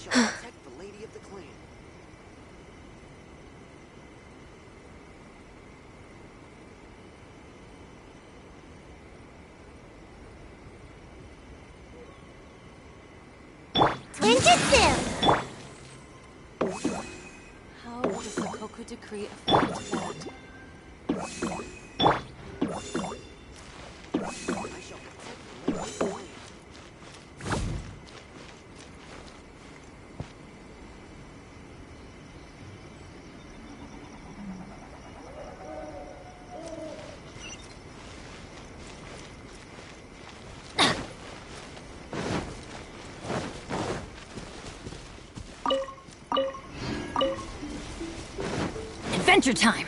shall protect the lady of the clan. Ninjutsu! How does the Koku decree affect that? I shall protect the lady of the clan. Adventure time!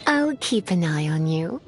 I'll keep an eye on you.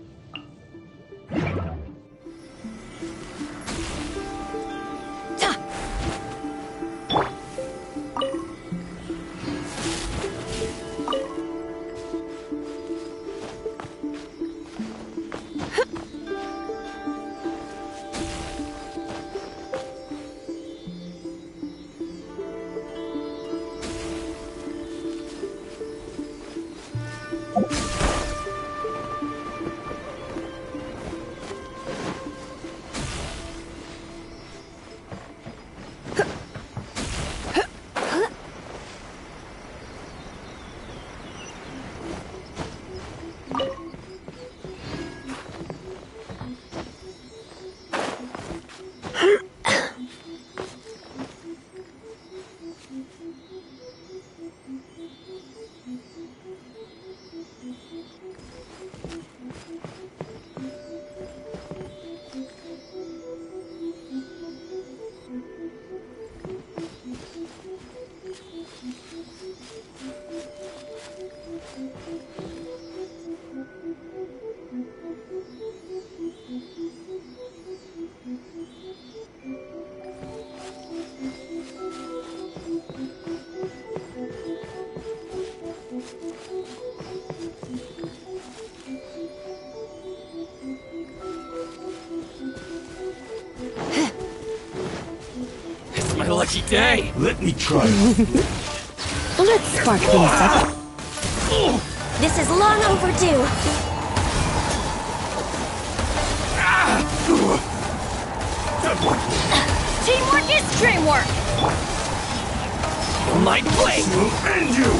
My lucky day! Let me try. Let's spark things up. This is long overdue! Teamwork is dreamwork! My blade! Will end you.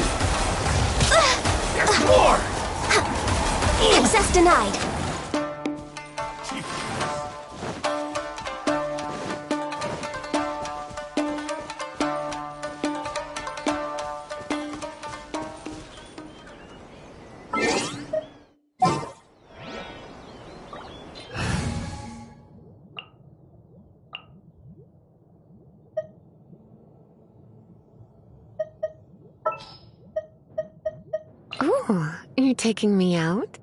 There's more! Access denied! Ooh, you're taking me out?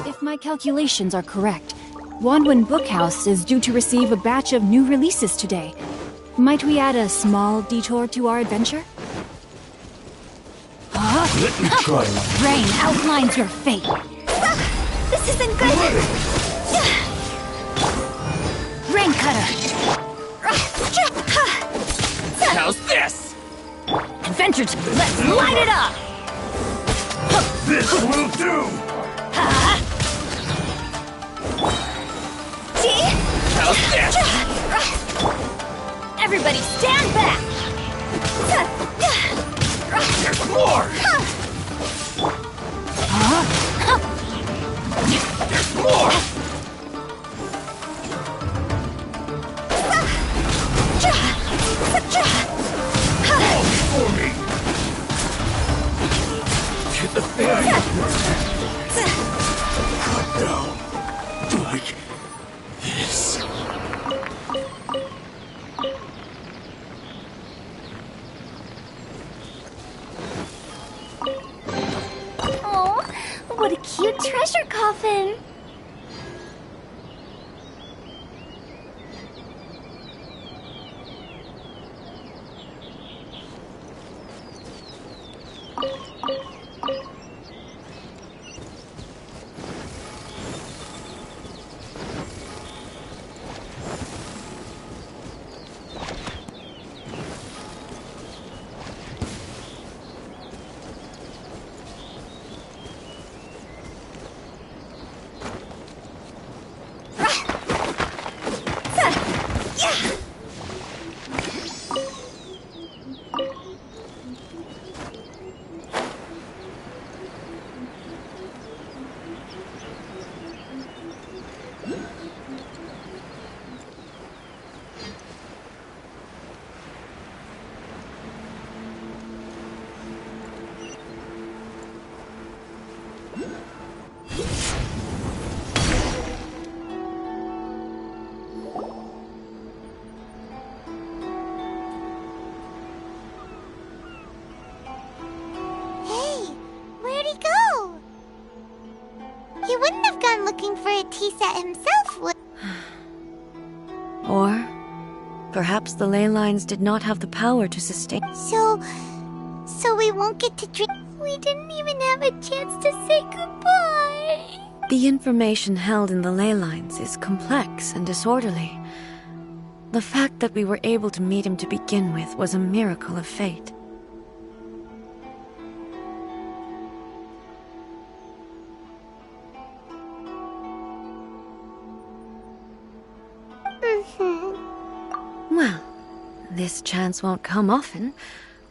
If my calculations are correct, Wanwen Bookhouse is due to receive a batch of new releases today. Might we add a small detour to our adventure? Let me try my Rain outlines your fate. This isn't good. Rain Cutter. How's this? Adventure time. Let's light it up. This will do! See? How's this? Everybody stand back. There's more! There's more! All for me! To the fairy! Cut down. Like this. Oh, what a cute treasure coffin. He wouldn't have gone looking for a tea set himself, would... Or perhaps the ley lines did not have the power to sustain. So we won't get to drink. We didn't even have a chance to say goodbye. The information held in the ley lines is complex and disorderly. The fact that we were able to meet him to begin with was a miracle of fate. Well, this chance won't come often,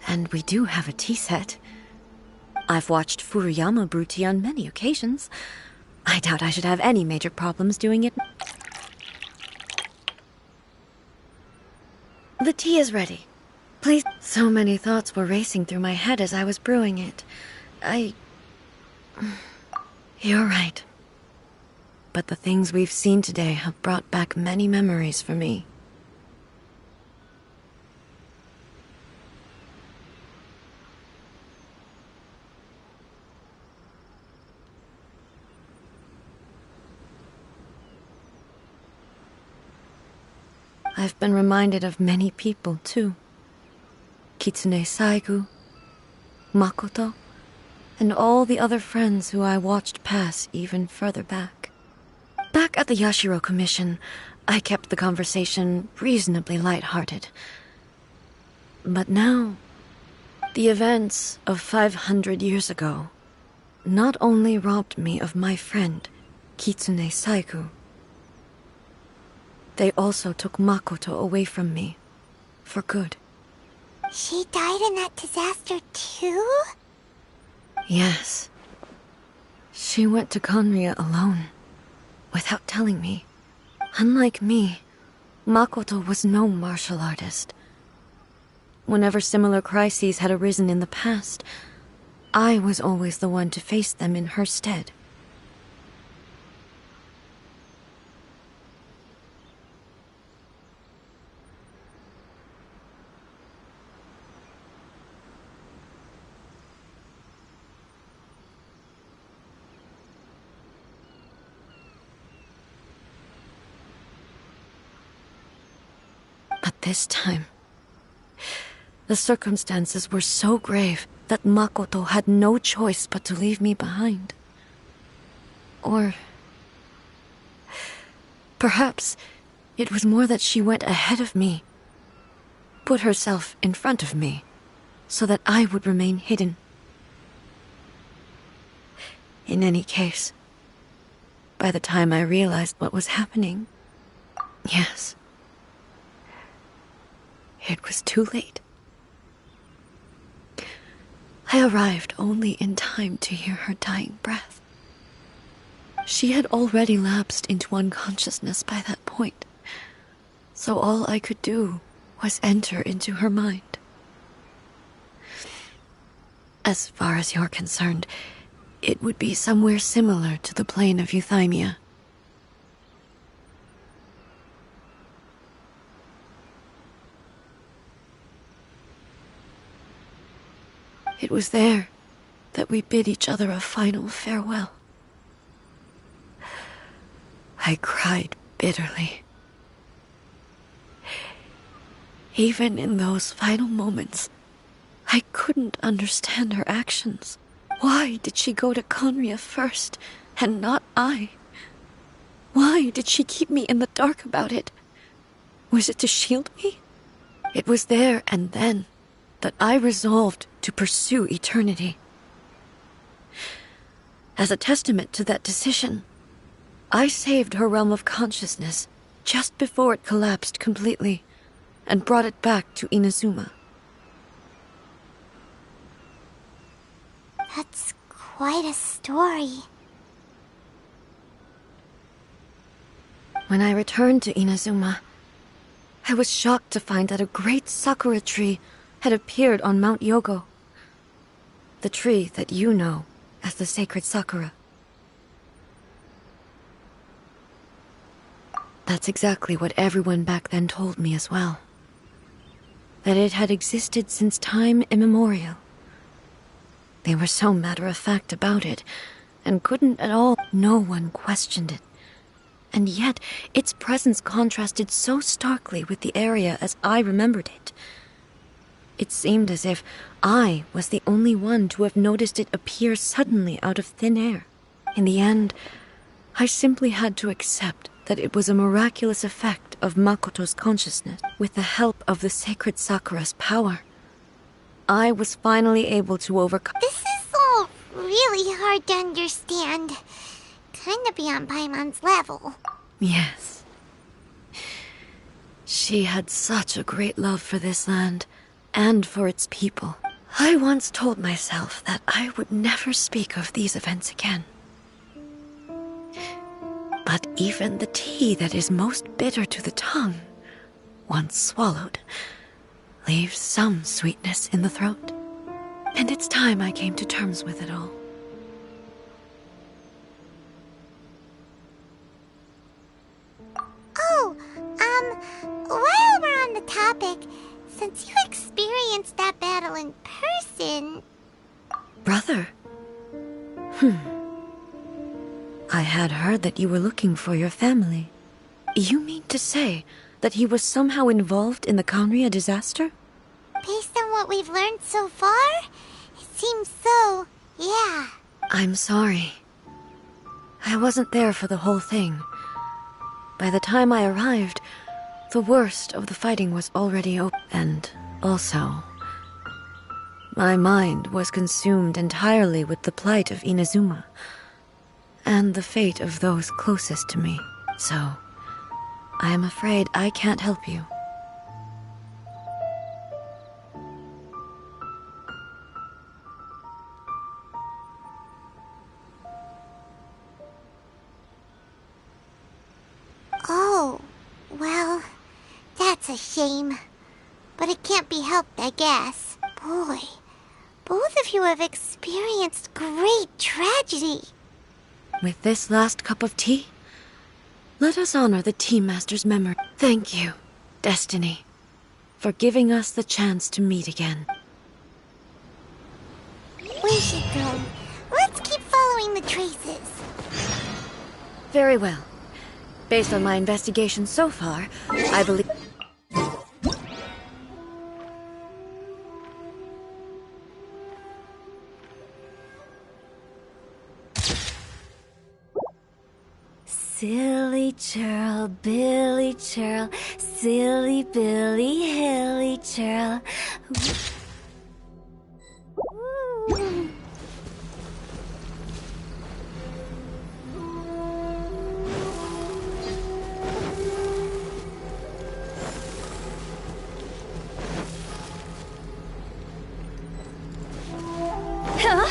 and we do have a tea set. I've watched Furuyama brew tea on many occasions. I doubt I should have any major problems doing it. The tea is ready. Please. So many thoughts were racing through my head as I was brewing it. You're right. But the things we've seen today have brought back many memories for me. I've been reminded of many people, too. Kitsune Saigu, Makoto, and all the other friends who I watched pass even further back. Back at the Yashiro Commission, I kept the conversation reasonably light-hearted. But now, the events of 500 years ago not only robbed me of my friend, Kitsune Saigu, they also took Makoto away from me, for good. She died in that disaster too? Yes. She went to Conria alone, without telling me. Unlike me, Makoto was no martial artist. Whenever similar crises had arisen in the past, I was always the one to face them in her stead. But this time, the circumstances were so grave that Makoto had no choice but to leave me behind. Or perhaps it was more that she went ahead of me, put herself in front of me, so that I would remain hidden. In any case, by the time I realized what was happening, yes, it was too late. I arrived only in time to hear her dying breath. She had already lapsed into unconsciousness by that point, so all I could do was enter into her mind. As far as you're concerned, it would be somewhere similar to the plane of Euthymia. It was there that we bid each other a final farewell. I cried bitterly. Even in those final moments, I couldn't understand her actions. Why did she go to Conria first, and not I? Why did she keep me in the dark about it? Was it to shield me? It was there and then that I resolved to pursue eternity. As a testament to that decision, I saved her realm of consciousness just before it collapsed completely, and brought it back to Inazuma. That's quite a story. When I returned to Inazuma, I was shocked to find that a great sakura tree had appeared on Mount Yogo. The tree that you know as the sacred sakura. That's exactly what everyone back then told me as well. That it had existed since time immemorial. They were so matter-of-fact about it, and couldn't at all. No one questioned it. And yet, its presence contrasted so starkly with the area as I remembered it. It seemed as if I was the only one to have noticed it appear suddenly out of thin air. In the end, I simply had to accept that it was a miraculous effect of Makoto's consciousness. With the help of the sacred Sakura's power, I was finally able to overcome. This is all really hard to understand. Kinda beyond Paimon's level. Yes. She had such a great love for this land, and for its people. I once told myself that I would never speak of these events again. But even the tea that is most bitter to the tongue, once swallowed, leaves some sweetness in the throat. And it's time I came to terms with it all. Oh, while we're on the topic, since you experienced that battle in person... Brother? I had heard that you were looking for your family. You mean to say that he was somehow involved in the Conria disaster? Based on what we've learned so far, it seems so, yeah. I'm sorry. I wasn't there for the whole thing. By the time I arrived, the worst of the fighting was already over. And also, my mind was consumed entirely with the plight of Inazuma, and the fate of those closest to me. So, I am afraid I can't help you. Oh, well, that's a shame. But it can't be helped, I guess. Boy, both of you have experienced great tragedy. With this last cup of tea, let us honor the Tea Master's memory. Thank you, Destiny, for giving us the chance to meet again. We should go. Let's keep following the traces. Very well. Based on my investigation so far, I believe... Silly churl, Billy churl, silly Billy, hilly churl. Huh?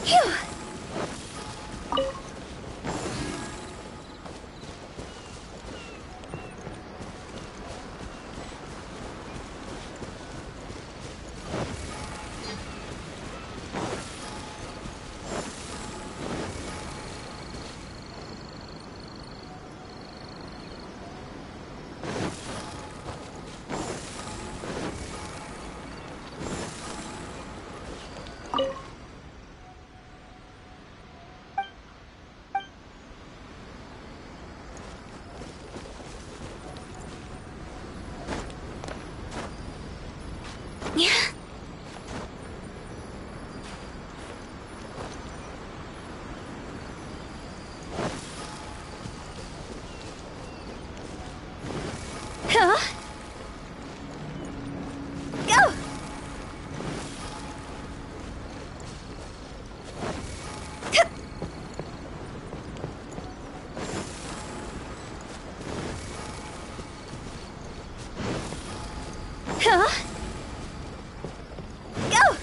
Phew. Yeah. Huh? Go! Huh? Go!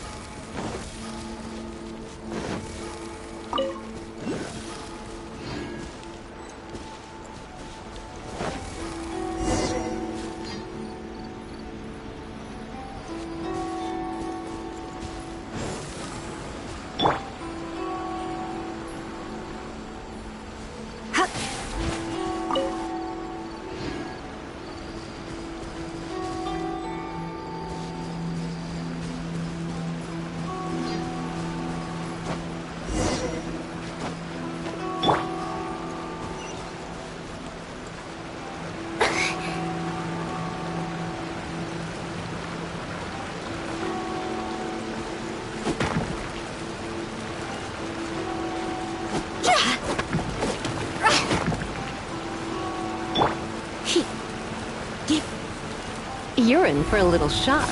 You're in for a little shock.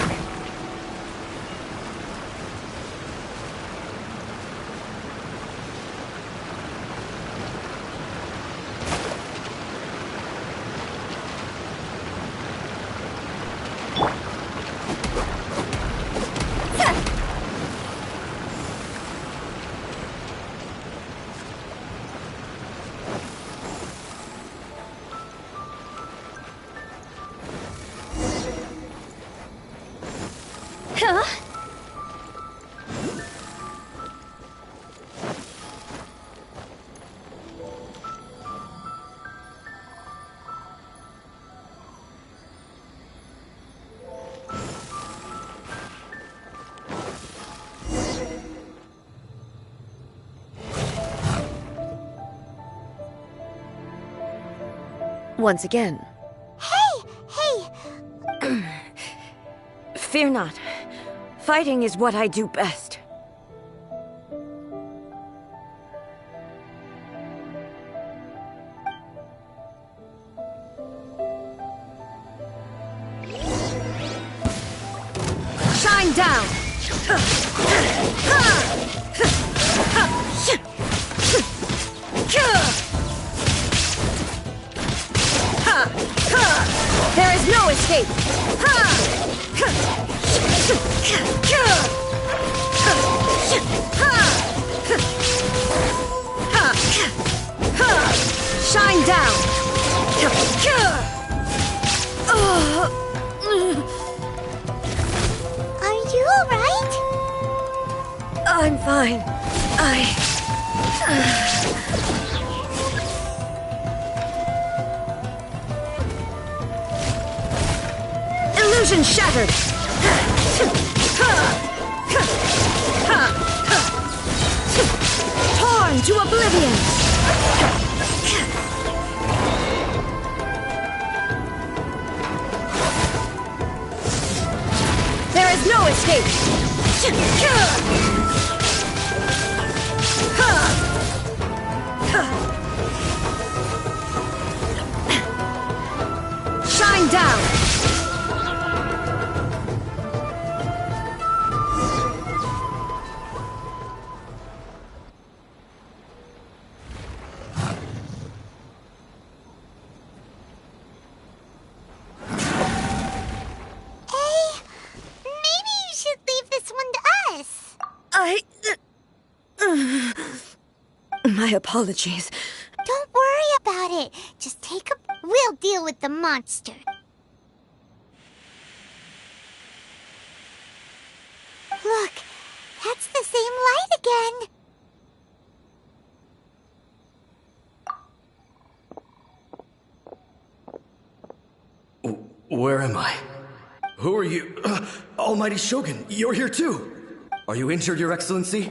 Huh? Once again. Hey! Fear not. Fighting is what I do best. Shine down! There is no escape! Shine down! Are you alright? I'm fine. Illusion shattered! Torn to oblivion! There's no escape! Shine down! Maybe you should leave this one to us. My apologies. Don't worry about it. Just take a... We'll deal with the monster. Look, that's the same light again. Where am I? Who are you? Almighty Shogun, you're here too! Are you injured, Your Excellency?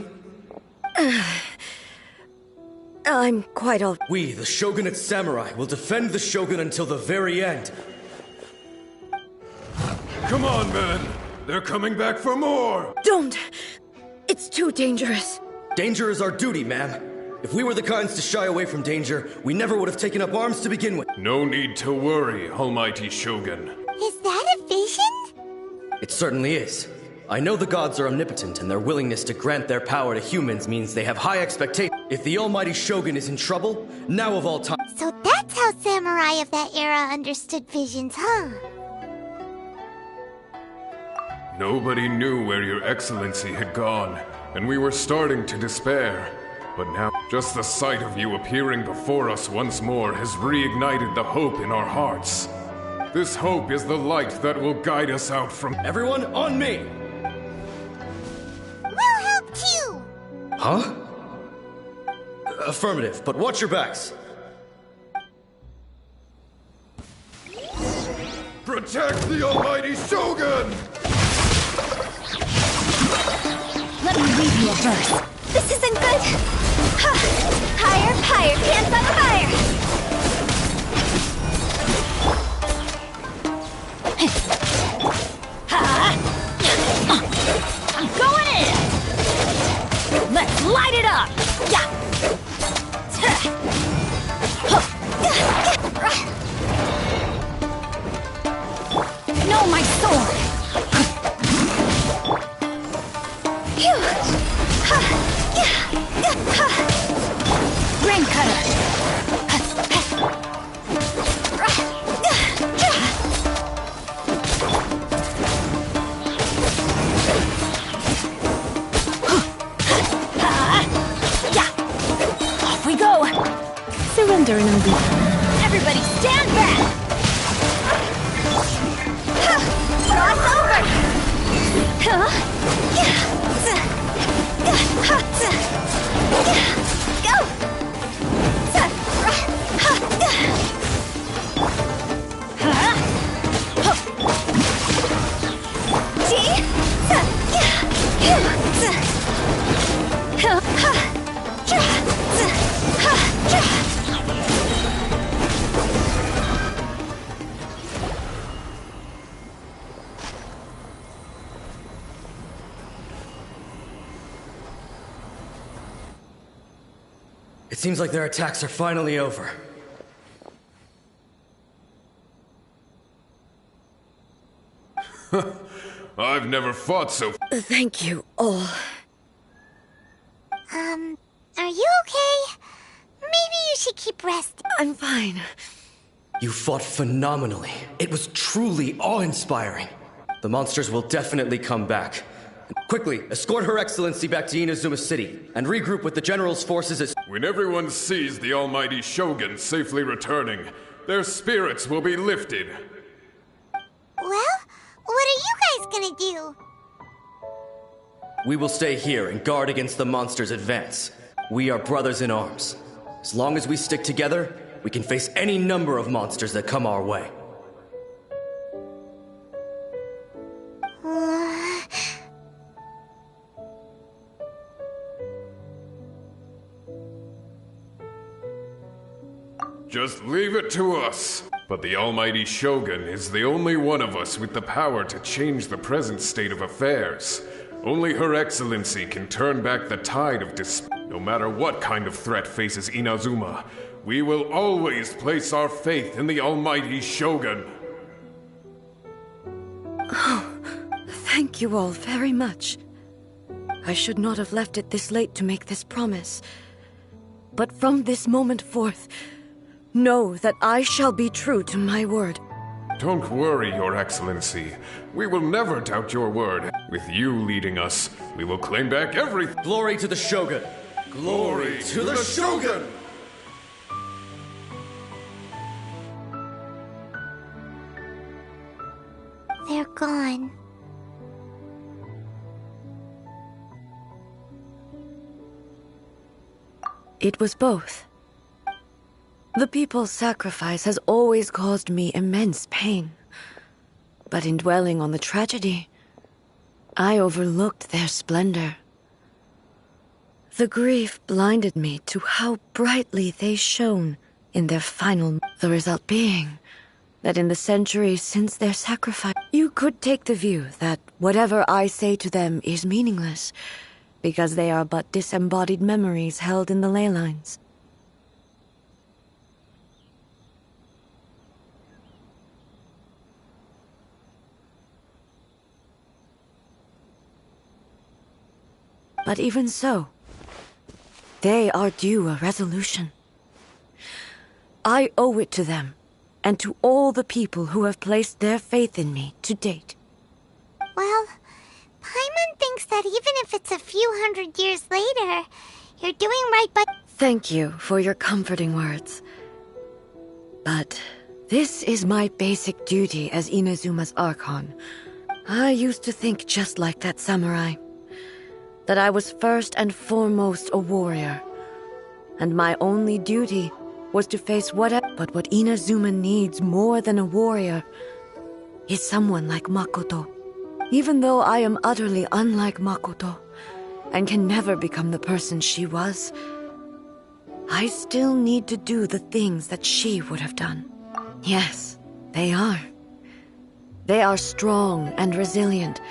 I'm quite all... We, the Shogunate Samurai, will defend the Shogun until the very end. Come on, men! They're coming back for more! Don't! It's too dangerous. Danger is our duty, ma'am. If we were the kinds to shy away from danger, we never would have taken up arms to begin with. No need to worry, Almighty Shogun. Is that a vision? It certainly is. I know the gods are omnipotent, and their willingness to grant their power to humans means they have high expectations. If the Almighty Shogun is in trouble, now of all time... So that's how samurai of that era understood visions, huh? Nobody knew where Your Excellency had gone, and we were starting to despair. But now, just the sight of you appearing before us once more has reignited the hope in our hearts. This hope is the light that will guide us out from... Everyone, on me! We'll help too! Huh? Affirmative, but watch your backs. Protect the Almighty Shogun! Let me read you a verse. This isn't good! Ha! Higher, higher, pants on fire! Ha! I'm going in! Let's light it up! Yeah! No, my sword! Phew! Rain cutter! Off we go! Surrender and I'll be... Everybody stand back! Cross over! Huh? Go! It seems like their attacks are finally over. I've never fought so... Thank you all. Are you okay? Maybe you should keep resting. I'm fine. You fought phenomenally. It was truly awe-inspiring. The monsters will definitely come back. Quickly, escort Her Excellency back to Inazuma City, and regroup with the General's forces as... When everyone sees the Almighty Shogun safely returning, their spirits will be lifted. Well, what are you guys gonna do? We will stay here and guard against the monsters' advance. We are brothers in arms. As long as we stick together, we can face any number of monsters that come our way. Just leave it to us. But the Almighty Shogun is the only one of us with the power to change the present state of affairs. Only Her Excellency can turn back the tide of despair. No matter what kind of threat faces Inazuma, we will always place our faith in the Almighty Shogun. Thank you all very much. I should not have left it this late to make this promise. But from this moment forth, know that I shall be true to my word. Don't worry, Your Excellency. We will never doubt your word. With you leading us, we will claim back everything. Glory to the Shogun! Glory to the Shogun! They're gone. It was both. The people's sacrifice has always caused me immense pain. But in dwelling on the tragedy, I overlooked their splendor. The grief blinded me to how brightly they shone in their final, the result being that in the centuries since their sacrifice, you could take the view that whatever I say to them is meaningless, because they are but disembodied memories held in the ley lines. But even so, they are due a resolution. I owe it to them, and to all the people who have placed their faith in me to date. Well, Paimon thinks that even if it's a few hundred years later, you're doing right by... Thank you for your comforting words. But this is my basic duty as Inazuma's Archon. I used to think just like that samurai. That I was first and foremost a warrior. And my only duty was to face whatever... But what Inazuma needs more than a warrior is someone like Makoto. Even though I am utterly unlike Makoto, and can never become the person she was, I still need to do the things that she would have done. Yes, they are. They are strong and resilient,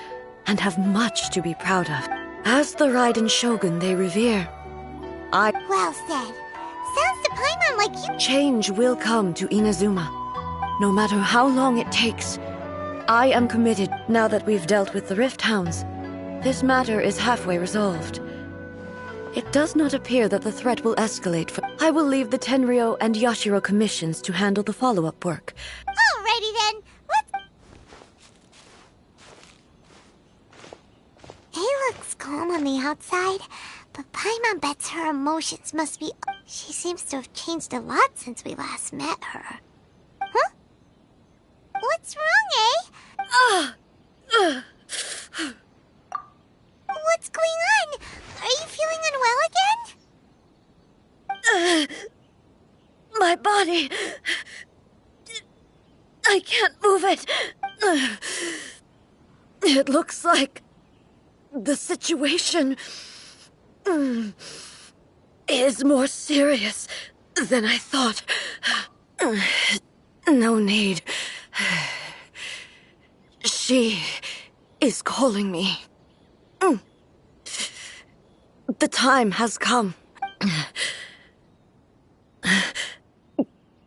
and have much to be proud of. As the Raiden Shogun they revere, Well said. Sounds to Paimon like you... change will come to Inazuma. No matter how long it takes, I am committed. Now that we've dealt with the Rift Hounds, this matter is halfway resolved. It does not appear that the threat will escalate. I will leave the Tenryo and Yashiro commissions to handle the follow-up work. Alrighty then. Let's... He looks calm on the outside, but Paimon bets her emotions must be... She seems to have changed a lot since we last met her. Huh? What's wrong, eh? What's going on? Are you feeling unwell again? My body... I can't move it. It looks like the situation is more serious than I thought. No need. She is calling me. The time has come.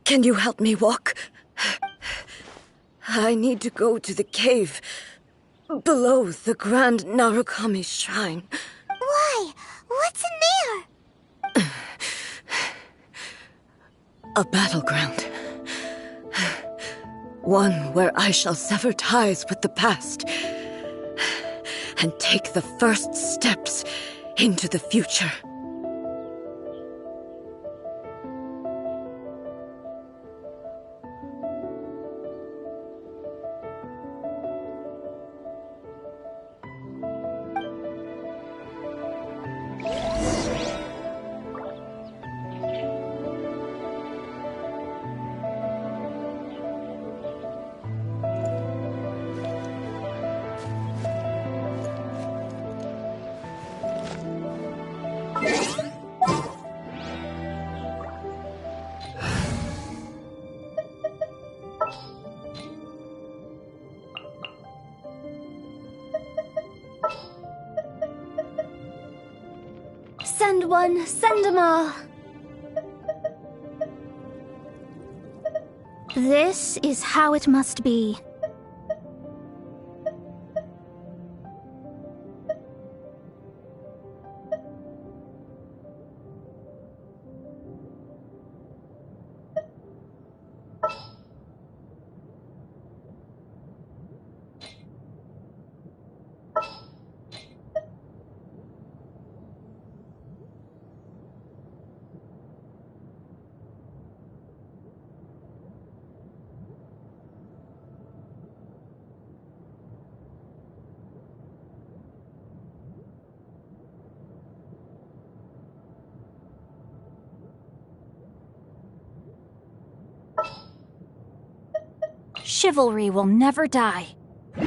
Can you help me walk? I need to go to the cave below the Grand Narukami Shrine. Why? What's in there? A battleground. One where I shall sever ties with the past and take the first steps into the future. Send one, send them all. This is how it must be. Chivalry will never die. Go!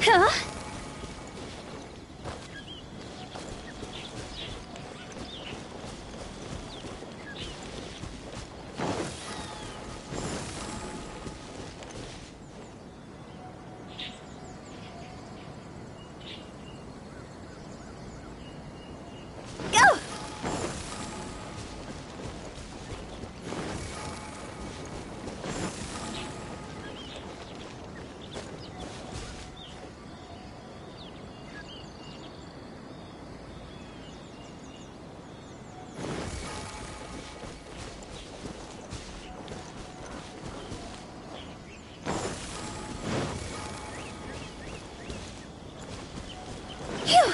Huh? Go! Phew!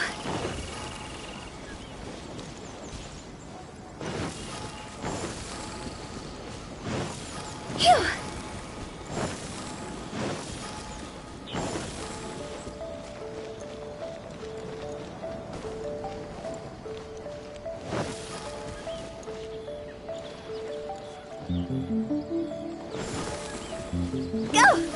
Phew! Go!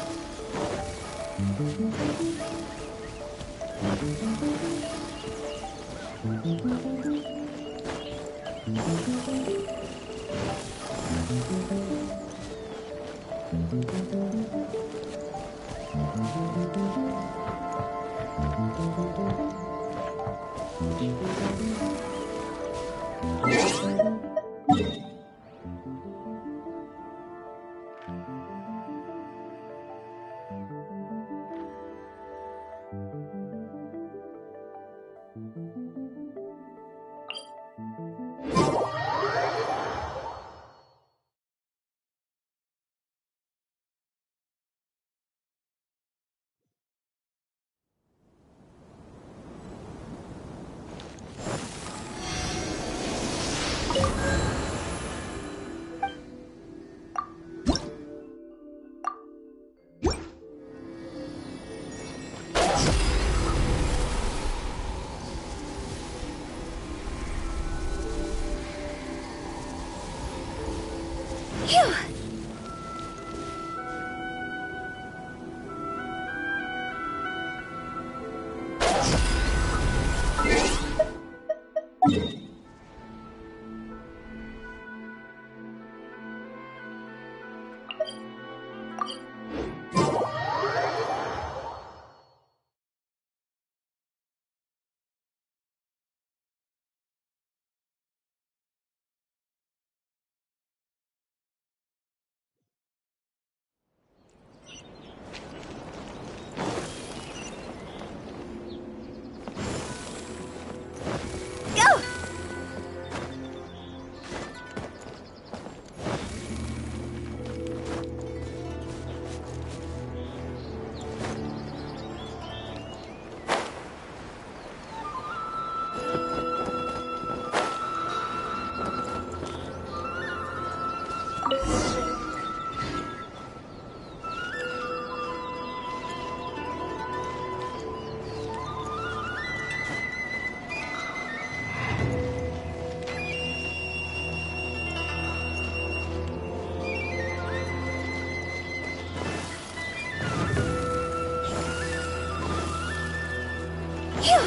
Phew!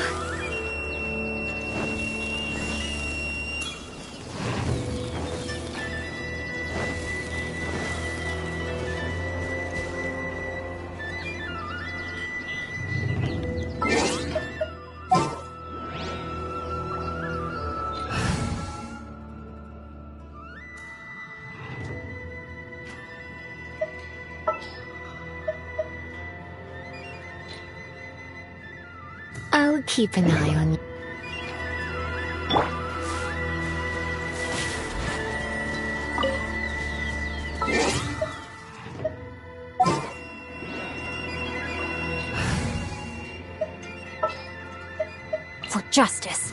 I'll keep an eye on you. For justice.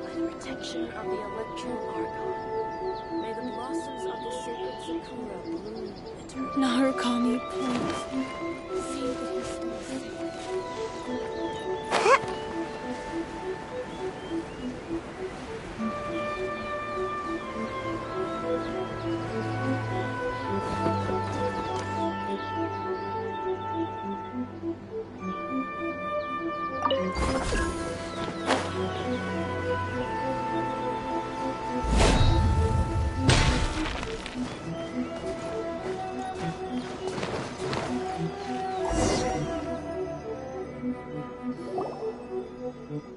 By the protection of the Electro Argon, may the blossoms of the sacred Sakura bloom eternally. Narukami, please. See that he stays safe.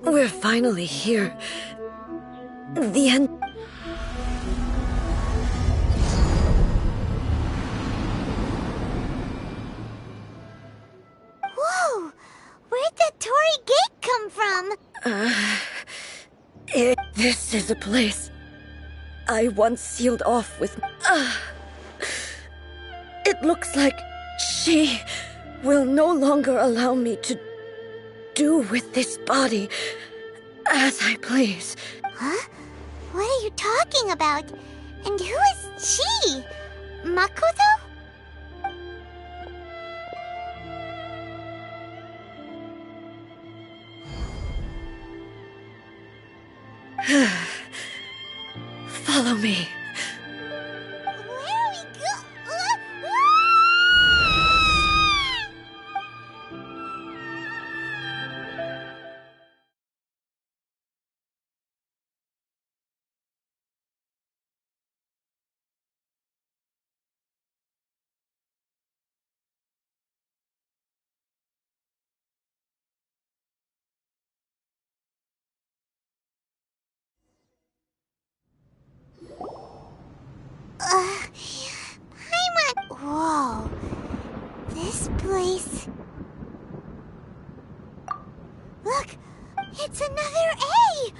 We're finally here. The end. Whoa! Where'd that Torii gate come from? This is a place I once sealed off with. It looks like she will no longer allow me to do with this body as I please. Huh? What are you talking about? And who is she? Makoto? Follow me. It's another A!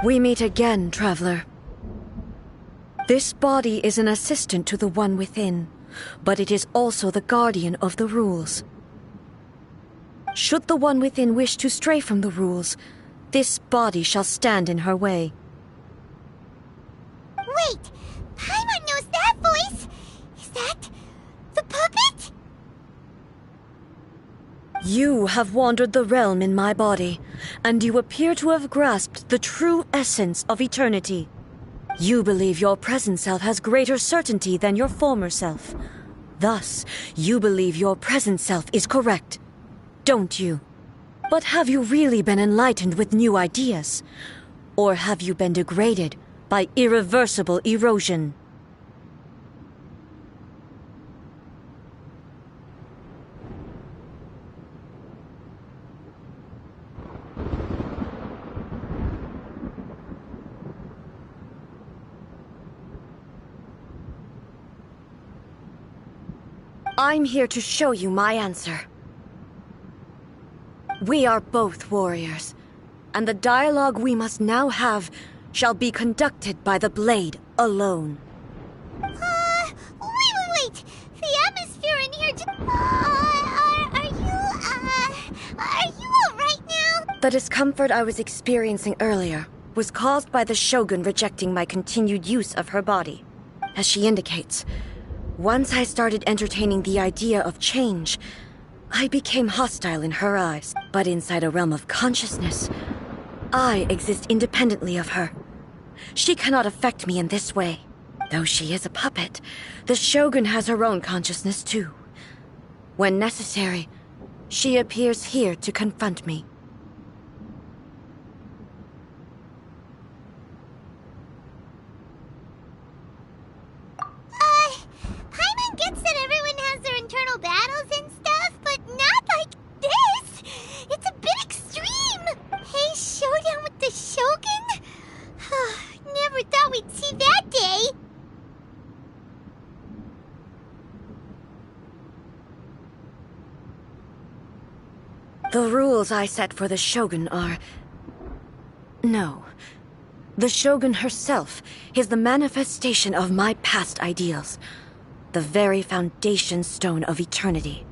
We meet again, traveler. This body is an assistant to the one within, but it is also the guardian of the rules. Should the one within wish to stray from the rules, this body shall stand in her way. Wait! Paimon knows that voice! Is that the puppet? You have wandered the realm in my body, and you appear to have grasped the true essence of eternity. You believe your present self has greater certainty than your former self. Thus, you believe your present self is correct, don't you? But have you really been enlightened with new ideas? Or have you been degraded by irreversible erosion? I'm here to show you my answer. We are both warriors, and the dialogue we must now have shall be conducted by the blade alone. Wait! The atmosphere in here are you alright now? The discomfort I was experiencing earlier was caused by the Shogun rejecting my continued use of her body. As she indicates, once I started entertaining the idea of change, I became hostile in her eyes. But inside a realm of consciousness, I exist independently of her. She cannot affect me in this way. Though she is a puppet, the Shogun has her own consciousness too. When necessary, she appears here to confront me. Paimon gets that everyone has their internal battles and stuff, but not like this! It's a bit extreme! Hey, showdown with the Shogun? Never thought we'd see that day! The rules I set for the Shogun are... No. The Shogun herself is the manifestation of my past ideals. The very foundation stone of eternity.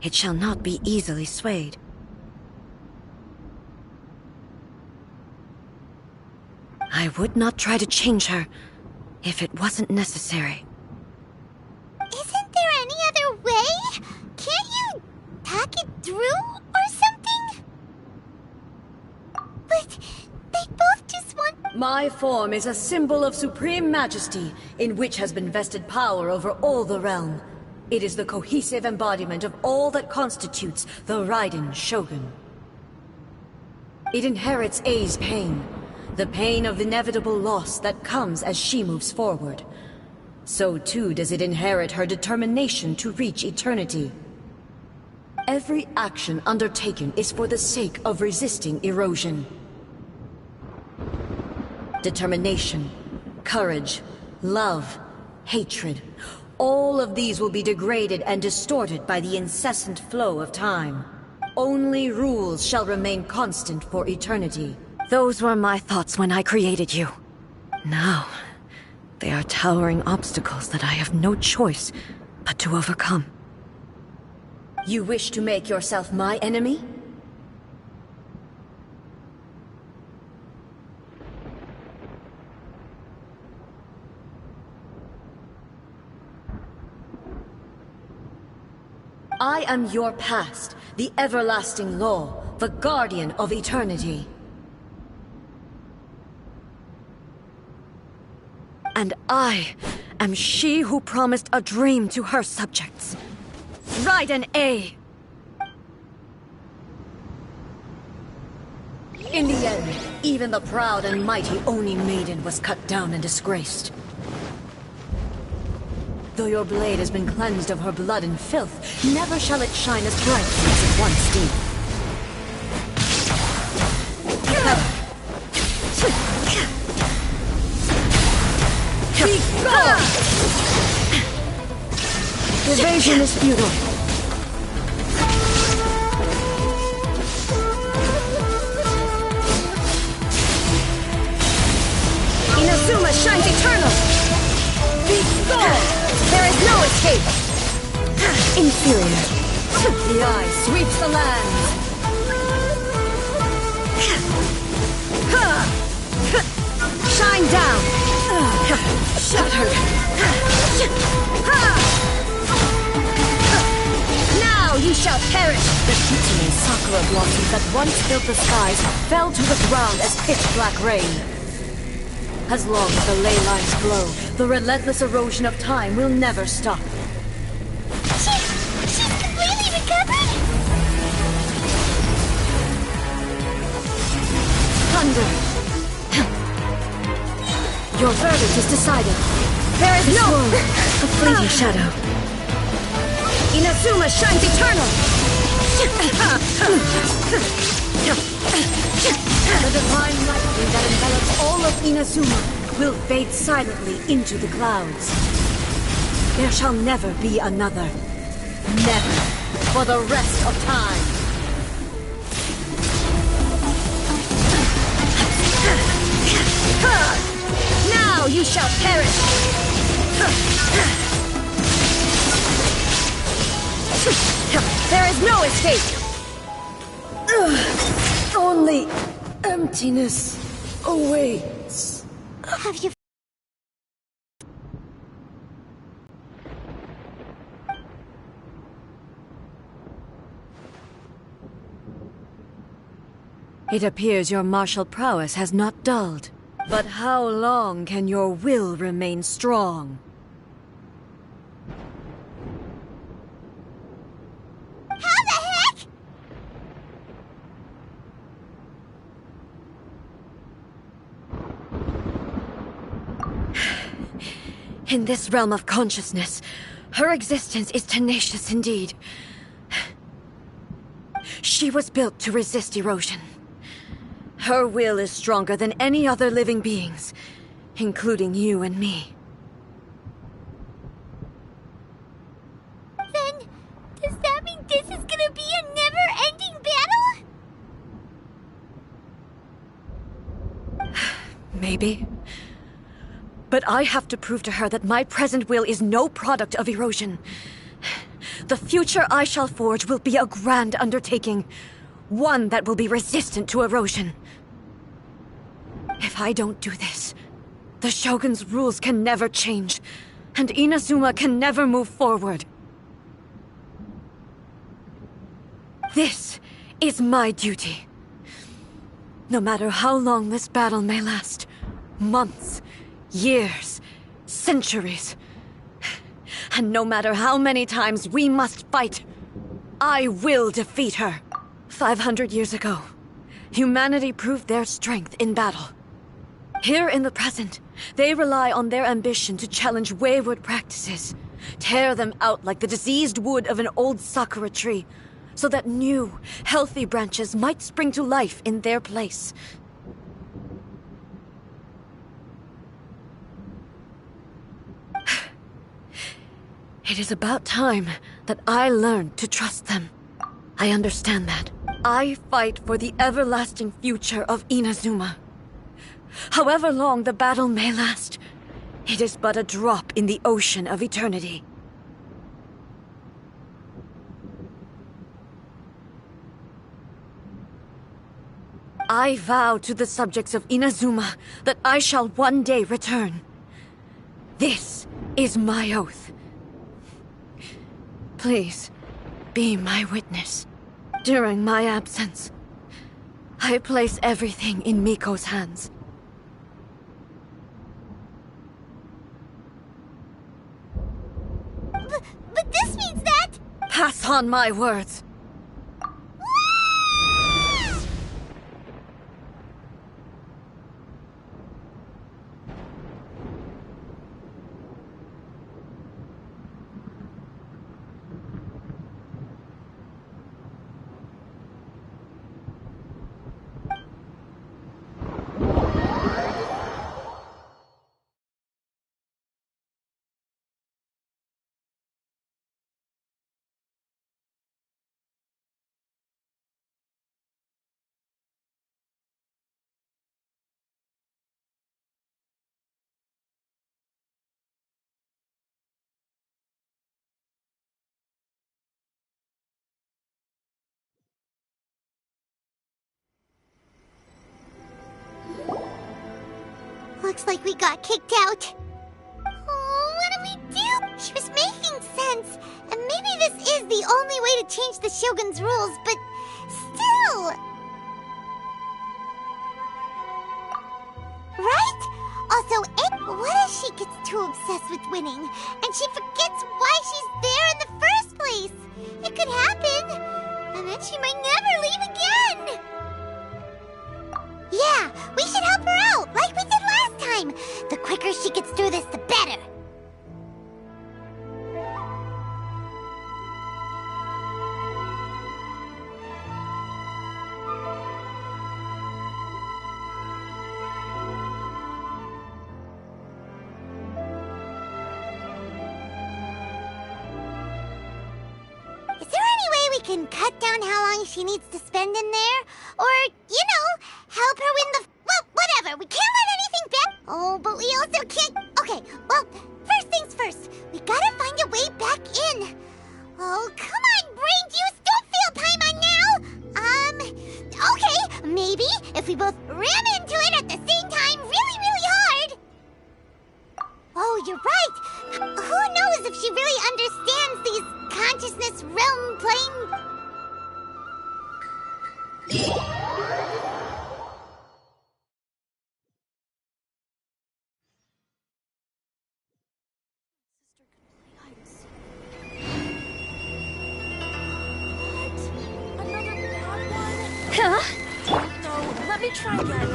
It shall not be easily swayed. I would not try to change her if it wasn't necessary. Isn't there any other way? Can't you talk it through or something? But they both just want... My form is a symbol of supreme majesty, in which has been vested power over all the realm. It is the cohesive embodiment of all that constitutes the Raiden Shogun. It inherits Ei's pain, the pain of inevitable loss that comes as she moves forward. So too does it inherit her determination to reach eternity. Every action undertaken is for the sake of resisting erosion. Determination, courage, love, hatred, all of these will be degraded and distorted by the incessant flow of time. Only rules shall remain constant for eternity. Those were my thoughts when I created you. Now, they are towering obstacles that I have no choice but to overcome. You wish to make yourself my enemy? I am your past, the everlasting law, the guardian of eternity. And I am she who promised a dream to her subjects. Raiden A. In the end, even the proud and mighty Oni Maiden was cut down and disgraced. Though your blade has been cleansed of her blood and filth, never shall it shine as brightly as it once did. Evasion is futile. Inazuma shines eternal! Be gone! There is no escape! Inferior. The eye sweeps the land! Shine down! Shattered! Now you shall perish! The Kitsune sakura blossoms that once filled the skies fell to the ground as pitch-black rain. As long as the ley lines glow, the relentless erosion of time will never stop. She's completely recovered? Thunder! Your verdict is decided. There is This no... world, a fleeting shadow. Inazuma shines eternal! The divine lightning that envelops all of Inazuma will fade silently into the clouds. There shall never be another. Never. For the rest of time. Now you shall perish! There is no escape! Only emptiness awaits. Have you... It appears your martial prowess has not dulled. But how long can your will remain strong? How the heck? In this realm of consciousness, her existence is tenacious indeed. She was built to resist erosion. Her will is stronger than any other living being's, including you and me. Then, does that mean this is gonna be a never-ending battle? Maybe. But I have to prove to her that my present will is no product of erosion. The future I shall forge will be a grand undertaking. One that will be resistant to erosion. If I don't do this, the Shogun's rules can never change, and Inazuma can never move forward. This is my duty. No matter how long this battle may last, months, years, centuries, and no matter how many times we must fight, I will defeat her. 500 years ago, humanity proved their strength in battle. Here in the present, they rely on their ambition to challenge wayward practices, tear them out like the diseased wood of an old sakura tree, so that new, healthy branches might spring to life in their place. It is about time that I learned to trust them. I understand that. I fight for the everlasting future of Inazuma. However long the battle may last, it is but a drop in the ocean of eternity. I vow to the subjects of Inazuma that I shall one day return. This is my oath. Please, be my witness. During my absence, I place everything in Miko's hands. But this means that... Pass on my words. Looks like we got kicked out. Oh, what do we do? She was making sense. And maybe this is the only way to change the Shogun's rules, but still. Right? Also, what if she gets too obsessed with winning and she forgets why she's there in the first place? It could happen. And then she might never leave again. Yeah, we should help her out, like we did last time. The quicker she gets through this, the better. Is there any way we can cut down how long she needs to spend in there? Or, help her win the... Well, whatever. We can't let anything back. Oh, but we also can't... Okay, well, first things first. We gotta find a way back in. Oh, come on, brain juice. Don't feel Paimon now. Okay, maybe if we both ram into it at the same time really, really hard. Oh, you're right. Who knows if she really understands these consciousness realm plane... Huh? No, let me try again.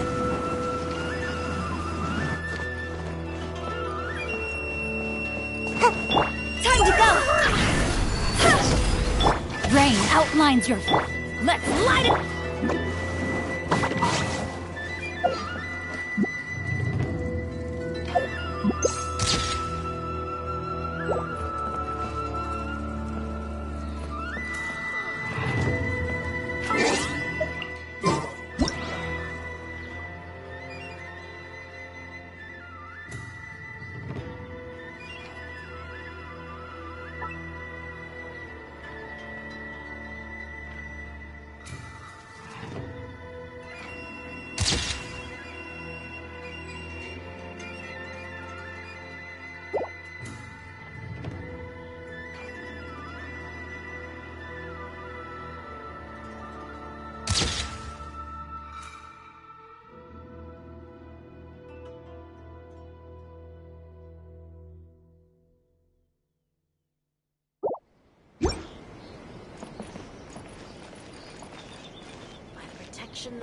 Time to go! Rain outlines your... Let's light it!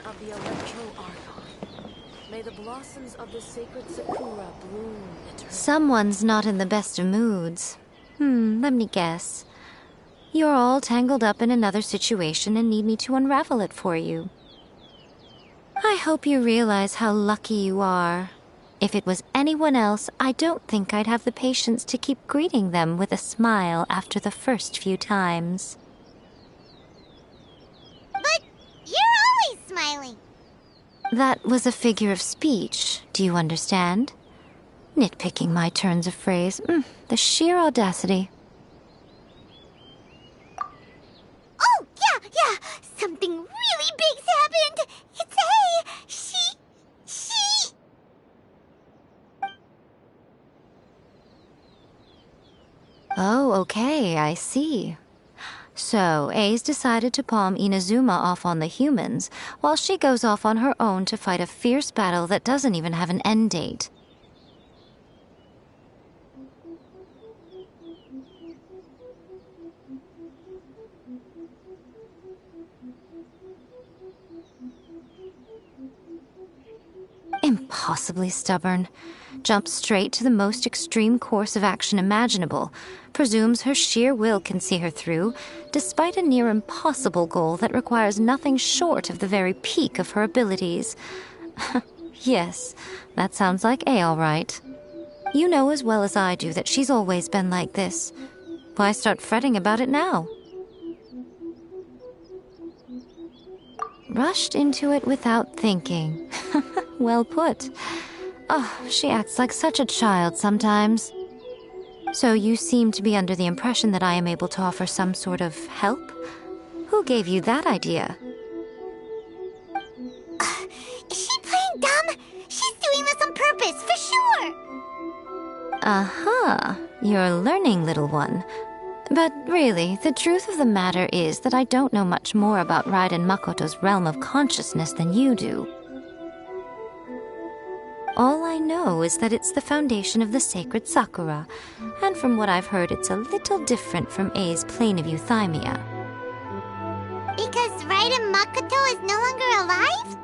Of the Electro Archon. May the blossoms of the sacred Sakura bloom eternally. Someone's not in the best of moods. Let me guess. You're all tangled up in another situation and need me to unravel it for you. I hope you realize how lucky you are. If it was anyone else, I don't think I'd have the patience to keep greeting them with a smile after the first few times. But you're always smiling. That was a figure of speech, do you understand? Nitpicking my turns of phrase. The sheer audacity. Oh, yeah. Something really big's happened. It's she... Oh, okay, I see. So, A's decided to palm Inazuma off on the humans, while she goes off on her own to fight a fierce battle that doesn't even have an end date. Impossibly stubborn. Jumps straight to the most extreme course of action imaginable. Presumes her sheer will can see her through, despite a near impossible goal that requires nothing short of the very peak of her abilities. Yes, that sounds like A all right. You know as well as I do that she's always been like this. Why start fretting about it now? Rushed into it without thinking. Well put. Oh, she acts like such a child sometimes. So you seem to be under the impression that I am able to offer some sort of help? Who gave you that idea? Is she playing dumb? She's doing this on purpose, for sure! Aha, you're learning, little one. But really, the truth of the matter is that I don't know much more about Raiden Makoto's realm of consciousness than you do. All I know is that it's the foundation of the sacred Sakura, and from what I've heard, it's a little different from Ei's plane of euthymia. Because Raiden Makoto is no longer alive?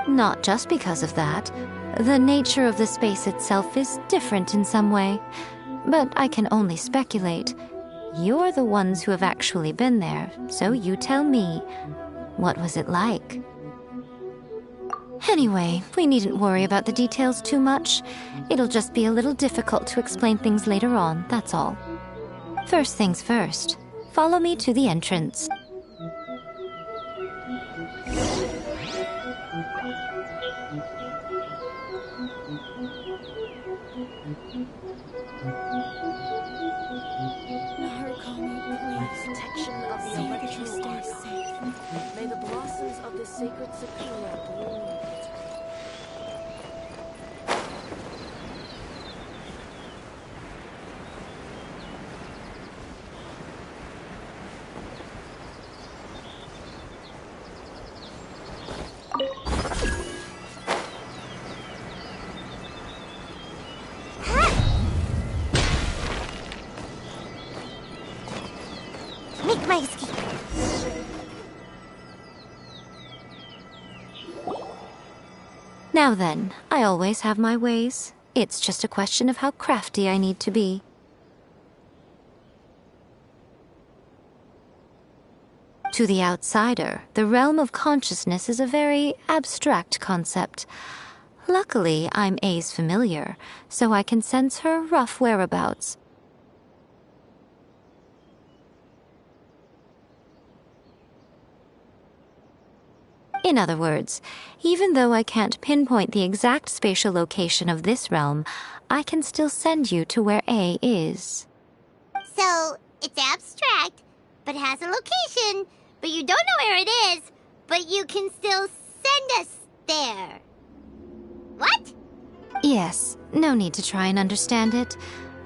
Not just because of that. The nature of the space itself is different in some way. But I can only speculate. You're the ones who have actually been there, so you tell me. What was it like? Anyway, we needn't worry about the details too much. It'll just be a little difficult to explain things later on, that's all. First things first. Follow me to the entrance. Protection of the Electro Archon. May the blossoms of the sacred Sakura bloom. Make my escape. Now then, I always have my ways. It's just a question of how crafty I need to be. To the outsider, the realm of consciousness is a very abstract concept. Luckily, I'm Ei's familiar, so I can sense her rough whereabouts. In other words, even though I can't pinpoint the exact spatial location of this realm, I can still send you to where Ei is. So, it's abstract, but has a location, but you don't know where it is, but you can still send us there. What? Yes, no need to try and understand it.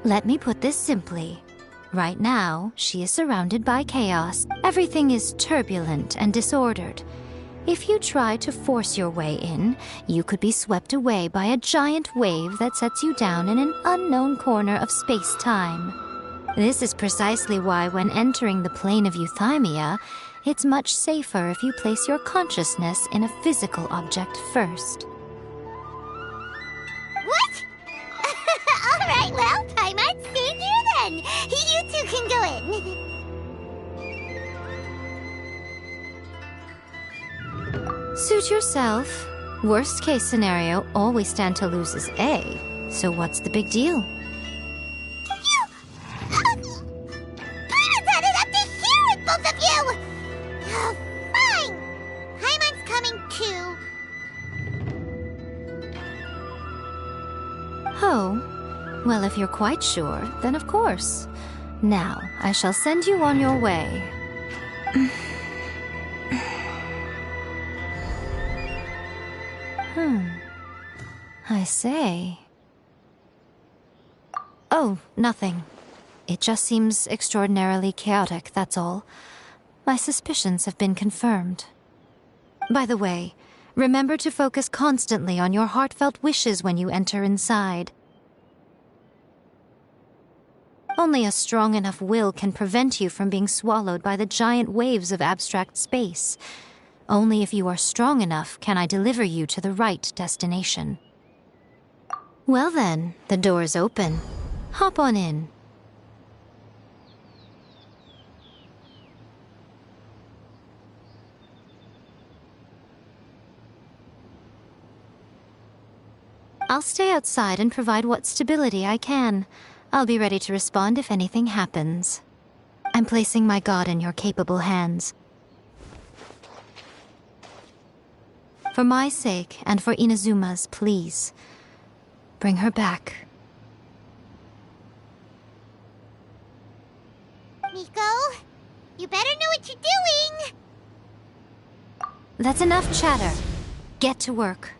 Let me put this simply. Right now, she is surrounded by chaos. Everything is turbulent and disordered. If you try to force your way in, you could be swept away by a giant wave that sets you down in an unknown corner of space-time. This is precisely why when entering the plane of euthymia, it's much safer if you place your consciousness in a physical object first. What? Alright, well, Paimon's staying here then. You two can go in. Suit yourself. Worst case scenario, all we stand to lose is Ei. So what's the big deal? You... Paimon's had it up to here with both of you! Oh, fine! Paimon's coming too. Oh, well, if you're quite sure, then of course. Now, I shall send you on your way. I say. Oh, nothing. It just seems extraordinarily chaotic, that's all. My suspicions have been confirmed. By the way, remember to focus constantly on your heartfelt wishes when you enter inside. Only a strong enough will can prevent you from being swallowed by the giant waves of abstract space. Only if you are strong enough can I deliver you to the right destination. Well then, the door's open. Hop on in. I'll stay outside and provide what stability I can. I'll be ready to respond if anything happens. I'm placing my god in your capable hands. For my sake, and for Inazuma's, please. Bring her back. Miko, you better know what you're doing! That's enough chatter. Get to work.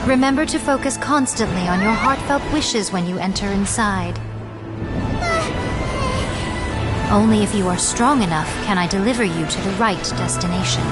Remember to focus constantly on your heartfelt wishes when you enter inside. Only if you are strong enough can I deliver you to the right destination.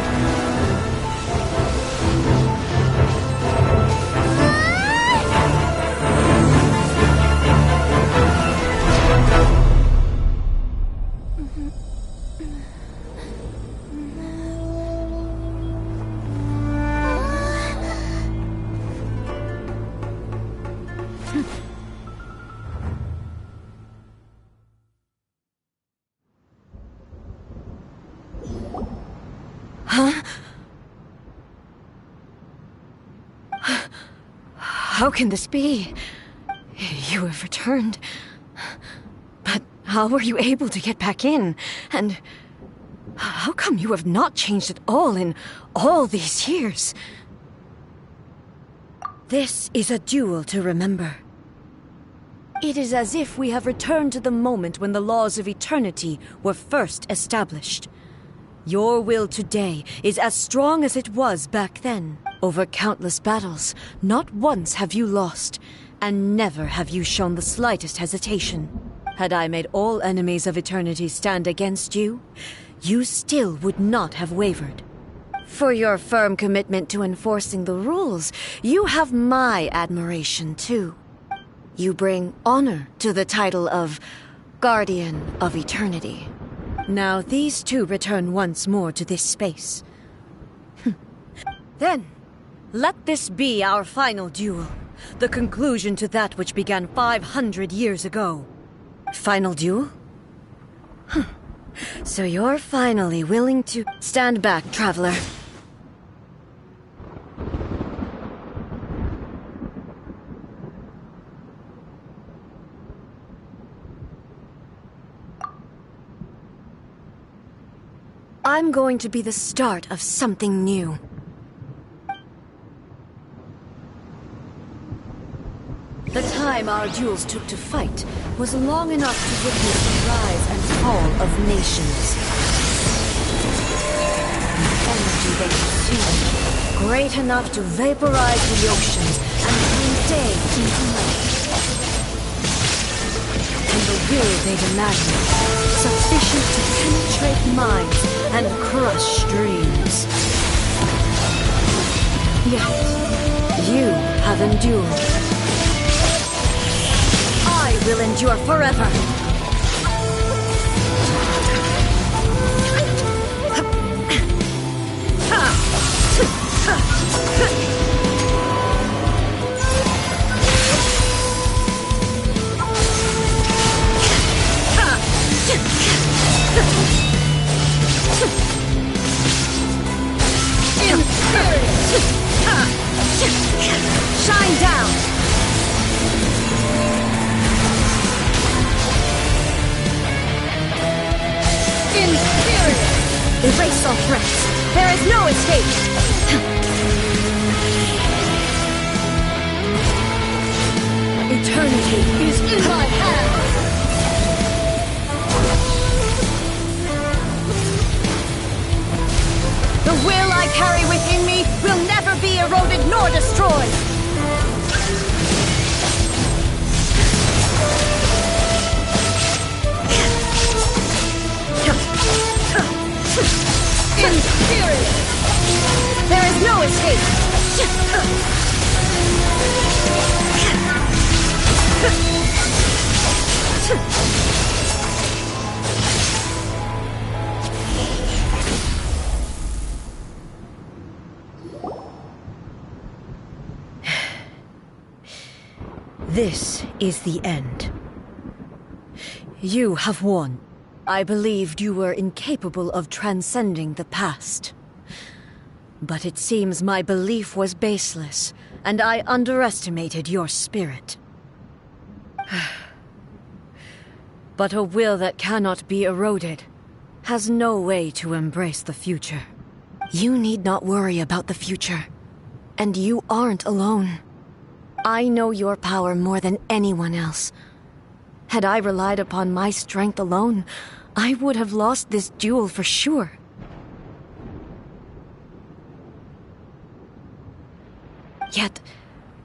How can this be? You have returned. But how were you able to get back in? And how come you have not changed at all in all these years? This is a duel to remember. It is as if we have returned to the moment when the laws of eternity were first established. Your will today is as strong as it was back then. Over countless battles, not once have you lost, and never have you shown the slightest hesitation. Had I made all enemies of eternity stand against you, you still would not have wavered. For your firm commitment to enforcing the rules, you have my admiration too. You bring honor to the title of Guardian of Eternity. Now these two return once more to this space. Then, let this be our final duel, the conclusion to that which began 500 years ago. Final duel? So you're finally willing to stand back, traveler. I'm going to be the start of something new. The time our duels took to fight was long enough to witness the rise and fall of nations. The energy they consumed, great enough to vaporize the oceans and turn day into night. And the will they demanded, sufficient to penetrate minds and crush dreams. Yet, you have endured. I will endure forever. Shine down! Erase all threats. There is no escape. Eternity is in my hands. The will I carry within me will never be eroded nor destroyed. Inferior! There is no escape! This is the end. You have won. I believed you were incapable of transcending the past. But it seems my belief was baseless, and I underestimated your spirit. But a will that cannot be eroded has no way to embrace the future. You need not worry about the future, and you aren't alone. I know your power more than anyone else. Had I relied upon my strength alone, I would have lost this duel for sure. Yet,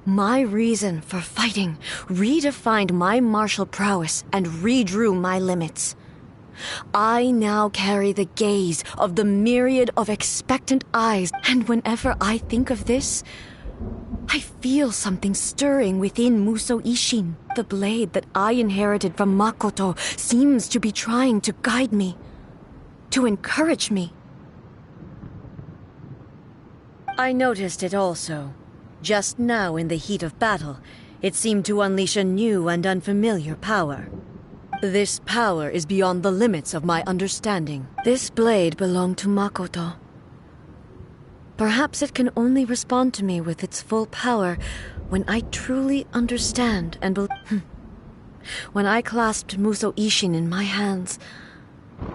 my reason for fighting redefined my martial prowess and redrew my limits. I now carry the gaze of the myriad of expectant eyes, and whenever I think of this, I feel something stirring within Musou Ishin. The blade that I inherited from Makoto seems to be trying to guide me, to encourage me. I noticed it also. Just now in the heat of battle, it seemed to unleash a new and unfamiliar power. This power is beyond the limits of my understanding. This blade belonged to Makoto. Perhaps it can only respond to me with its full power when I truly understand and When I clasped Musou Ishin in my hands,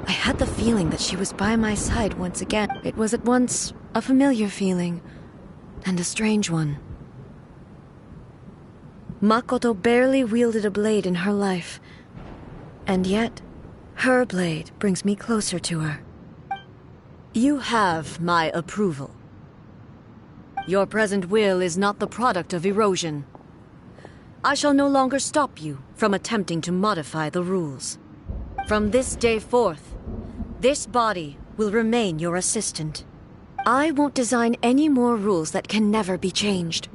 I had the feeling that she was by my side once again. It was at once a familiar feeling and a strange one. Makoto barely wielded a blade in her life, and yet her blade brings me closer to her. You have my approval. Your present will is not the product of erosion. I shall no longer stop you from attempting to modify the rules. From this day forth, this body will remain your assistant. I won't design any more rules that can never be changed.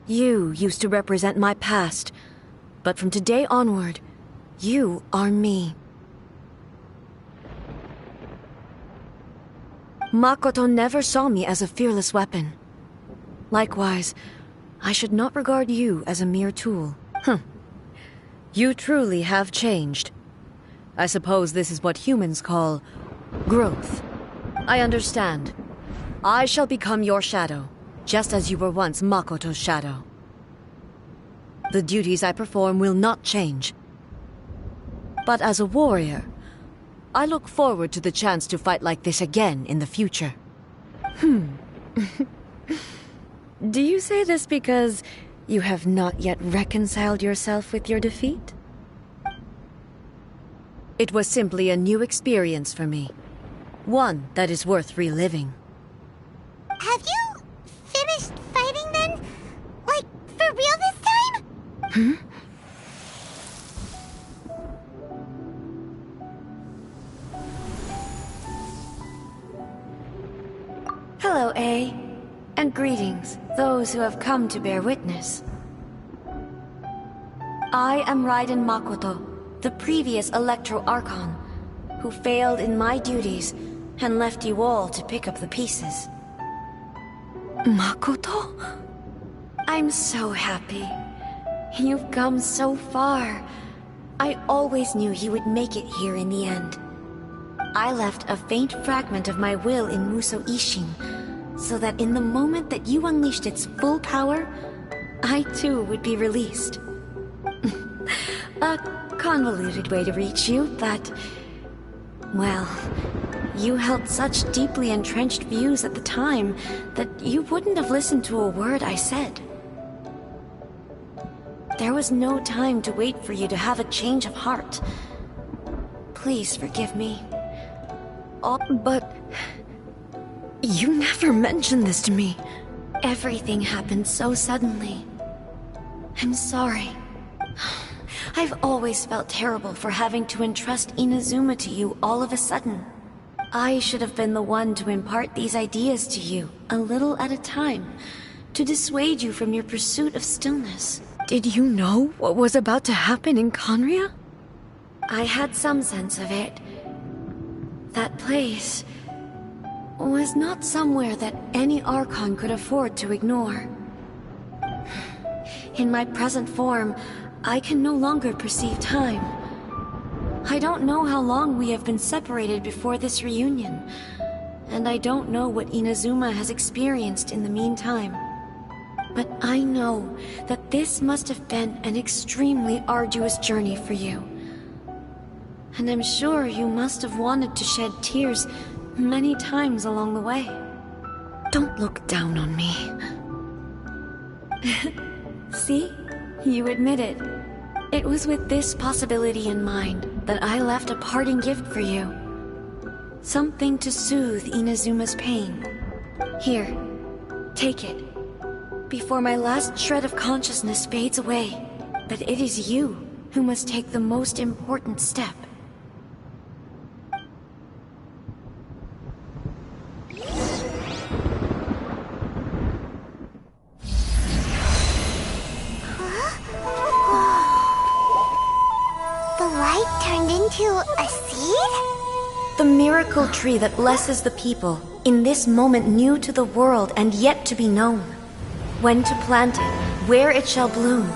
You used to represent my past, but from today onward, you are me. Makoto never saw me as a fearless weapon. Likewise, I should not regard you as a mere tool. You truly have changed. I suppose this is what humans call growth. I understand. I shall become your shadow, just as you were once Makoto's shadow. The duties I perform will not change. But as a warrior, I look forward to the chance to fight like this again in the future. Do you say this because you have not yet reconciled yourself with your defeat? It was simply a new experience for me. One that is worth reliving. Have you finished fighting then? Like, for real this time? Hello, A. And greetings, those who have come to bear witness. I am Raiden Makoto, the previous Electro Archon, who failed in my duties and left you all to pick up the pieces. Makoto? I'm so happy. You've come so far. I always knew you would make it here in the end. I left a faint fragment of my will in Musou Ishin, so that in the moment that you unleashed its full power, I too would be released. A convoluted way to reach you, but... well, you held such deeply entrenched views at the time that you wouldn't have listened to a word I said. There was no time to wait for you to have a change of heart. Please forgive me. But... you never mentioned this to me. Everything happened so suddenly. I'm sorry. I've always felt terrible for having to entrust Inazuma to you all of a sudden. I should have been the one to impart these ideas to you, a little at a time, to dissuade you from your pursuit of stillness. Did you know what was about to happen in Conria? I had some sense of it. That place was not somewhere that any Archon could afford to ignore. In my present form, I can no longer perceive time. I don't know how long we have been separated before this reunion, and I don't know what Inazuma has experienced in the meantime. But I know that this must have been an extremely arduous journey for you. And I'm sure you must have wanted to shed tears many times along the way. Don't look down on me. See? You admit it. It was with this possibility in mind that I left a parting gift for you. Something to soothe Inazuma's pain. Here, take it. Before my last shred of consciousness fades away. But it is you who must take the most important step. The light turned into a seed? The miracle tree that blesses the people, in this moment new to the world and yet to be known. When to plant it, where it shall bloom.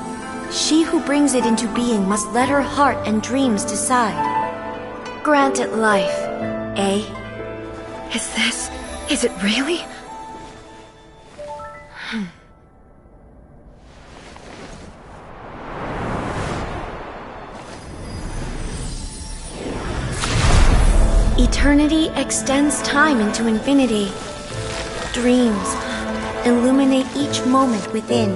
She who brings it into being must let her heart and dreams decide. Grant it life, eh? Is it really? Eternity extends time into infinity. Dreams illuminate each moment within.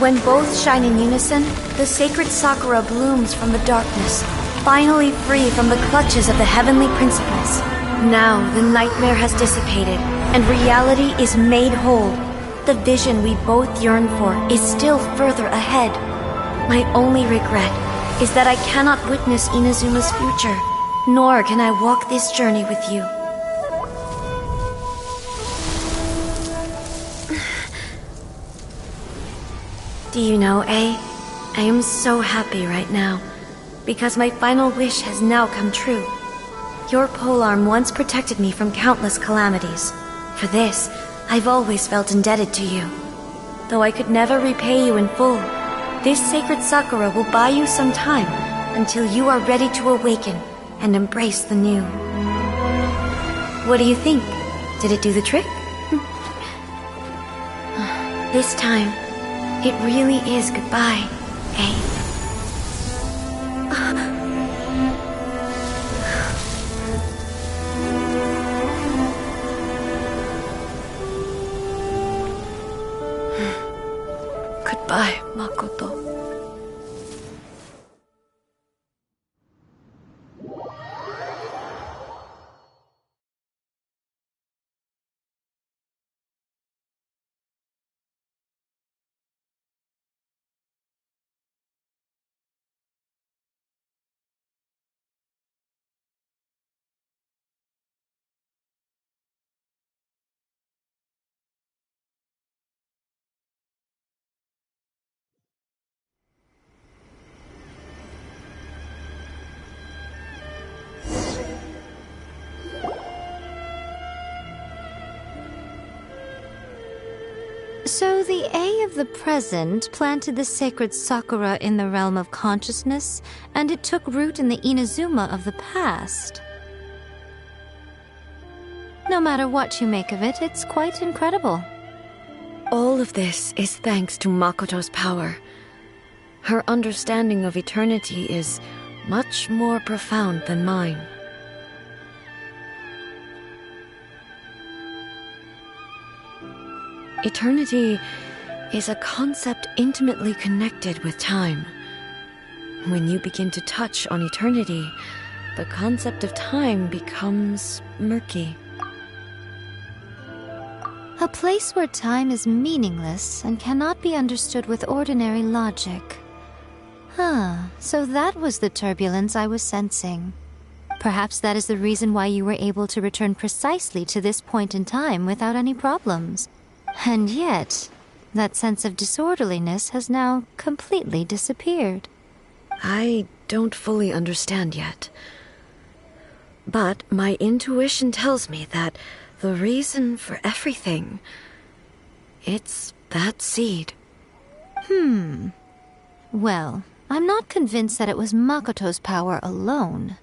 When both shine in unison, the sacred Sakura blooms from the darkness, finally free from the clutches of the heavenly principles. Now the nightmare has dissipated, and reality is made whole. The vision we both yearn for is still further ahead. My only regret is that I cannot witness Inazuma's future, nor can I walk this journey with you. Do you know, I am so happy right now, because my final wish has now come true. Your polearm once protected me from countless calamities. For this, I've always felt indebted to you. Though I could never repay you in full, this sacred Sakura will buy you some time until you are ready to awaken and embrace the new. What do you think? Did it do the trick? This time, it really is goodbye, eh? Goodbye, Makoto. So the A of the present planted the sacred Sakura in the realm of consciousness, and it took root in the Inazuma of the past. No matter what you make of it, it's quite incredible. All of this is thanks to Makoto's power. Her understanding of eternity is much more profound than mine. Eternity is a concept intimately connected with time. When you begin to touch on eternity, the concept of time becomes murky. A place where time is meaningless and cannot be understood with ordinary logic. So that was the turbulence I was sensing. Perhaps that is the reason why you were able to return precisely to this point in time without any problems. And yet, that sense of disorderliness has now completely disappeared. I don't fully understand yet. But my intuition tells me that the reason for everything, it's that seed. Well, I'm not convinced that it was Makoto's power alone.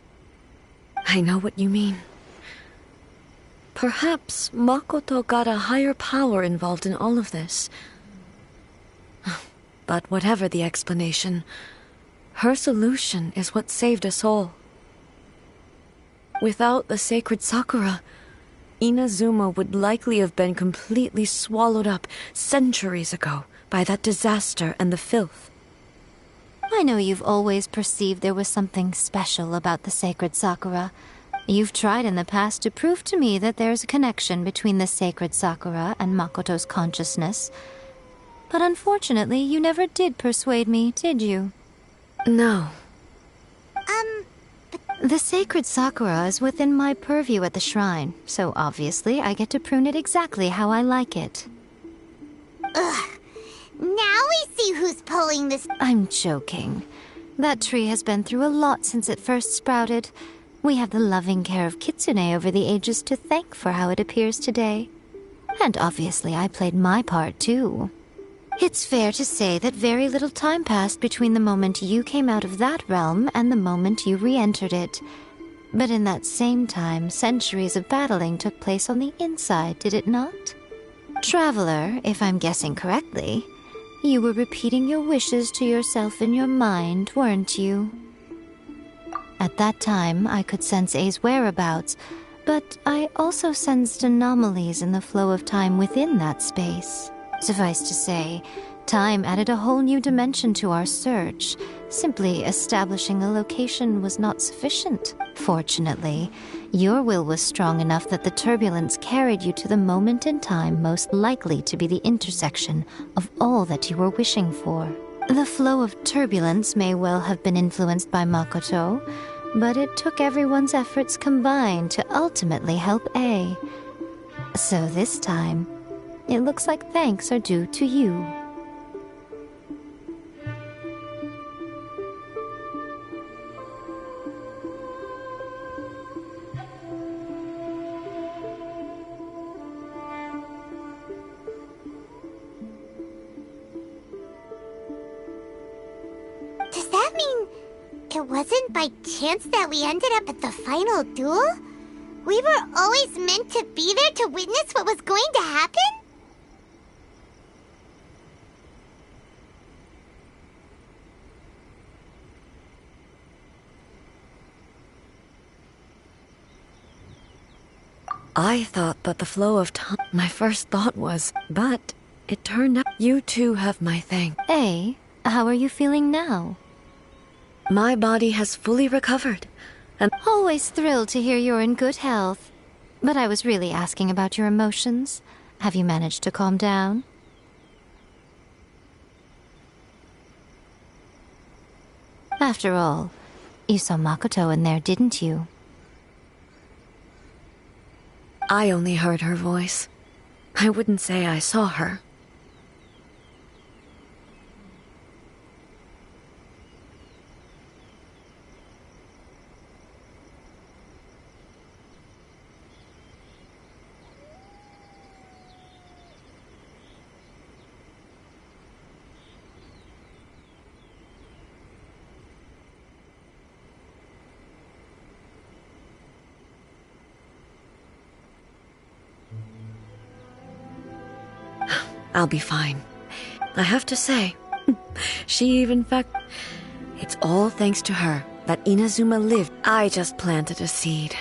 I know what you mean. Perhaps Makoto got a higher power involved in all of this. But whatever the explanation, her solution is what saved us all. Without the sacred Sakura, Inazuma would likely have been completely swallowed up centuries ago by that disaster and the filth. I know you've always perceived there was something special about the sacred Sakura. You've tried in the past to prove to me that there's a connection between the sacred Sakura and Makoto's consciousness. But unfortunately, you never did persuade me, did you? No. The sacred Sakura is within my purview at the shrine, so obviously I get to prune it exactly how I like it. Ugh. Now we see who's pulling this. I'm joking. That tree has been through a lot since it first sprouted. We have the loving care of Kitsune over the ages to thank for how it appears today. And obviously I played my part too. It's fair to say that very little time passed between the moment you came out of that realm and the moment you re-entered it. But in that same time, centuries of battling took place on the inside, did it not? Traveler, if I'm guessing correctly, you were repeating your wishes to yourself in your mind, weren't you? At that time, I could sense A's whereabouts, but I also sensed anomalies in the flow of time within that space. Suffice to say, time added a whole new dimension to our search. Simply establishing a location was not sufficient. Fortunately, your will was strong enough that the turbulence carried you to the moment in time most likely to be the intersection of all that you were wishing for. The flow of turbulence may well have been influenced by Makoto, but it took everyone's efforts combined to ultimately help A. So this time, it looks like thanks are due to you. Does that mean it wasn't by chance that we ended up at the final duel? We were always meant to be there to witness what was going to happen? I thought that the flow of time. My first thought was, but it turned out you too have my thanks. A, how are you feeling now? My body has fully recovered, and Always thrilled to hear you're in good health. But I was really asking about your emotions. Have you managed to calm down? After all, you saw Makoto in there, didn't you? I only heard her voice. I wouldn't say I saw her. I'll be fine. I have to say, it's all thanks to her that Inazuma lived. I just planted a seed.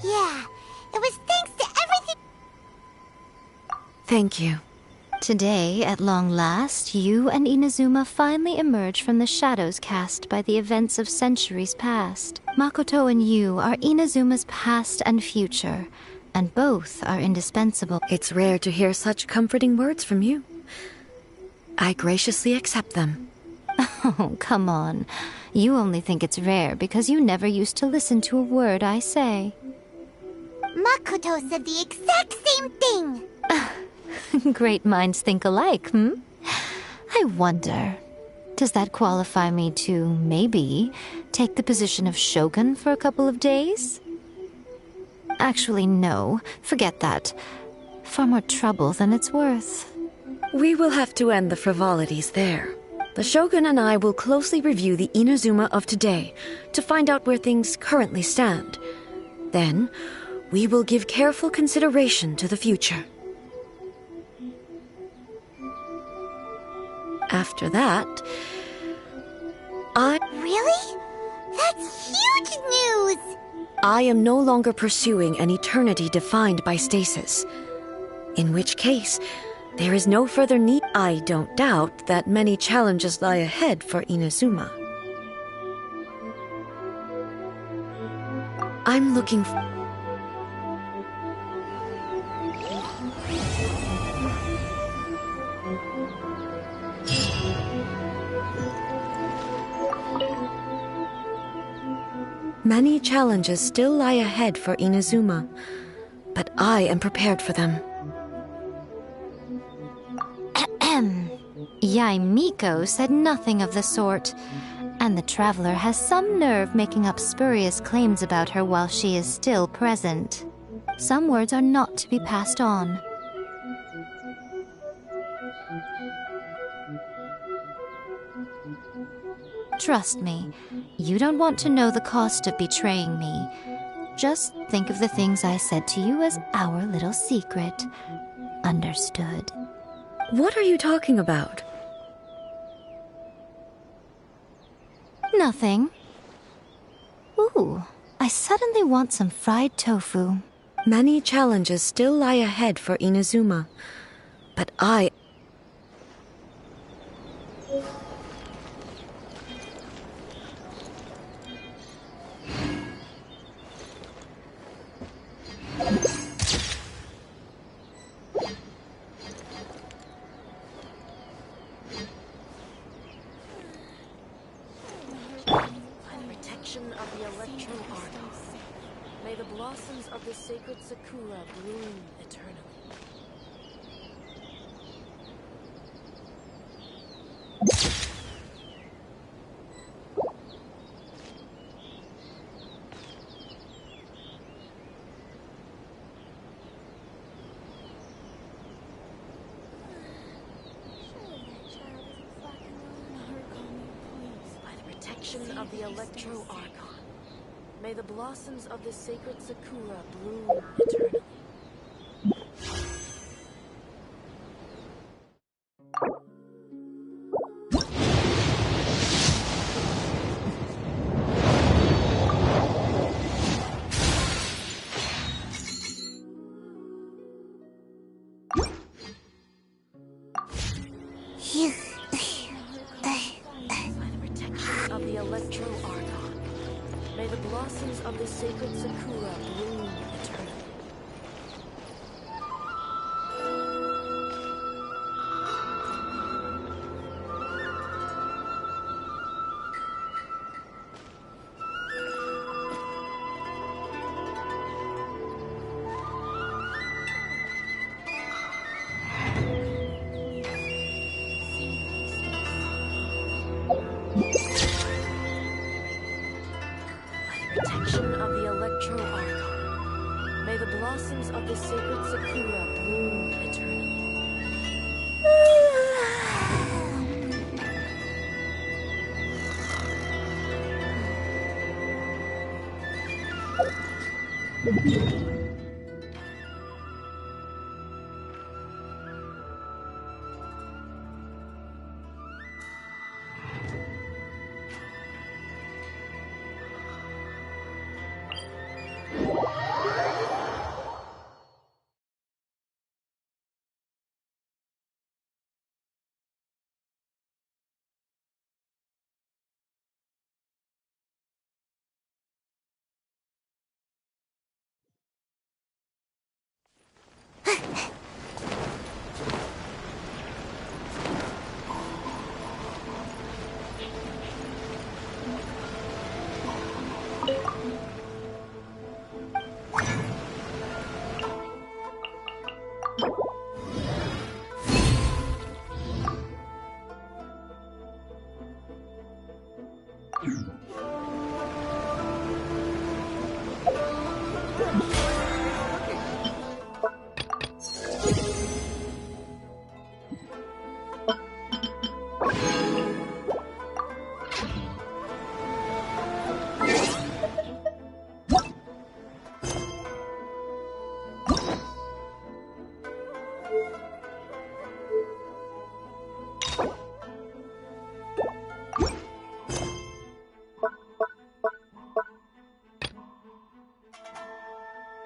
Yeah, it was thanks to everything. Thank you. Today, at long last, you and Inazuma finally emerge from the shadows cast by the events of centuries past. Makoto and you are Inazuma's past and future, and both are indispensable. It's rare to hear such comforting words from you. I graciously accept them. Oh, come on. You only think it's rare because you never used to listen to a word I say. Makoto said the exact same thing. Great minds think alike, hmm? I wonder, does that qualify me to, maybe, take the position of shogun for a couple of days? Actually, no. Forget that. Far more trouble than it's worth. We will have to end the frivolities there. The Shogun and I will closely review the Inazuma of today to find out where things currently stand. Then, we will give careful consideration to the future. After that, Really? That's huge news! I am no longer pursuing an eternity defined by stasis. In which case, there is no further need. I don't doubt that many challenges lie ahead for Inazuma. I'm looking for... Many challenges still lie ahead for Inazuma, but I am prepared for them. Yaimiko said nothing of the sort, and the traveler has some nerve making up spurious claims about her while she is still present. Some words are not to be passed on. Trust me, you don't want to know the cost of betraying me. Just think of the things I said to you as our little secret. Understood? What are you talking about? Nothing. Ooh, I suddenly want some fried tofu. Many challenges still lie ahead for Inazuma, but I... Of the Electro Argon. May the blossoms of the sacred Sakura bloom eternally. Of the Electro Argon. May the blossoms of the sacred Sakura bloom eternally. Of the Electro Argon. May the blossoms of the sacred Sakura bloom eternally. Protection of the Electro Argon. May the blossoms of the sacred Sakura bloom eternally.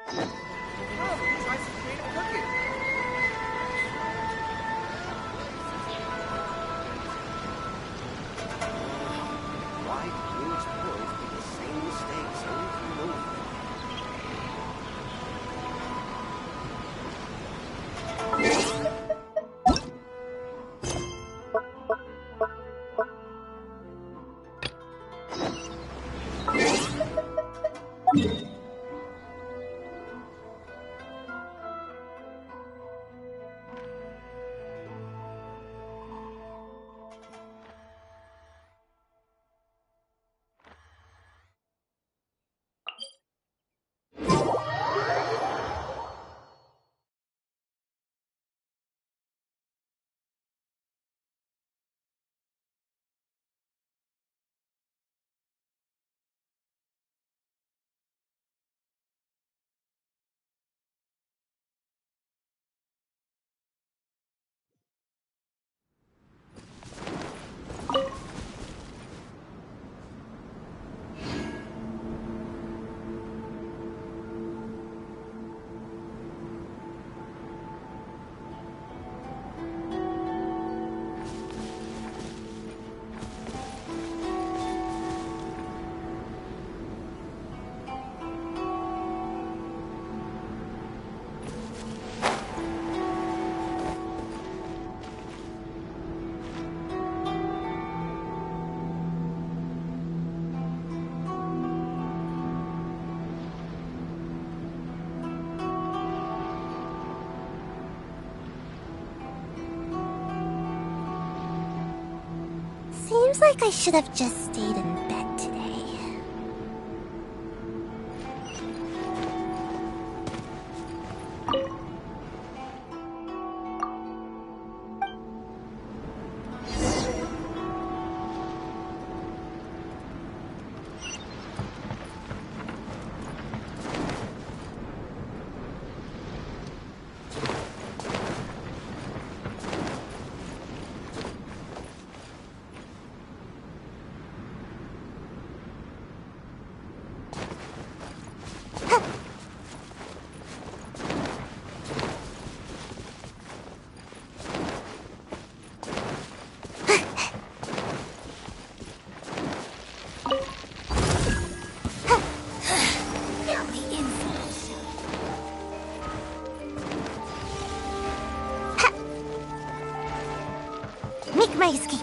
Try some creative cooking. Why do Wing's boys do the same mistakes over and over? Seems like I should have just stayed in bed today. Make my escape.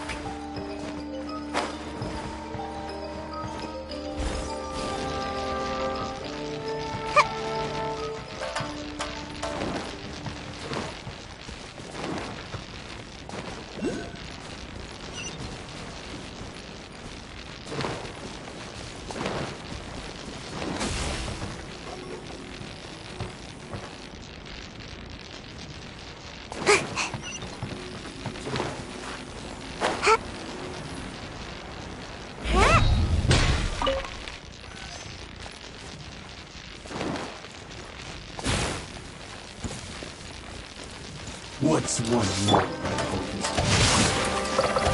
What's one more?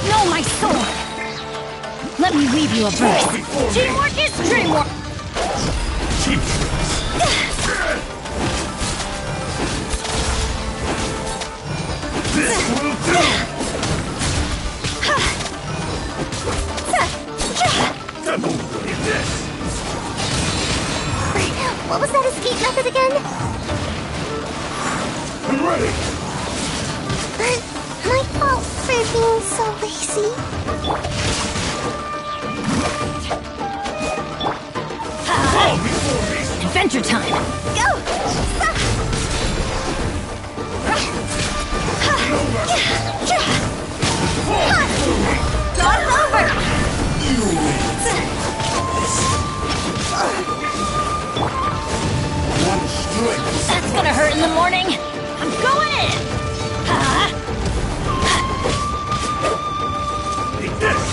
No, my sword! Let me weave you a verse. Teamwork is dreamwork! This will do! This! What was that escape method again? I'm ready! My fault for being so lazy. Adventure time! Go! Toss over! One strike! That's gonna hurt in the morning! I'm going in! Take this!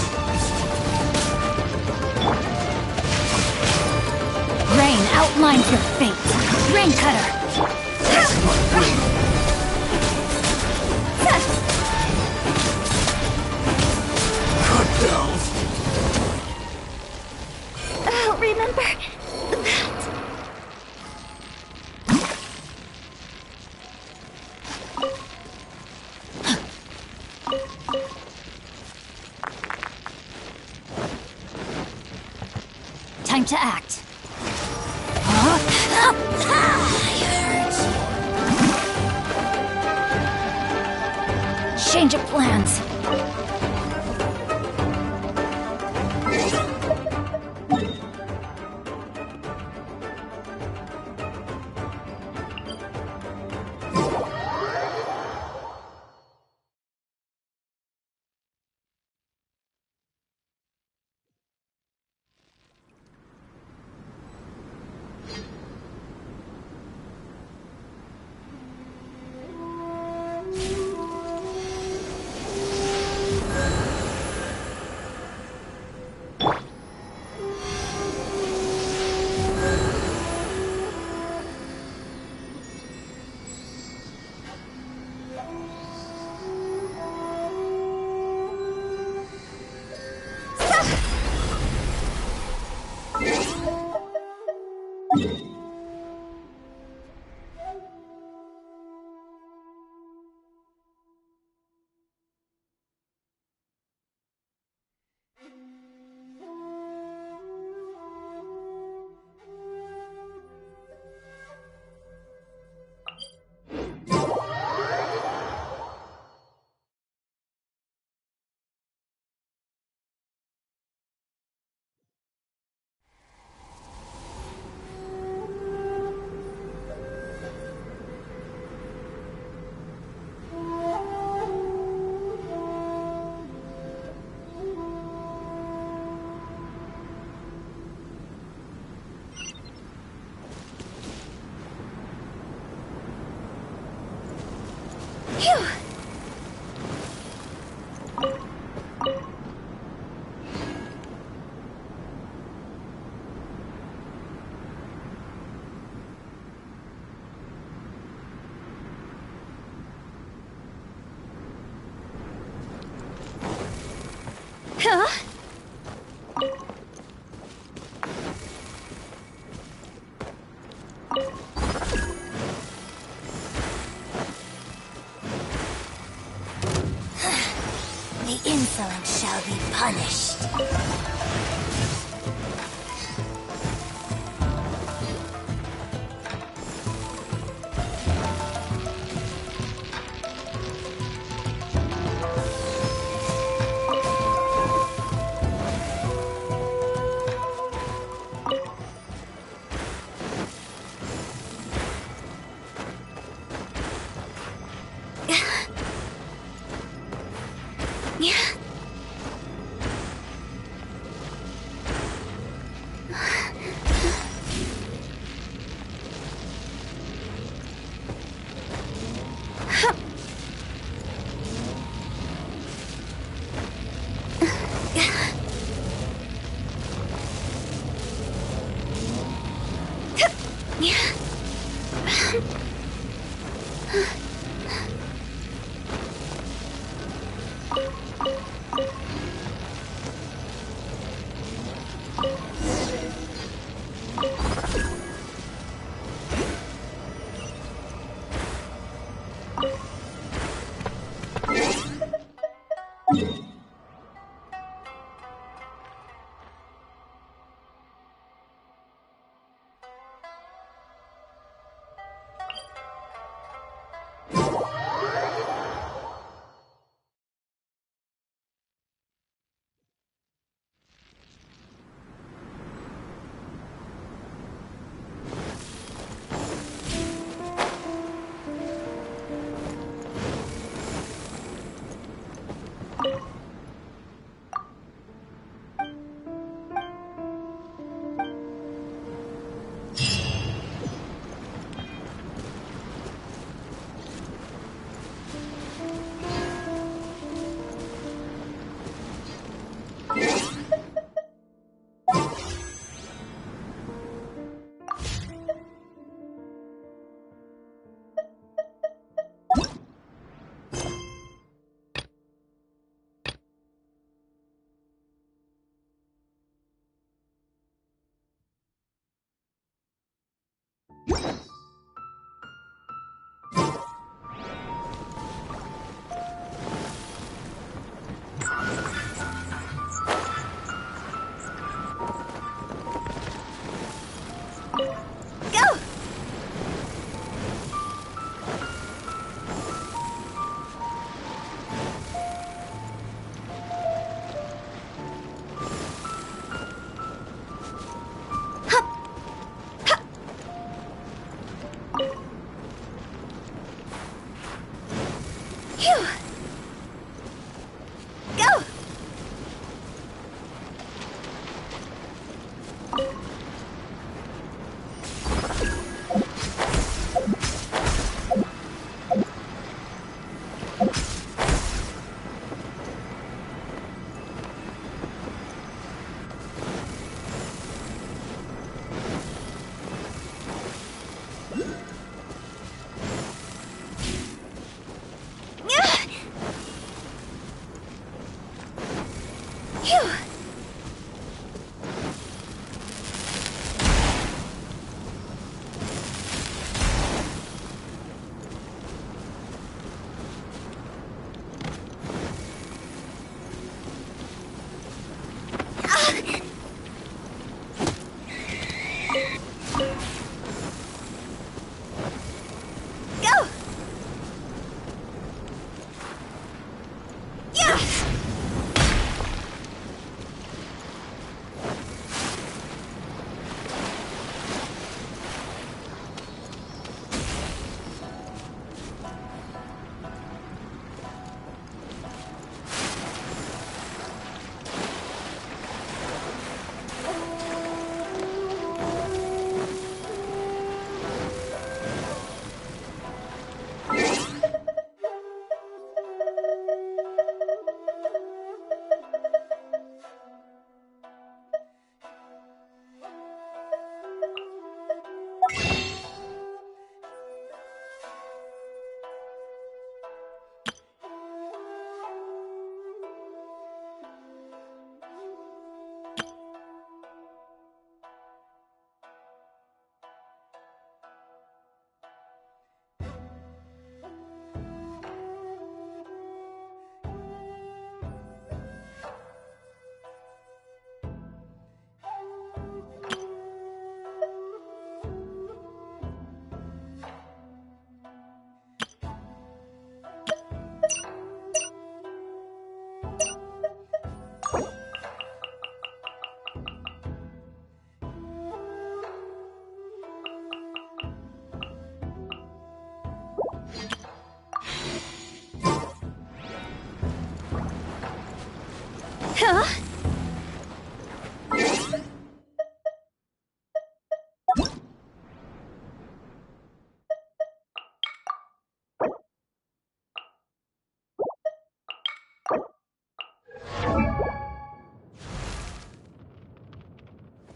Rain outlines your fate. Rain cutter! Cut down! Remember that? to act. Change of plans. The insolent shall be punished.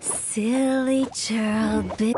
Silly churl bit.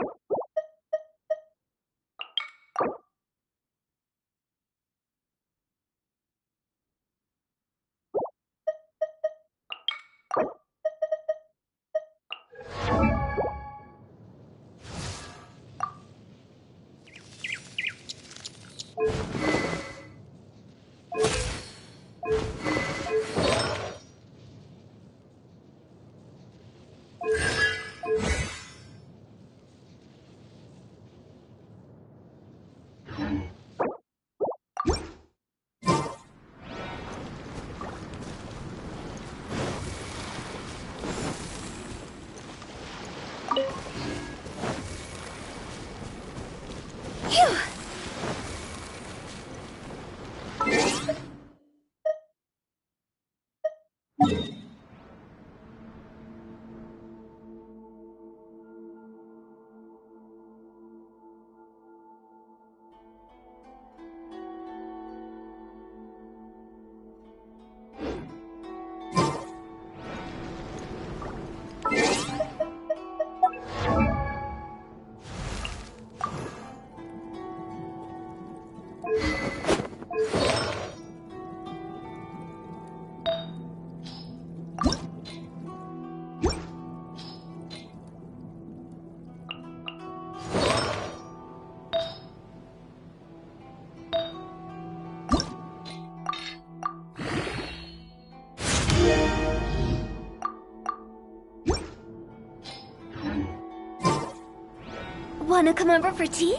Wanna come over for tea?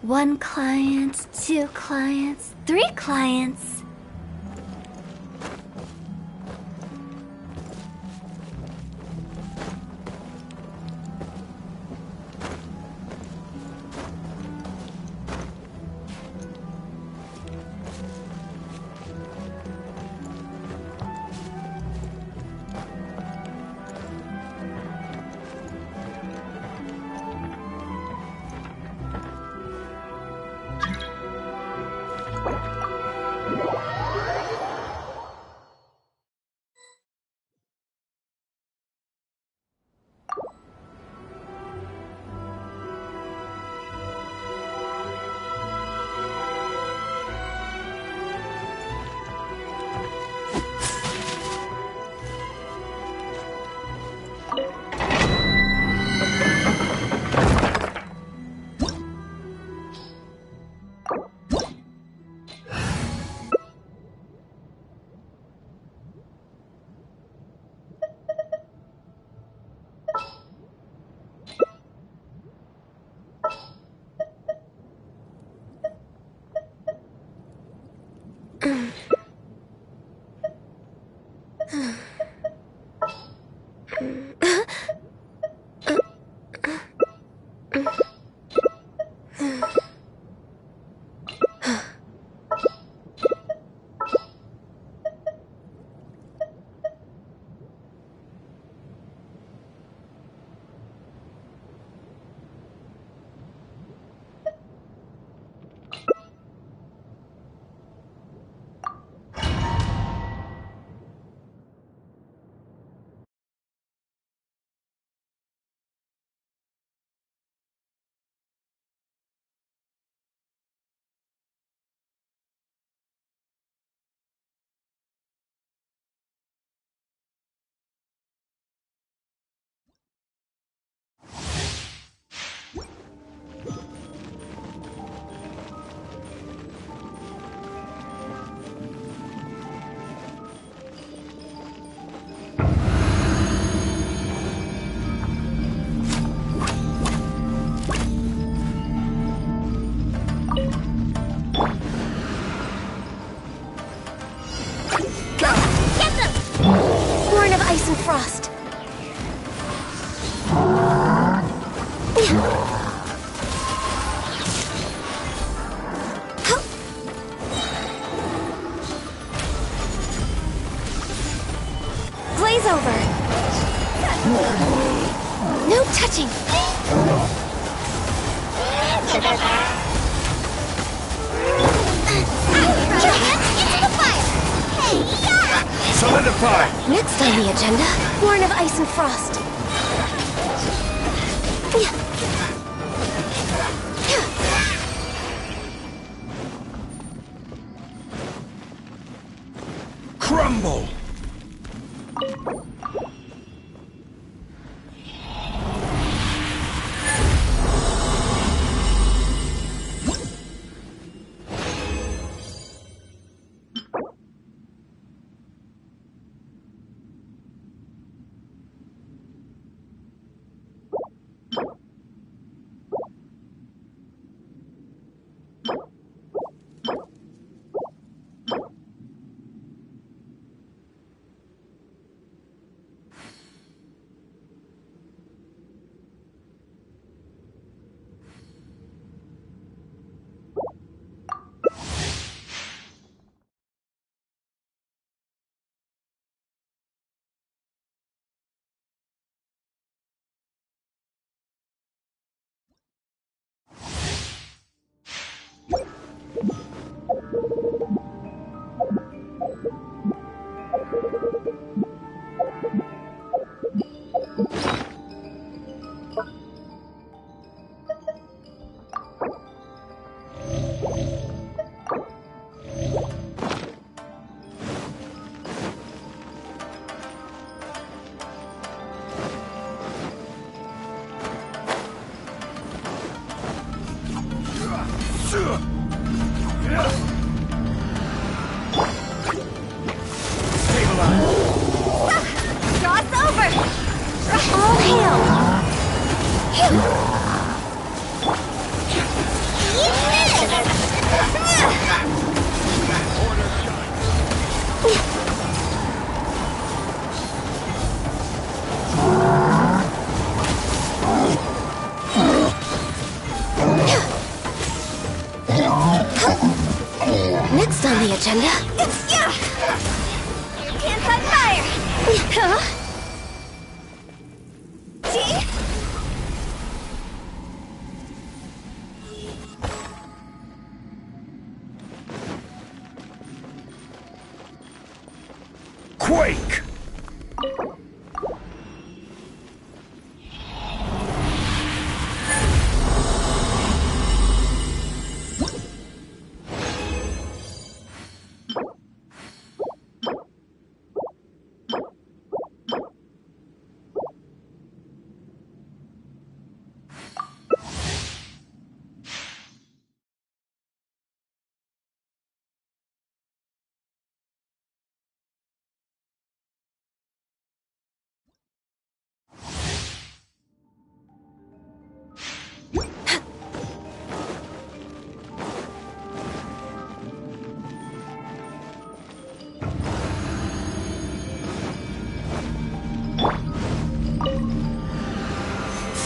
One client, two clients, three clients. ice and frost. Glaze over. No touching. Into the fire. Hey, Solidify! next on the agenda, Horn of Ice and Frost. Crumble! Cross over! All hail! Next on the agenda... Can't fight fire! Huh? See? Quake!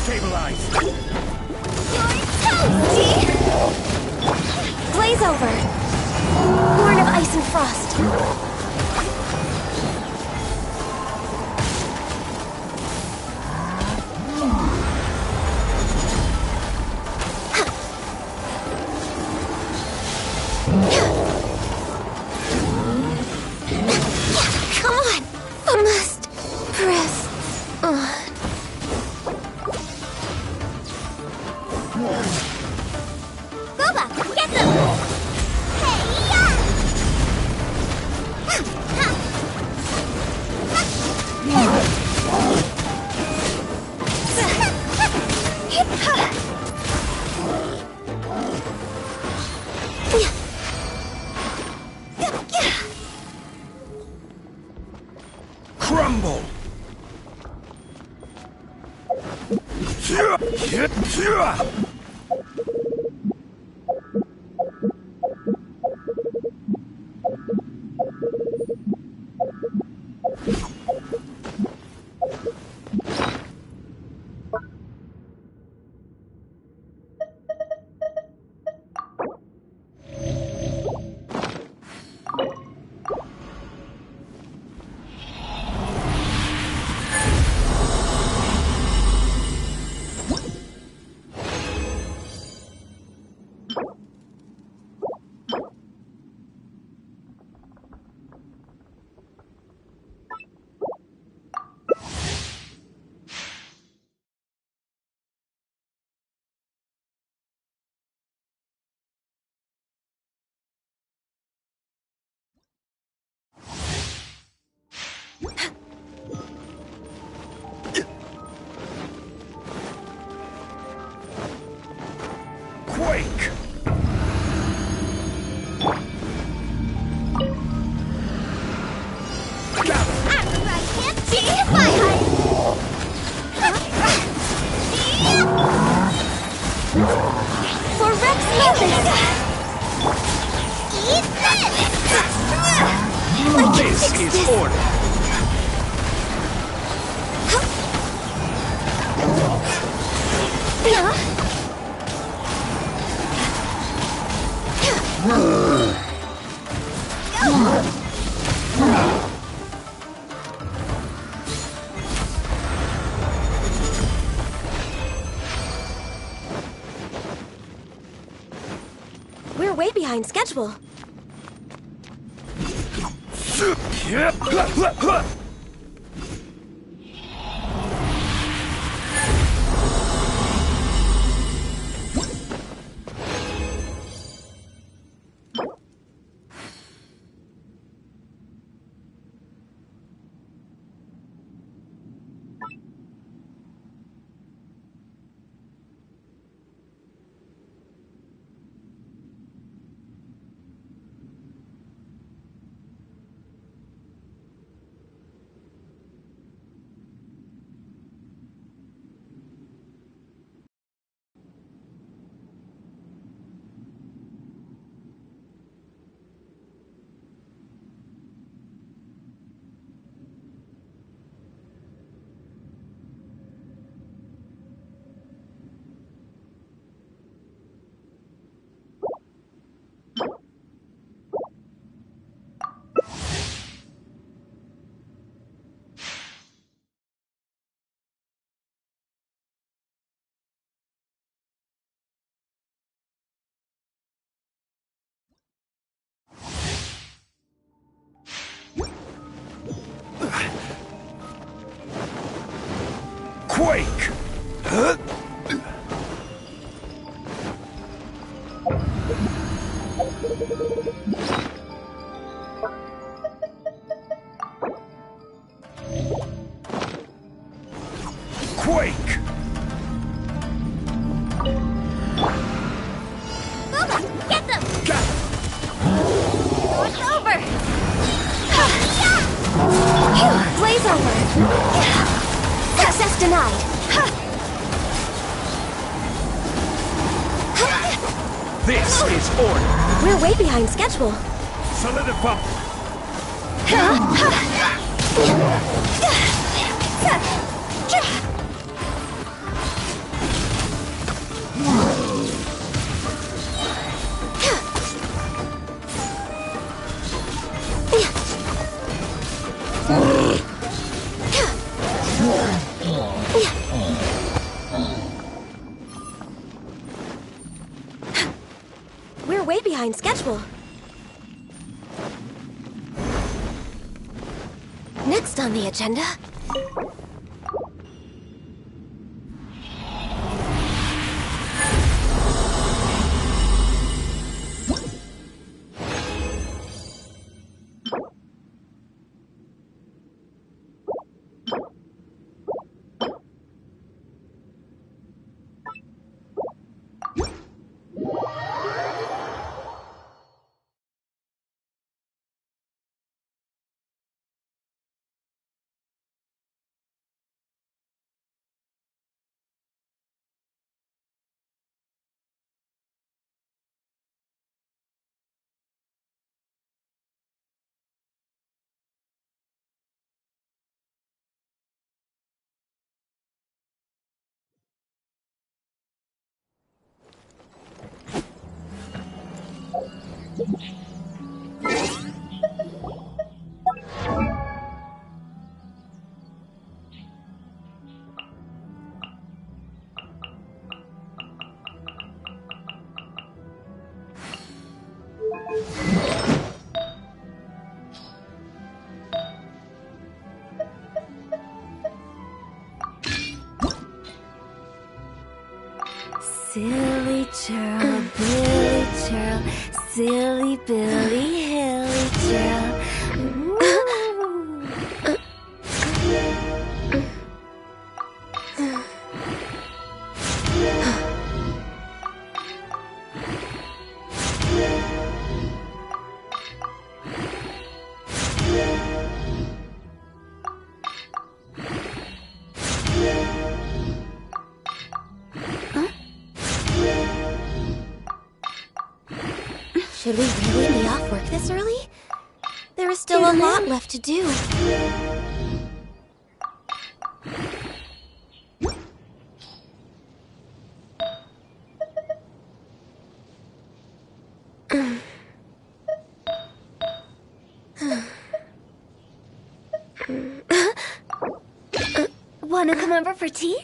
Stabilize! Glaze over! Horn of Ice and Frost. Come on! I must press on. Boba, get them! Crumble! For Rex Lopez! Eat this! This is order. We're way behind schedule. Quake! Quake! Boba, get them! Got It's over! Blaze over. Success denied. This is order. We're way behind schedule. Solidify. We're way behind schedule. Next on the agenda. Silly churl, Billy churl, silly Billy, hilly churl. Should we really be off work this early? There is still a lot left to do. Wanna come over for tea?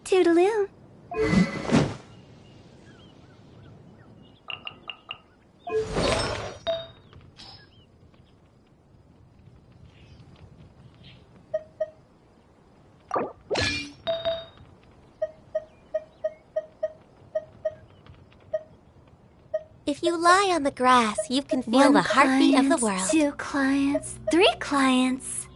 Toodaloo. If you lie on the grass, you can feel the heartbeat of the world. 2 clients, 3 clients.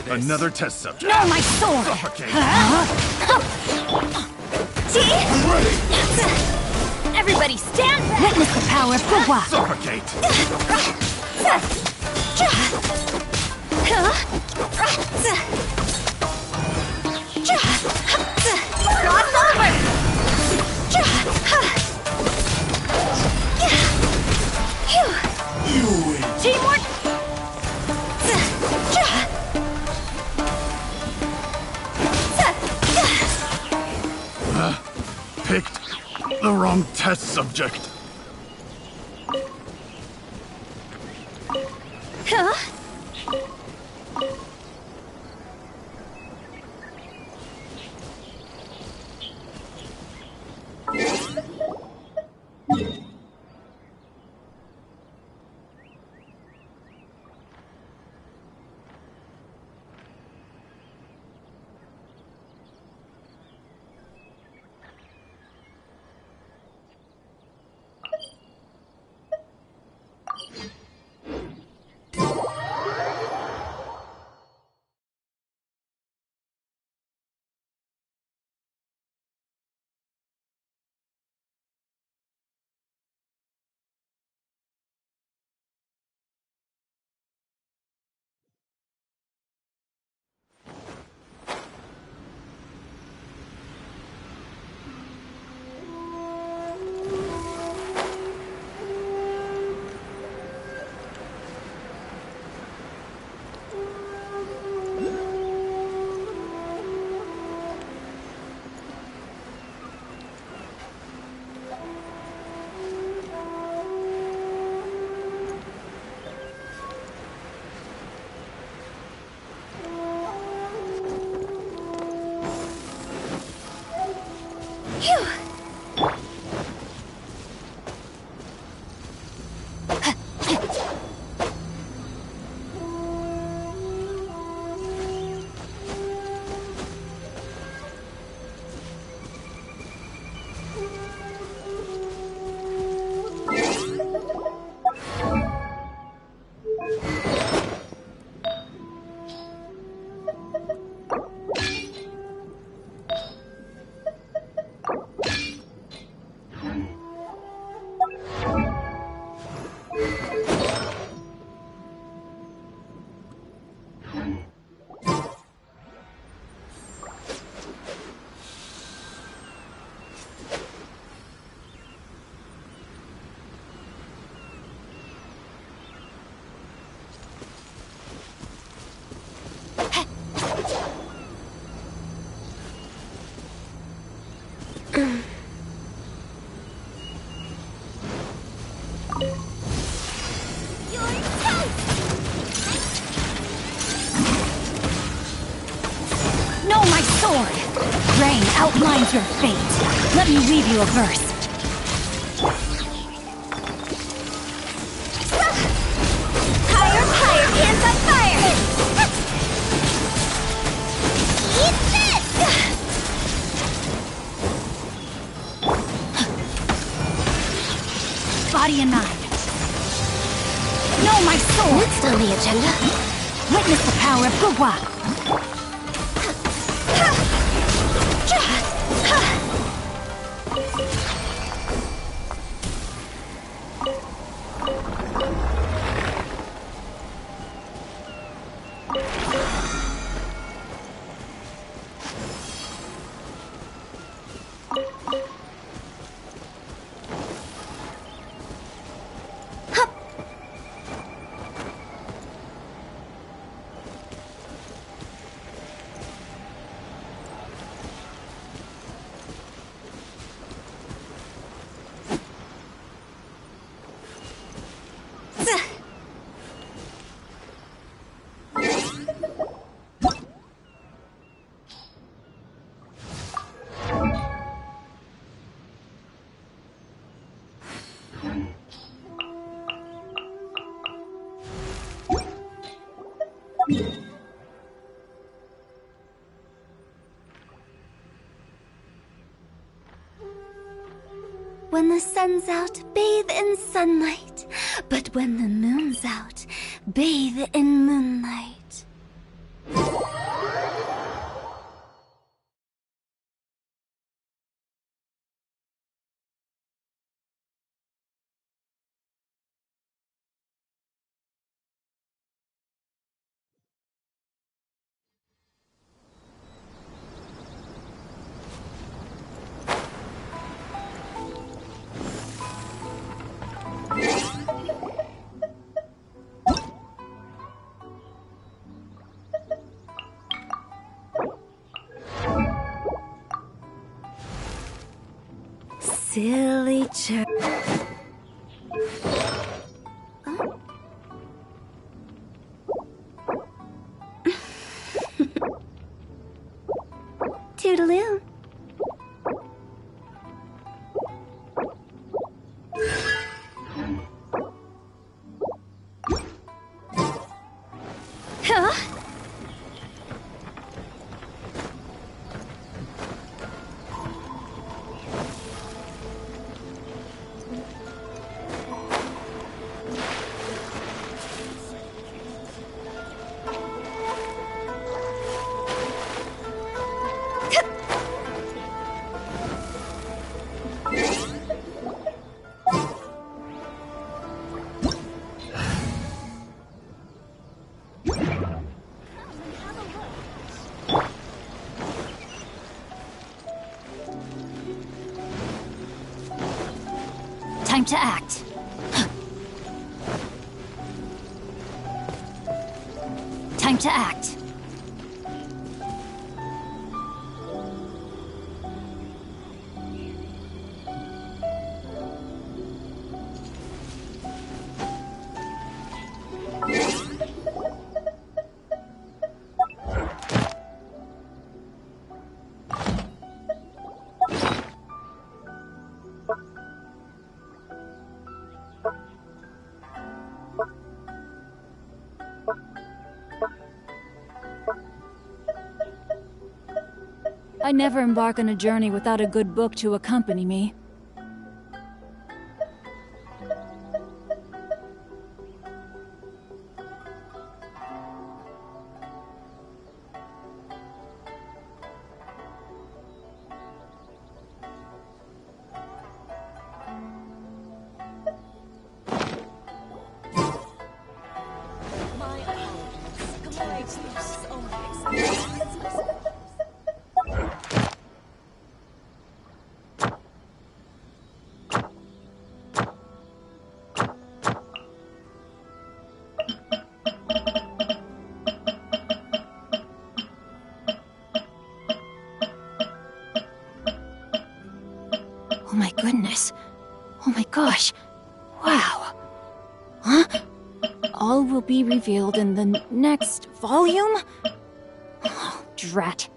Another test subject. No, my sword! Suffocate. See? I'm ready. Everybody stand back! Witness the power of Gua! Suffocate. Cross over! You win. Teamwork! Picked the wrong test subject. Huh? sword! Rain outlines your fate. Let me weave you a verse. Higher, higher, hands on fire! Eat this! Body and mind. Know my sword! Next on the agenda. Witness the power of Gugwa! When the sun's out, bathe in sunlight. But when the moon's out, bathe in moonlight. Silly church. Toodaloo. Huh? Time to act. Time to act. I never embark on a journey without a good book to accompany me. Oh my goodness. Oh my gosh. Wow. Huh? All will be revealed in the next volume? Oh, drat.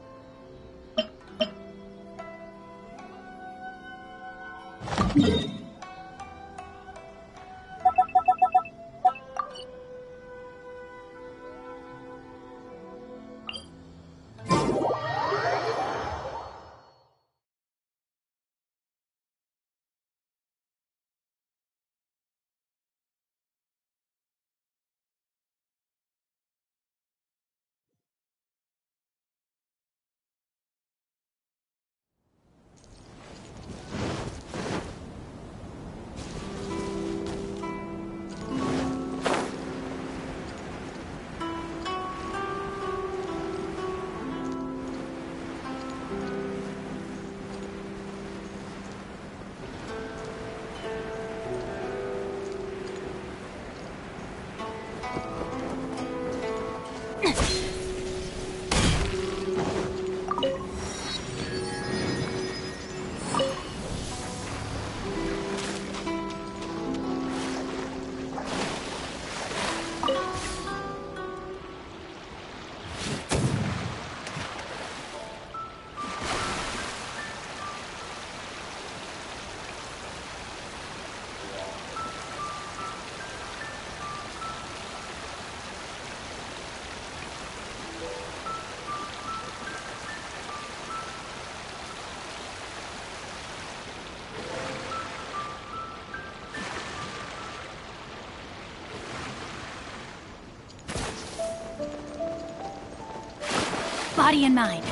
Body and mind.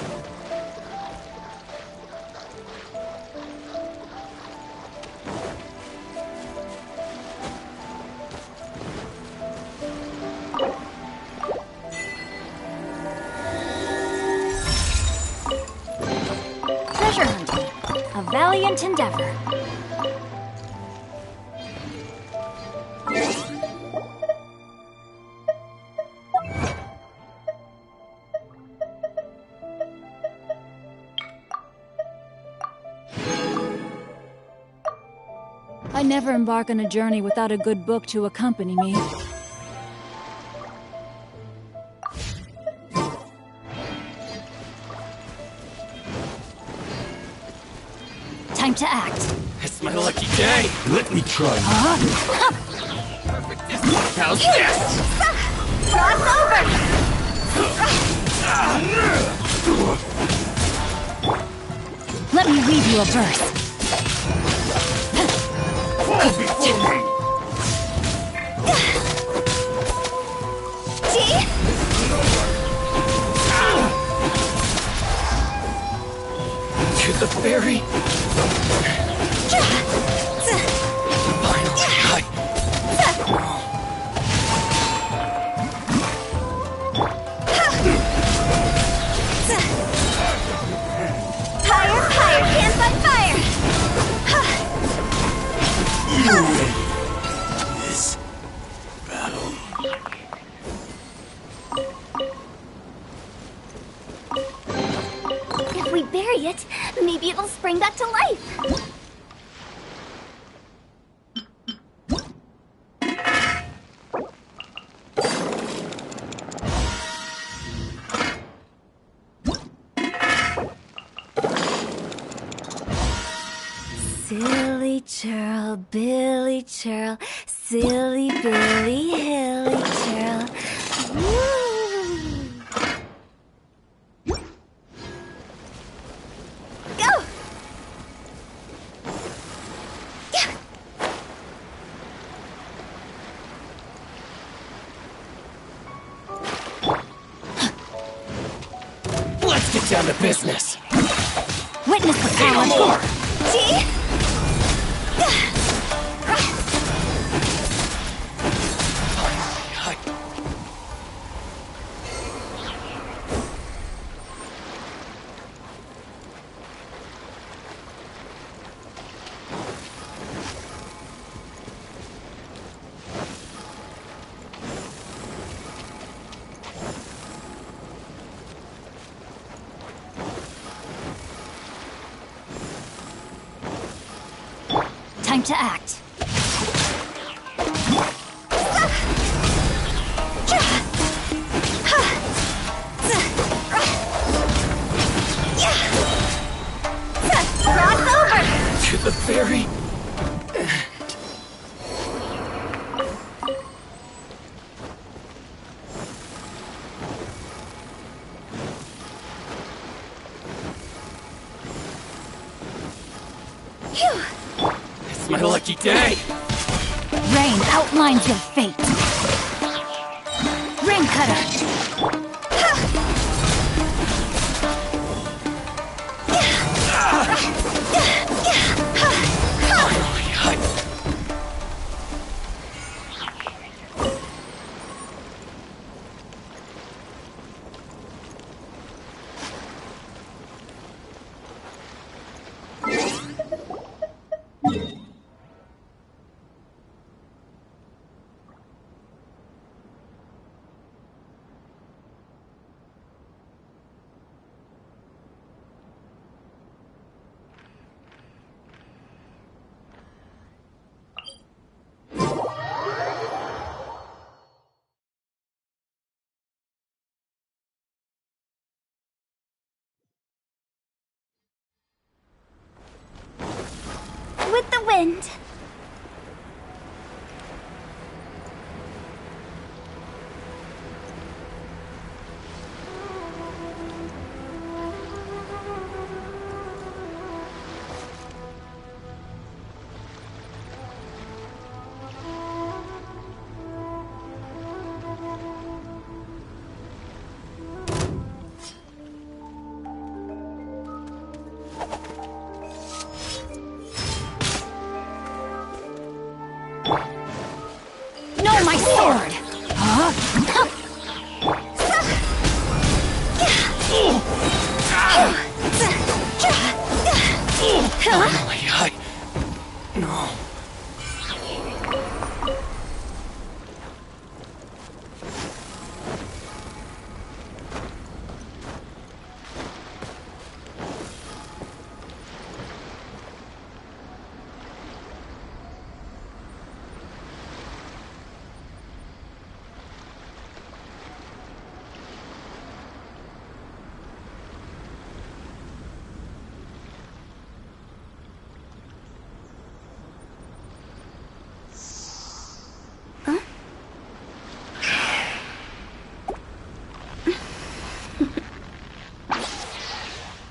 Treasure hunting. A valiant endeavor. I never embark on a journey without a good book to accompany me. Time to act. It's my lucky day. Let me try. How's this? Cross over! Let me read you a verse. To the ferry. Finally. Fire, fire, hands on fire! This battle. If we bury it, maybe it'll spring back to life. Silly churl, Billy churl, silly Billy, hilly churl. Woo! Go! Let's get down to business. Witness the power of more. See? Time to act. To the ferry. my lucky day! Rain outlines your fate. Rain Cutter! With the wind. No, my sword! Huh? Finally, No.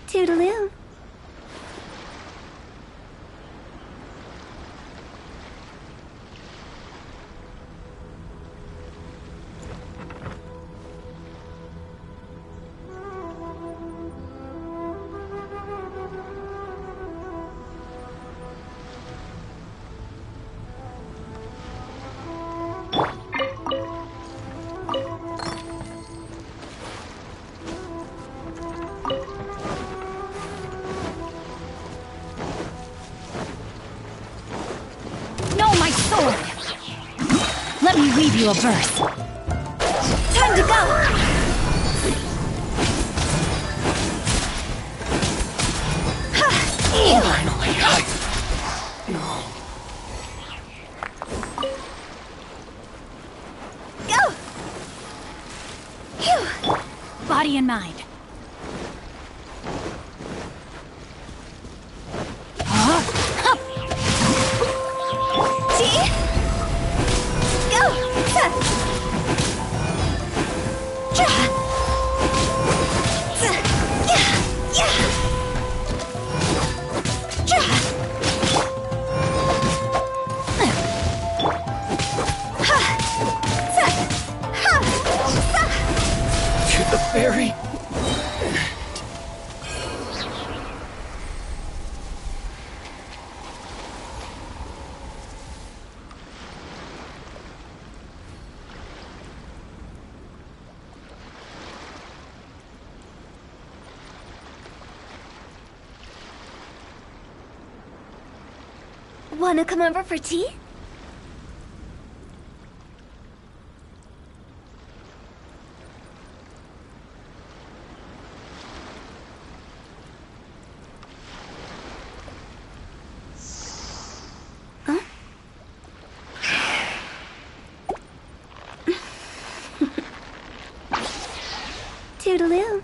Toodaloo. Let me read you a verse. Time to go! Finally, No. Go! Phew! Body and mind. Fairy? Wanna come over for tea? Toodaloo.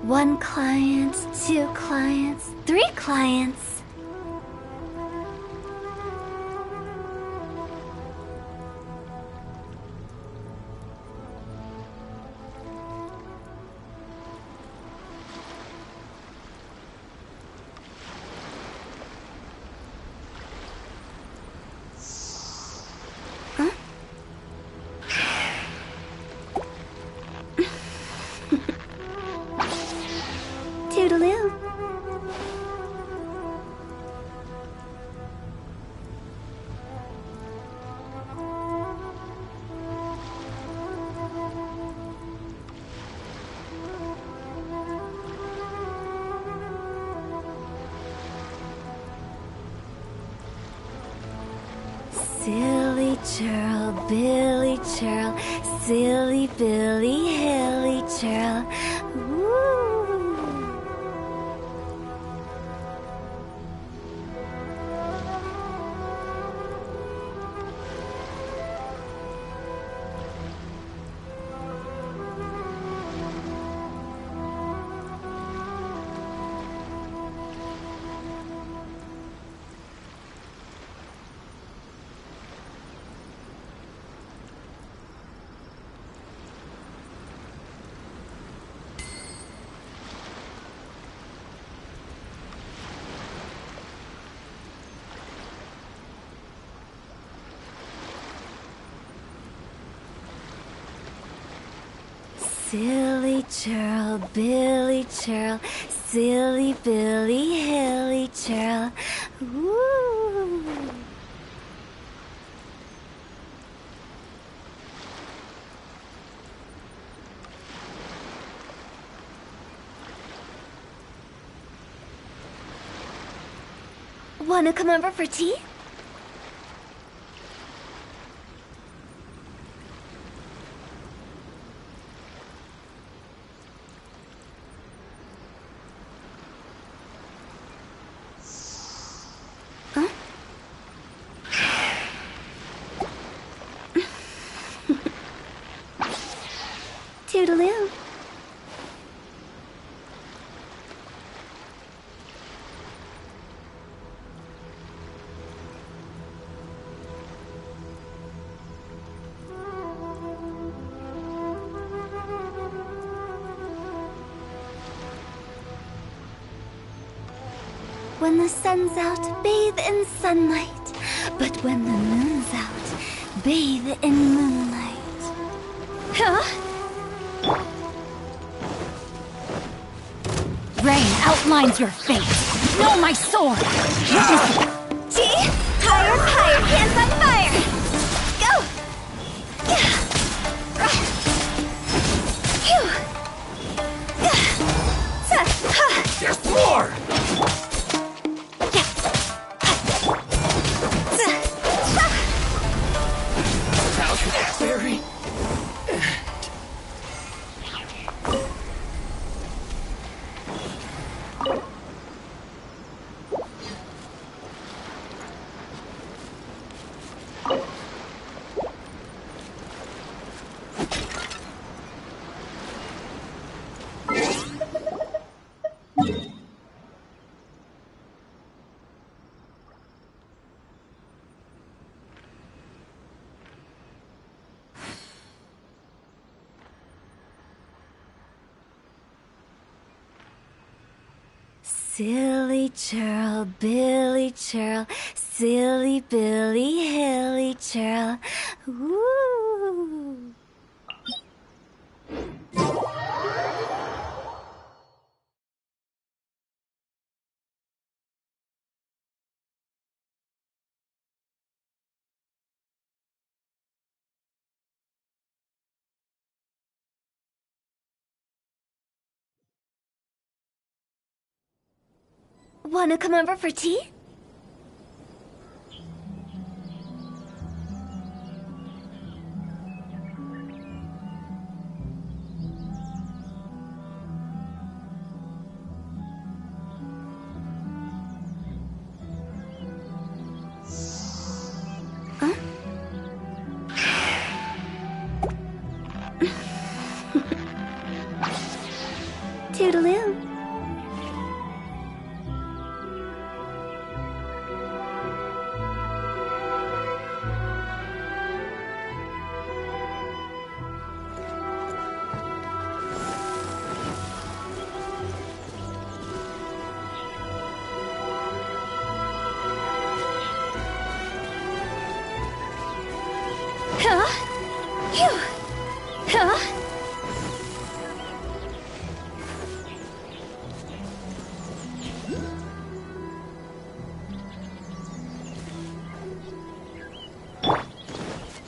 1 client, 2 clients, 3 clients. Toodaloo. Silly churl, Billy churl, silly Billy, hilly churl. Woo! Silly churl, Billy churl, silly Billy, hilly churl. Woo! Wanna come over for tea? Toodaloo. When the sun's out, bathe in sunlight. But when the moon's out, bathe in moonlight. Huh? Rain outlines your fate. Know my sword. Tea? Higher, higher, hands on fire! Go! There's more! Barry. Silly churl, Billy churl, silly Billy, hilly churl. Woo! Wanna come over for tea? Toodaloo.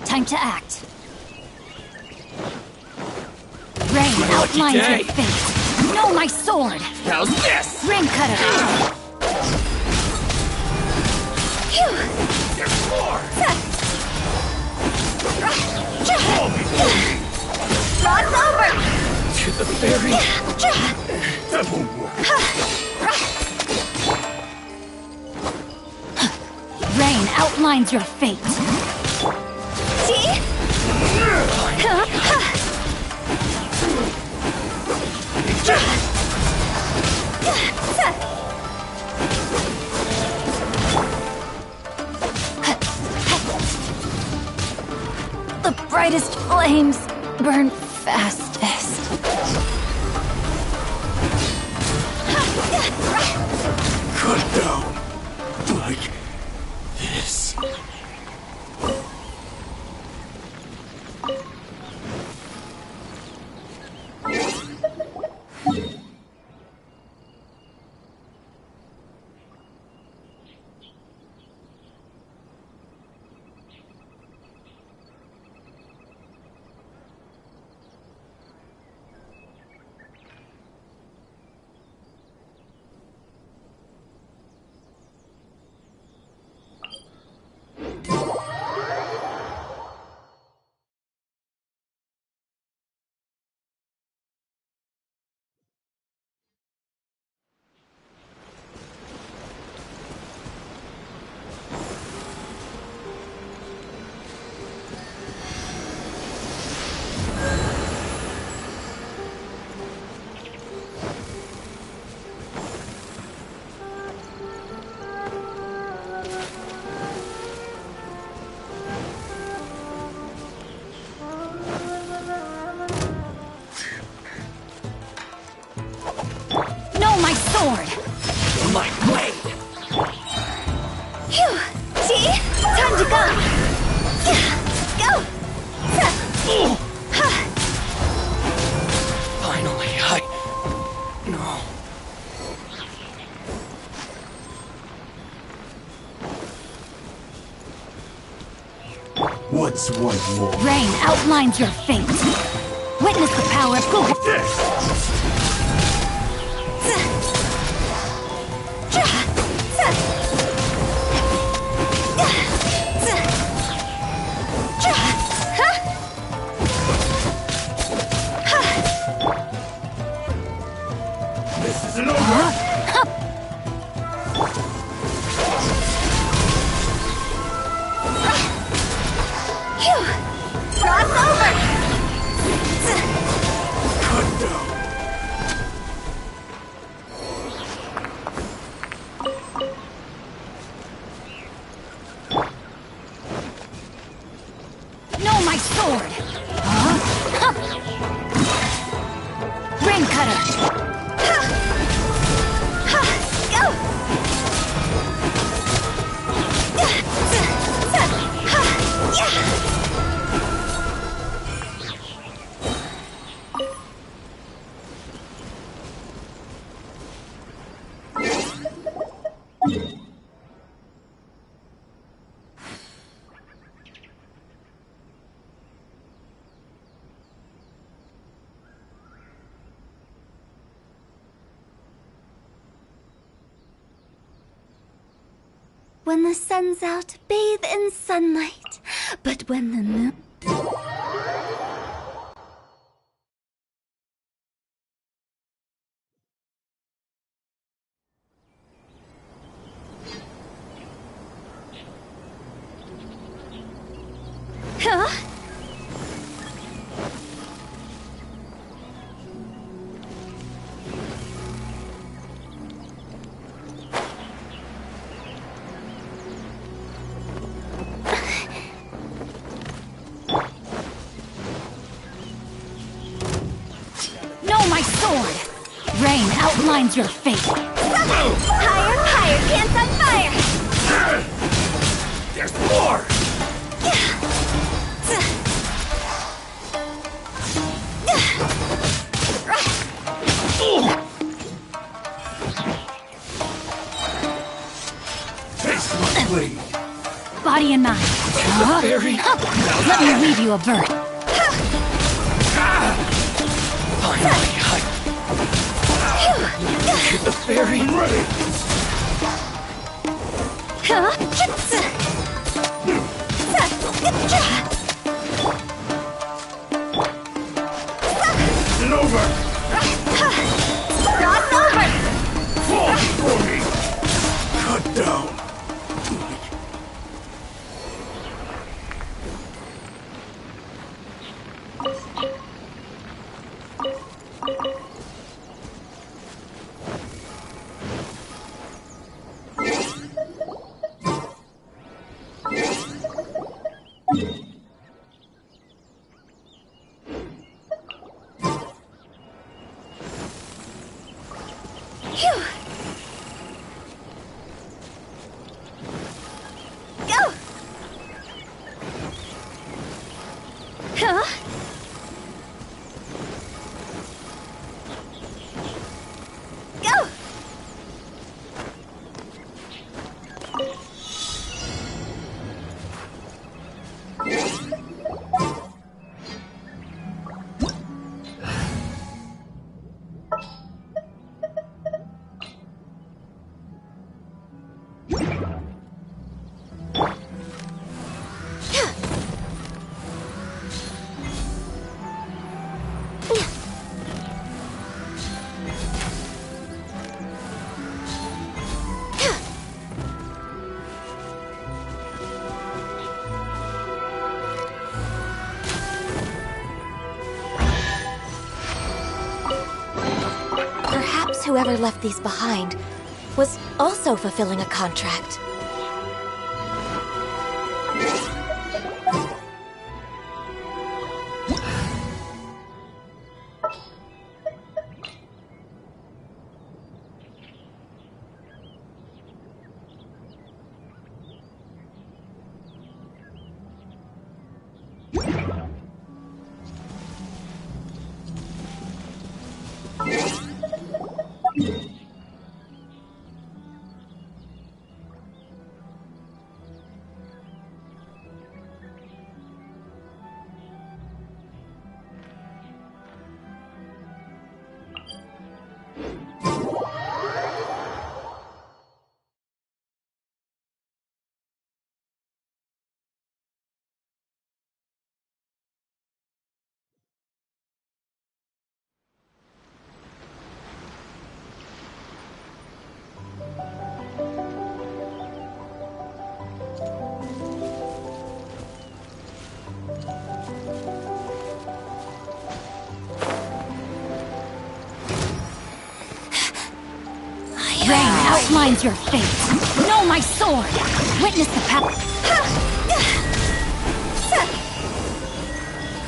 Time to act. Rain outlines your fate. Know my sword. How's this? Ring cutter. There's more. Rod's over. To the very. That won't work. Rain outlines your fate. See? The brightest flames burn fastest. Cut down. Like this. My blade! Phew! See? Time to go! Go! Finally, No. What's one more? Rain outlines your fate. Witness the power of Google. This! This isn't over! Cross over! Cut down! Know my sword! Ring cutter! When the sun's out, bathe in sunlight. But when the moon... Huh? my sword! Rain outlines your fate! Higher, higher, pants on fire! There's more! Taste my blade! Body and mind. Fairy! Let me weave you a bird. Finally, Get the fairy ready! It's over! Cross over! Fall before me! Cut down! Perhaps whoever left these behind was also fulfilling a contract. Rain outlines your fate. Know my sword. Witness the power.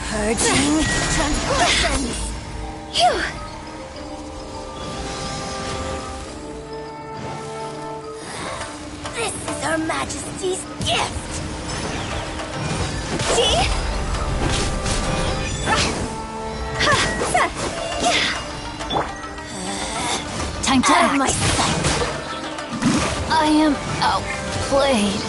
Purging transgressions. This is Her Majesty's gift. See? Time to Out of act. my sight. I am outplayed.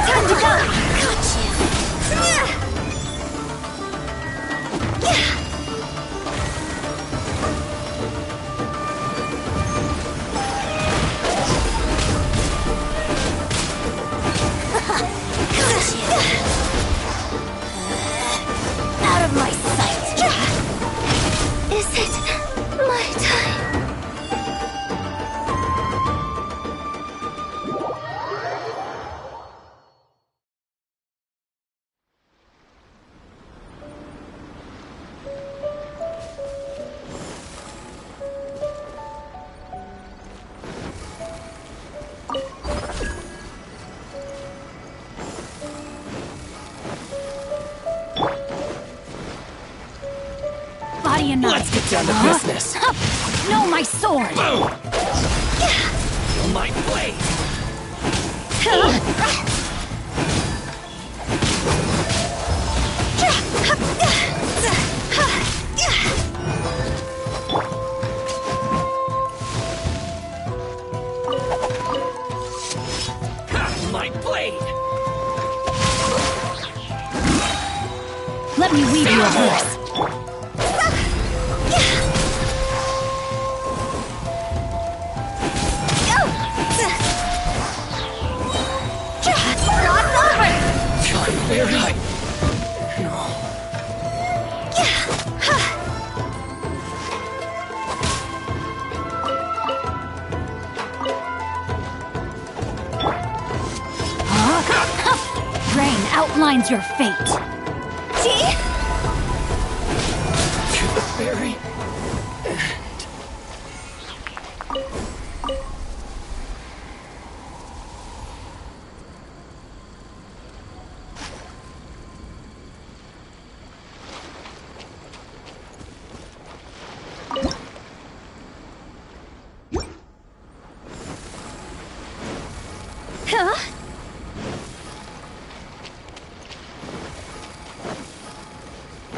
Time to go. Got you. Got you. body and knife. Let's get down to business. No, my sword! Boom! Feel my blade! My blade! Let me weave you a verse. Very. Rain outlines your fate. See? To the very end. Huh?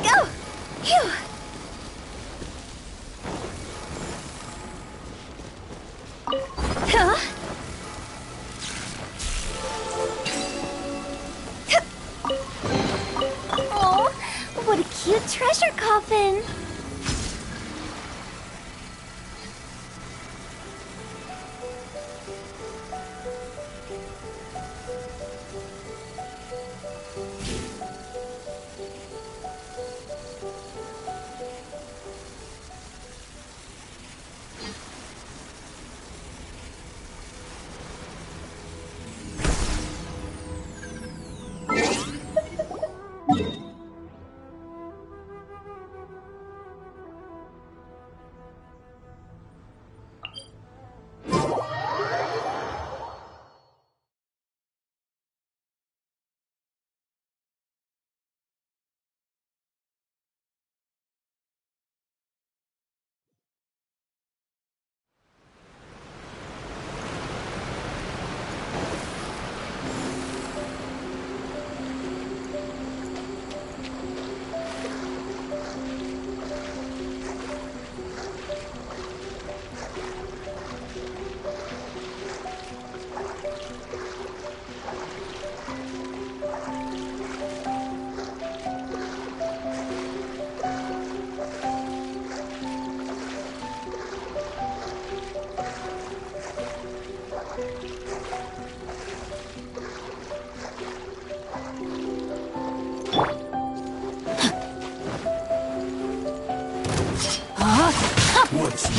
Go! Phew! Huh? Oh, what a cute treasure coffin!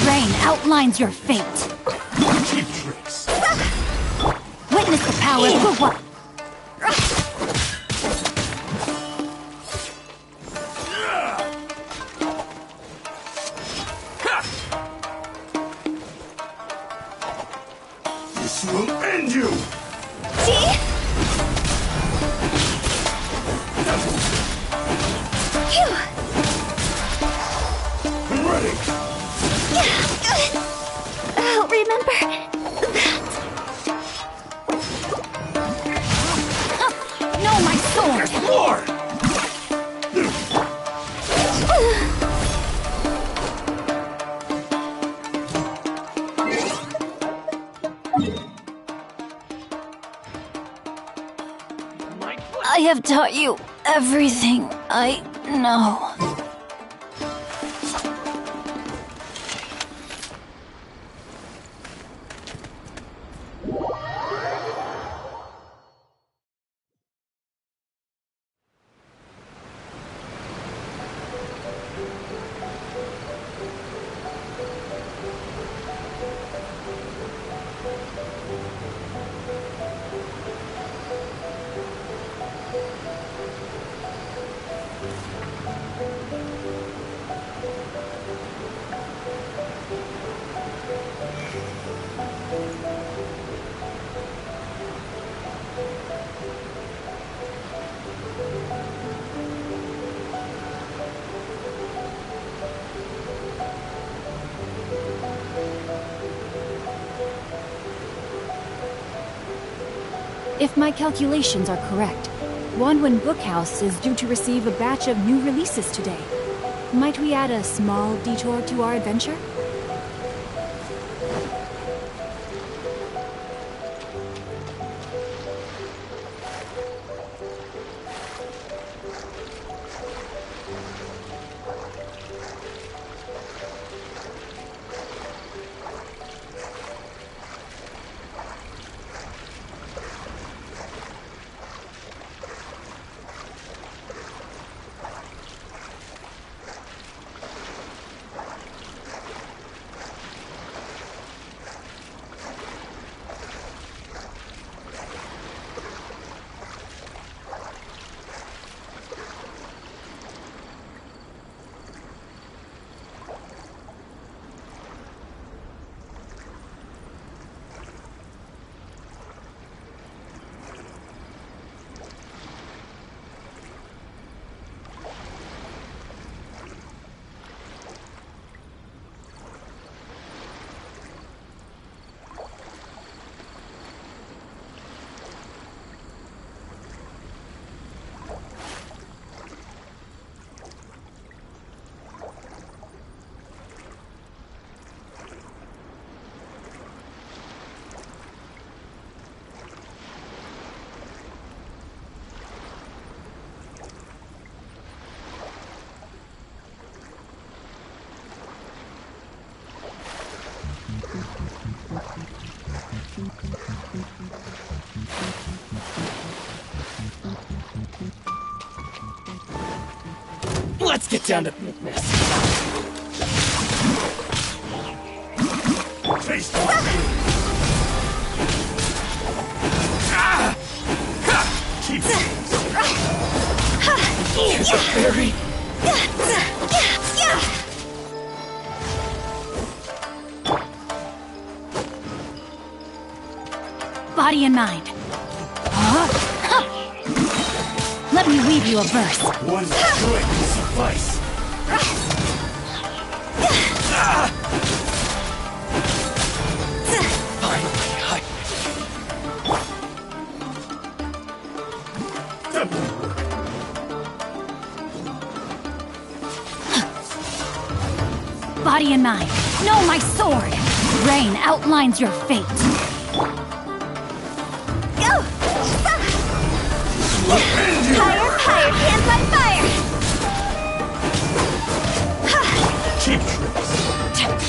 Rain outlines your fate. Cheap tricks. Witness the powers of what? This will end you! See? Phew! I'm ready! I'll remember that. No, my sword! More! I have taught you everything I know. If my calculations are correct, Wanwen Bookhouse is due to receive a batch of new releases today. Might we add a small detour to our adventure? Let's get down to business. Taste of Keep Here's a berry. Body and mind. Let me weave you a verse. One strike will suffice. Finally, Body and mind. No, my sword. Rain outlines your fate. Higher, hands on fire! Cheap tricks.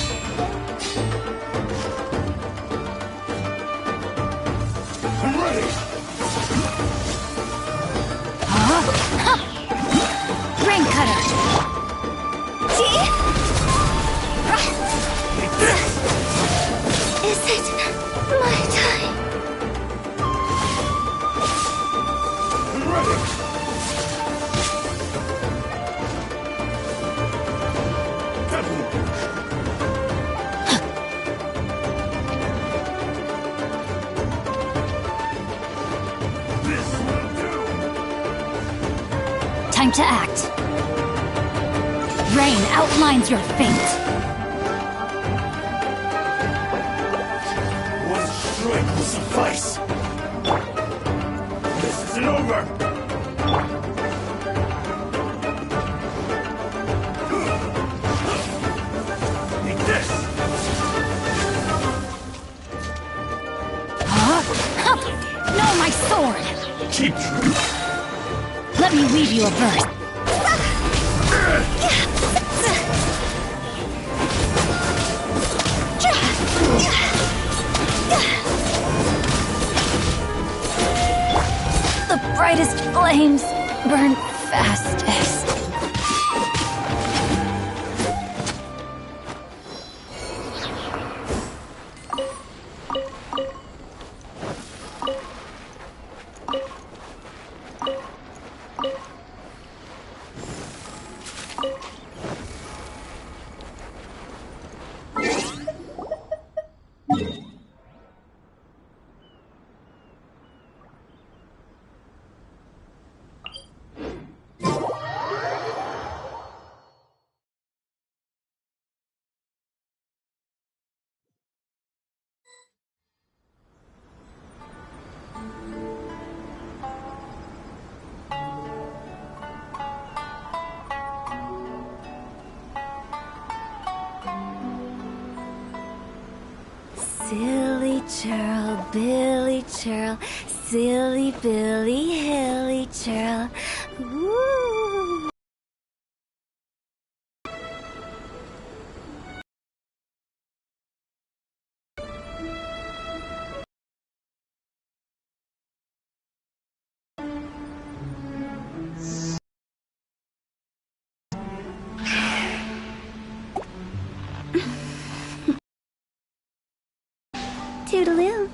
I'm ready. Rain cutter. Is it my time? I'm ready. Time to act. Rain outlines your fate. One strike will suffice. This isn't over. Take this. No, my sword. Cheap trick. Let me weave you a verse. The brightest flames burn fastest. Silly churl, Billy churl, silly Billy, hilly churl. Woo! Toodaloo.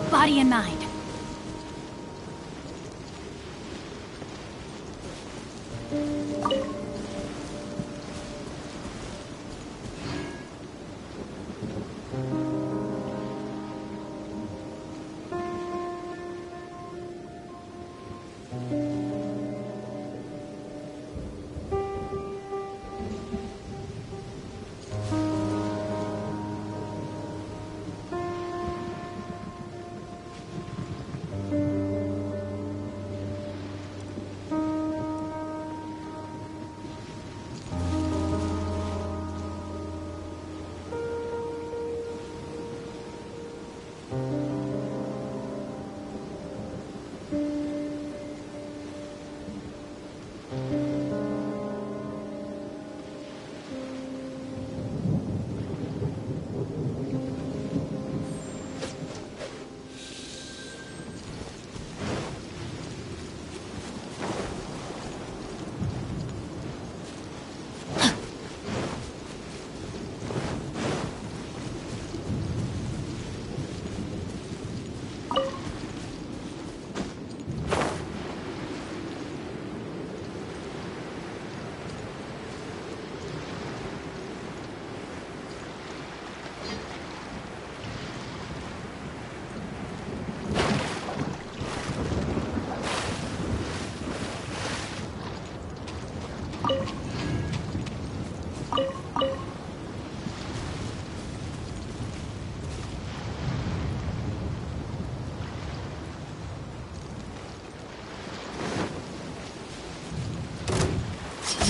Body and mind.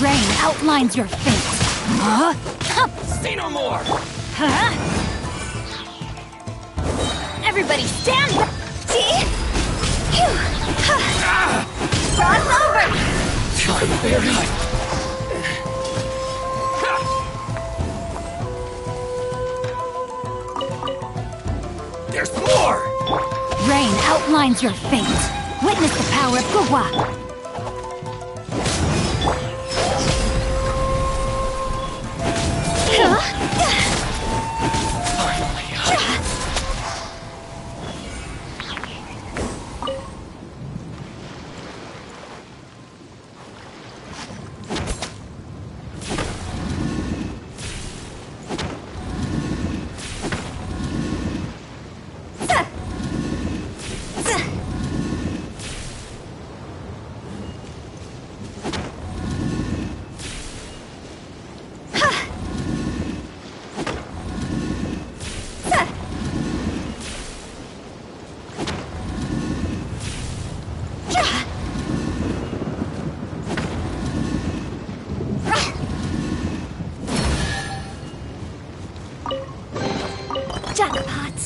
Rain outlines your fate. Huh? Say no more! Huh? Everybody stand back! See? Cross over! Try very... There's more! Rain outlines your fate. Witness the power of Guhua. Jackpot!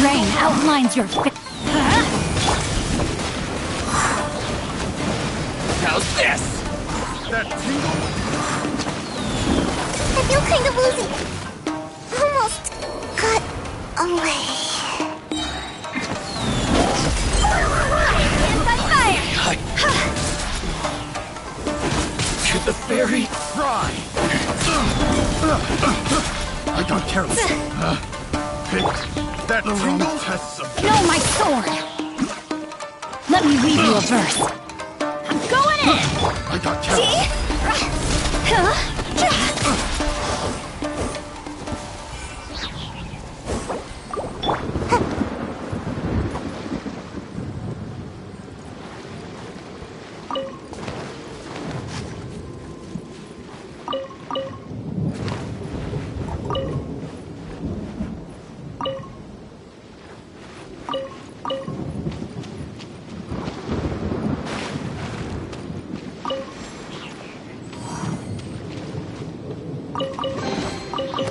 Rain outlines your fate. How's this? That tingle? I feel kind of woozy. Almost got away. To the fairy? Try! I got careless. Picked that tingle? Test subject. No, my sword! Let me read you a verse. I'm going in! I got careless.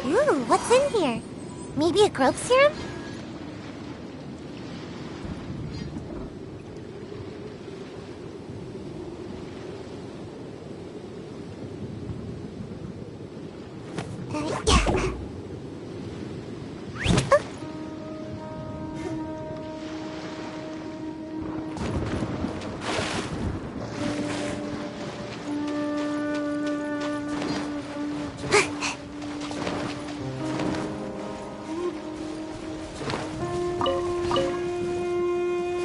Ooh, what's in here? Maybe a growth serum?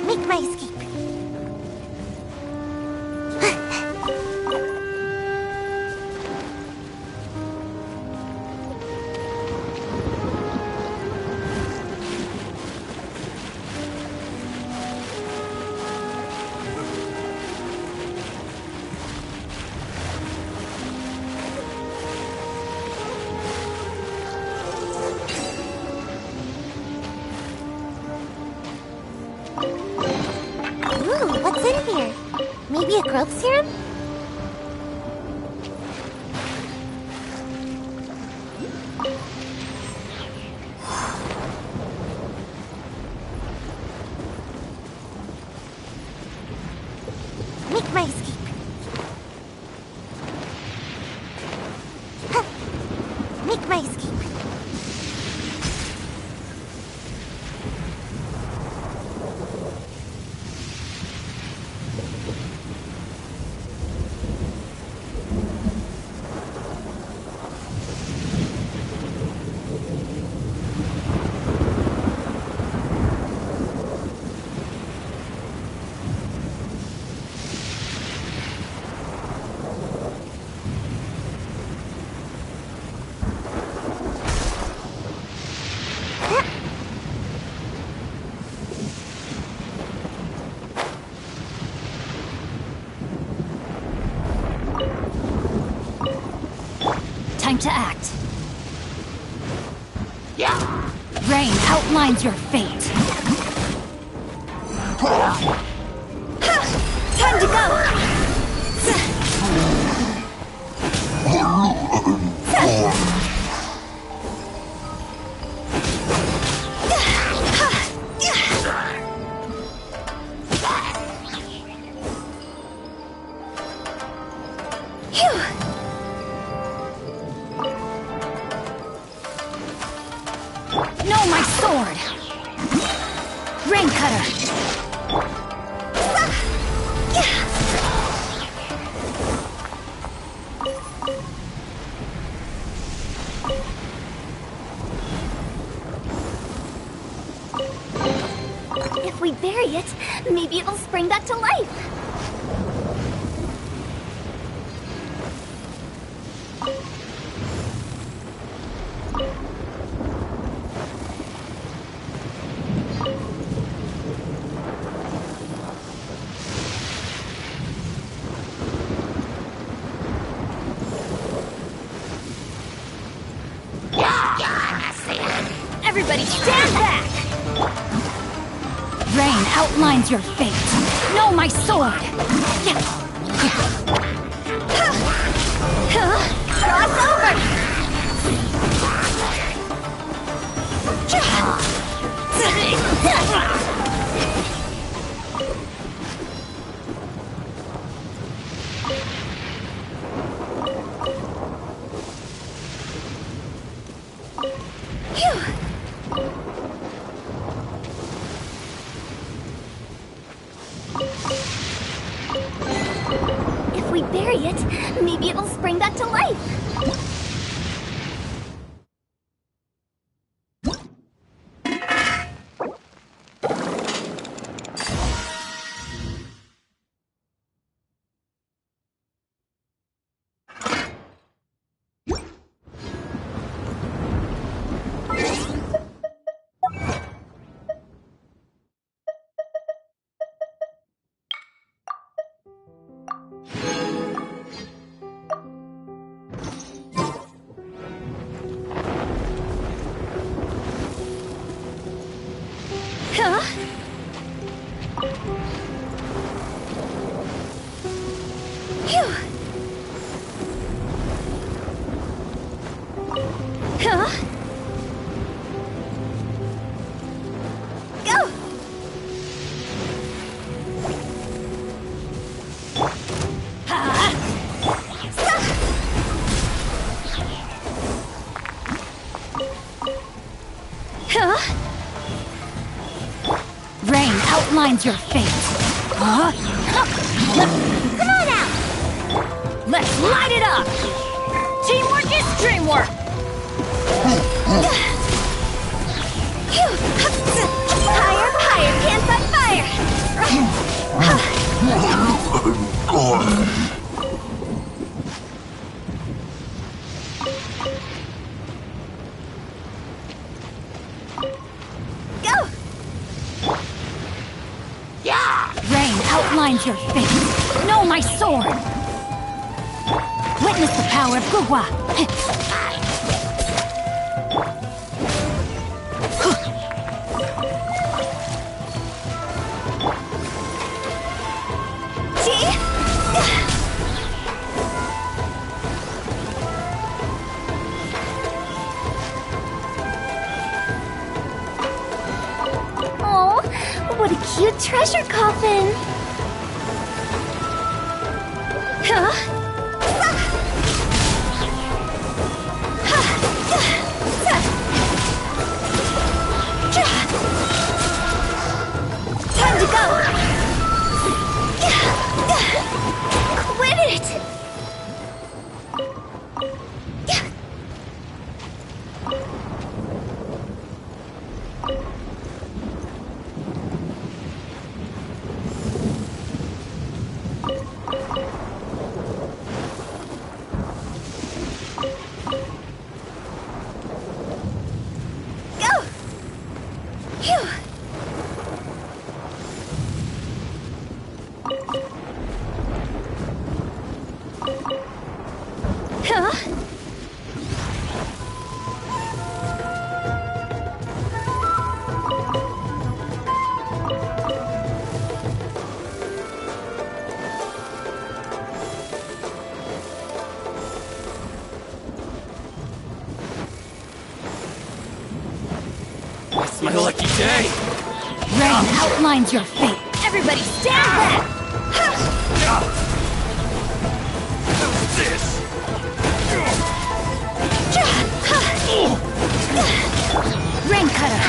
Make my escape. Ooh, what's in here? Maybe a growth serum? Make my escape. Huh. Make my escape. to act. Rain outlines your fate. Time to go! No, my sword! Rain Cutter! If we bury it, maybe it'll spring back to life. Everybody stand back! Rain outlines your fate. No, my sword! Cross over! If we bury it, maybe it'll spring back to life. Huh? Phew. Huh? Go! Huh? Rain outlines your fate. Huh? Come on out! Let's light it up! Teamwork is dreamwork! Higher, higher, can't fight fire! Go! Rain outlines your fate. No, my sword! Witness the power of Gugwa! Oh, what a cute treasure coffin! Huh? Time to go! Quit it! Go! Phew! outlines your fate. Everybody stand back! This! Rain Cutter!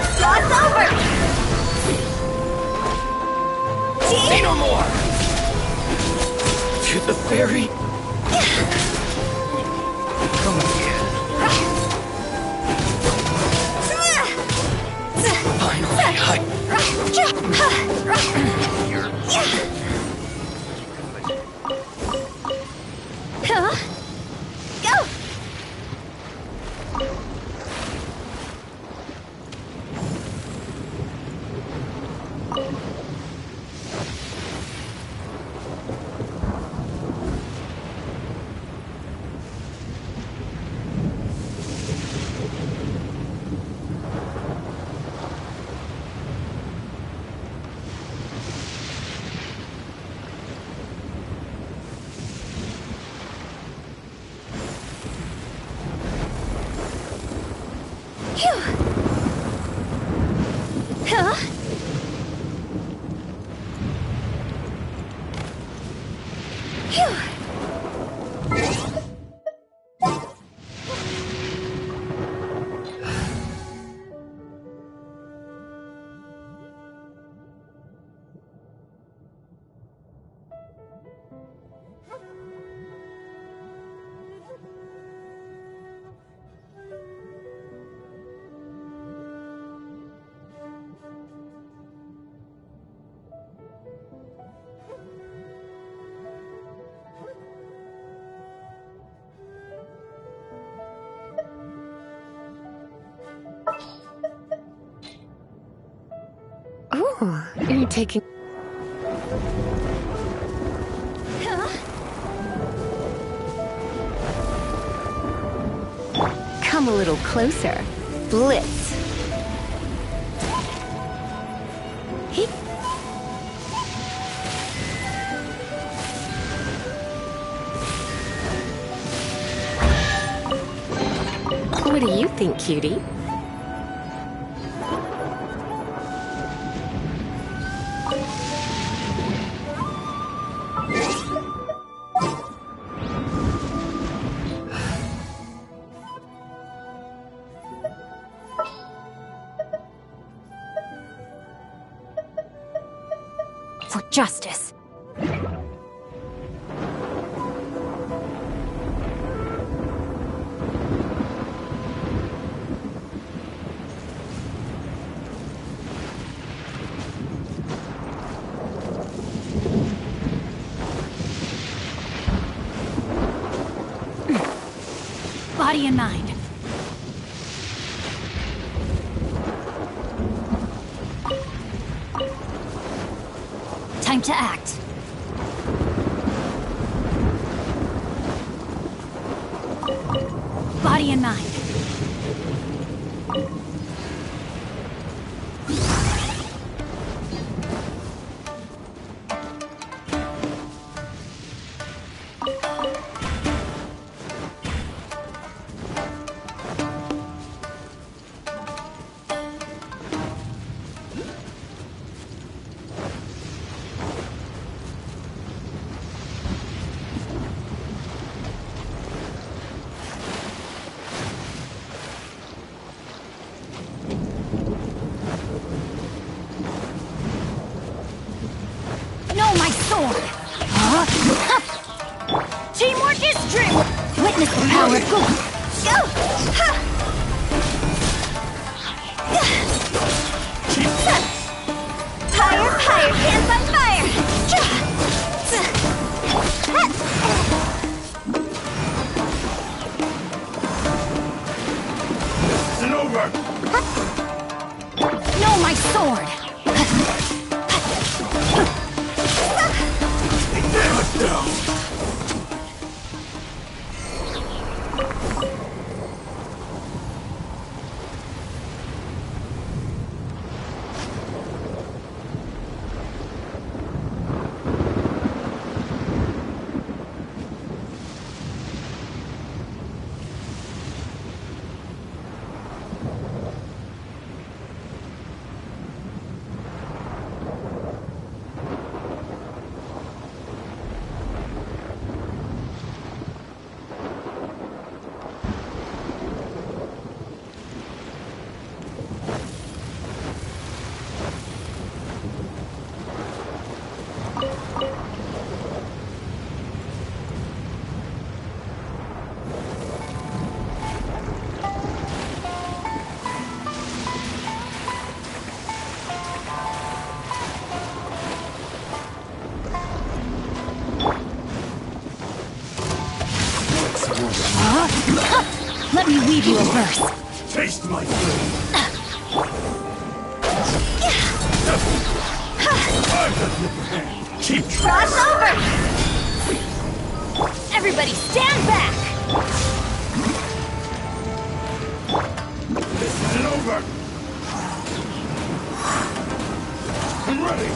It's over! Say no more! To the ferry? Come again. Finally, Huh? Go! Huh? Phew. Oh, you're taking... Come a little closer. Blitz. What do you think, cutie? For justice. Body and mind. Time to act. Body and mind. My sword! Teamwork is true! Witness the power! Go! Go! Fire, fire, hands on fire! This isn't over! No, my sword! No! reverse. Taste my blade. I've got the upper hand. Keep Cross over! Everybody stand back! This isn't over. I'm ready.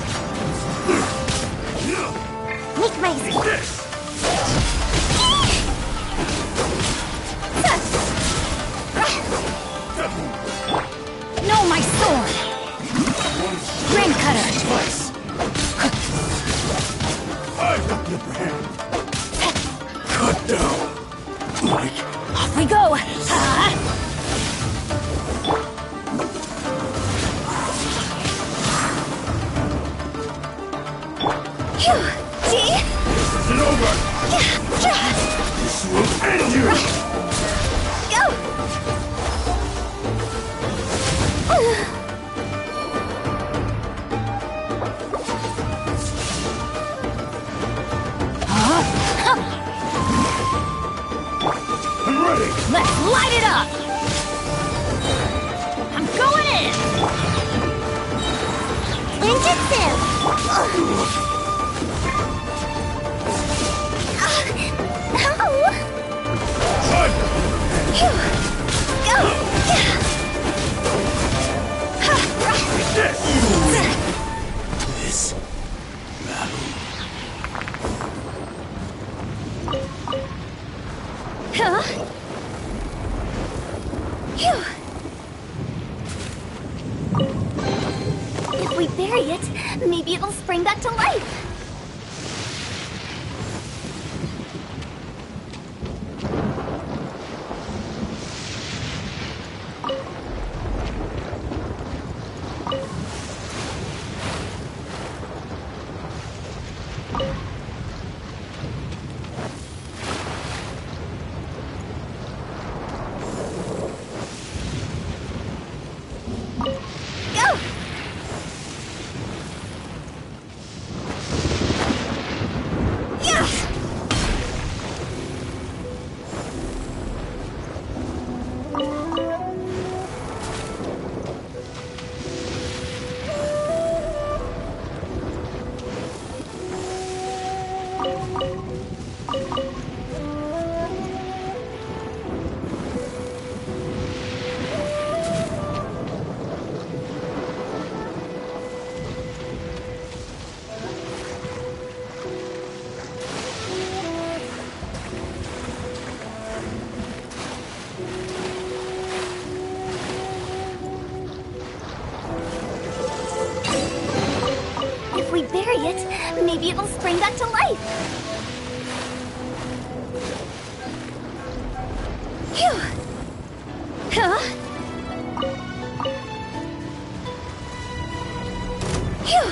Make my escape. This. No, my sword! Grain cutter! I've got the upper hand. Cut down. Like. Off we go! Phew! See? This isn't over. This will end you. Go! I'm ready. Let's light it up! I'm going in! Ninjutsu! Go! This battle. Huh? Phew. If we bury it, maybe it'll spring back to life. Go! Yeah! If we bury it, maybe it'll spring back to life. Phew! Huh? Phew!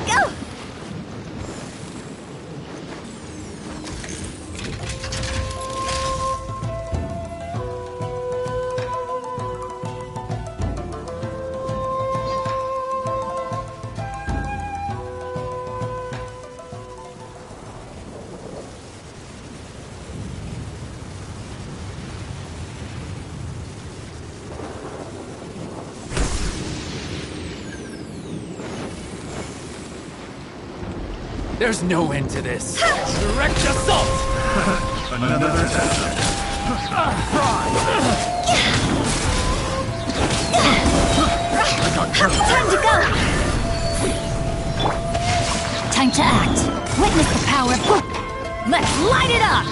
Go! There's no end to this. Direct assault! Another effort. Time to go! Time to act. Witness the power of Book. Let's light it up!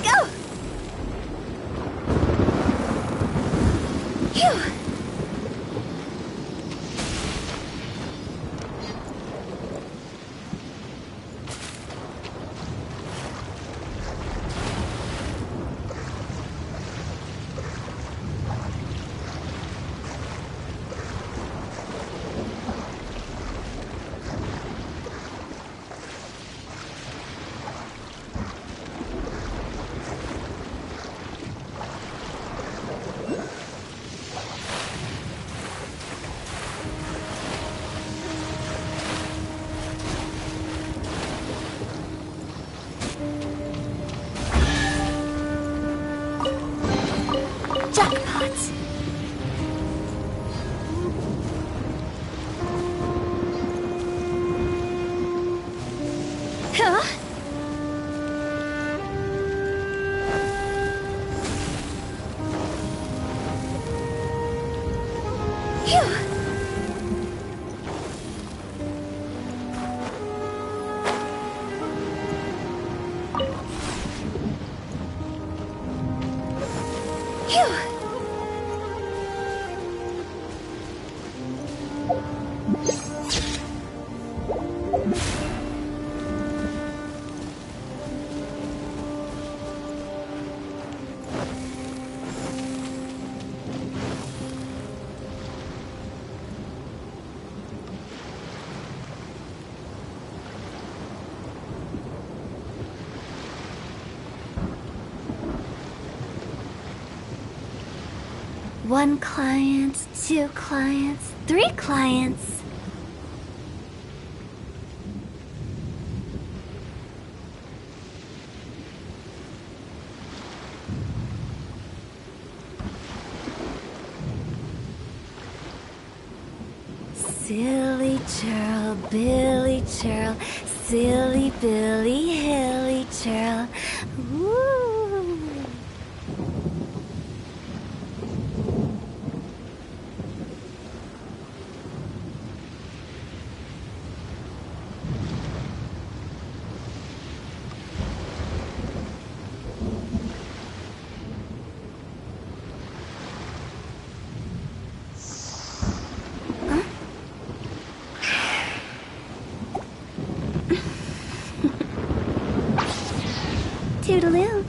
Go! One client, 2 clients, 3 clients. Silly churl, Billy churl, silly Billy, hilly churl. Woo! Toodaloo.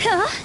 Huh?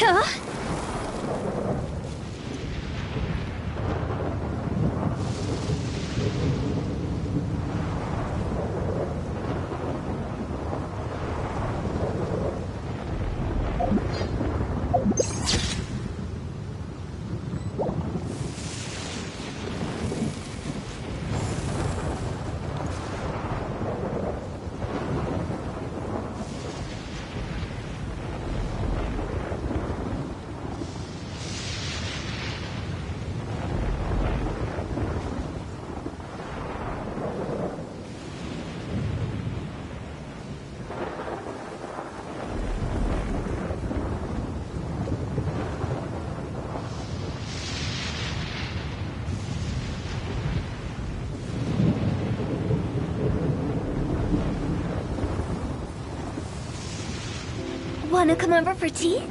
Huh? Wanna come over for tea?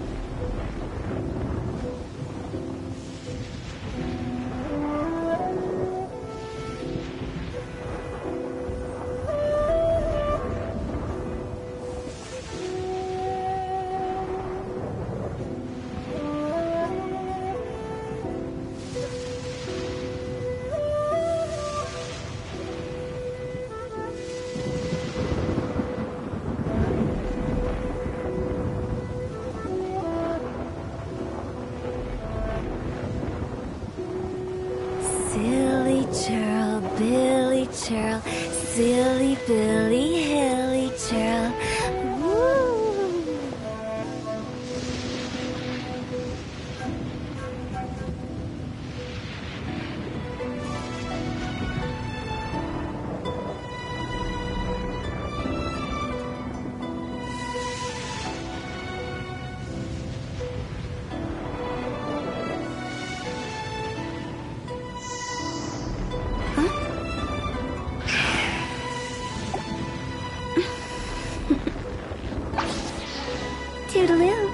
Toodaloo.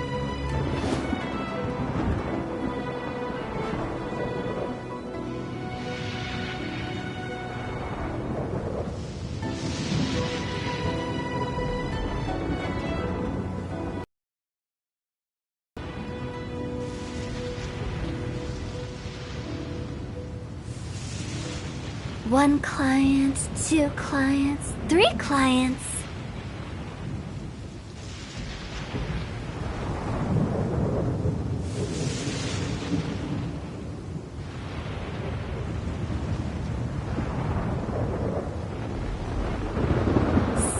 One client, two clients, three clients.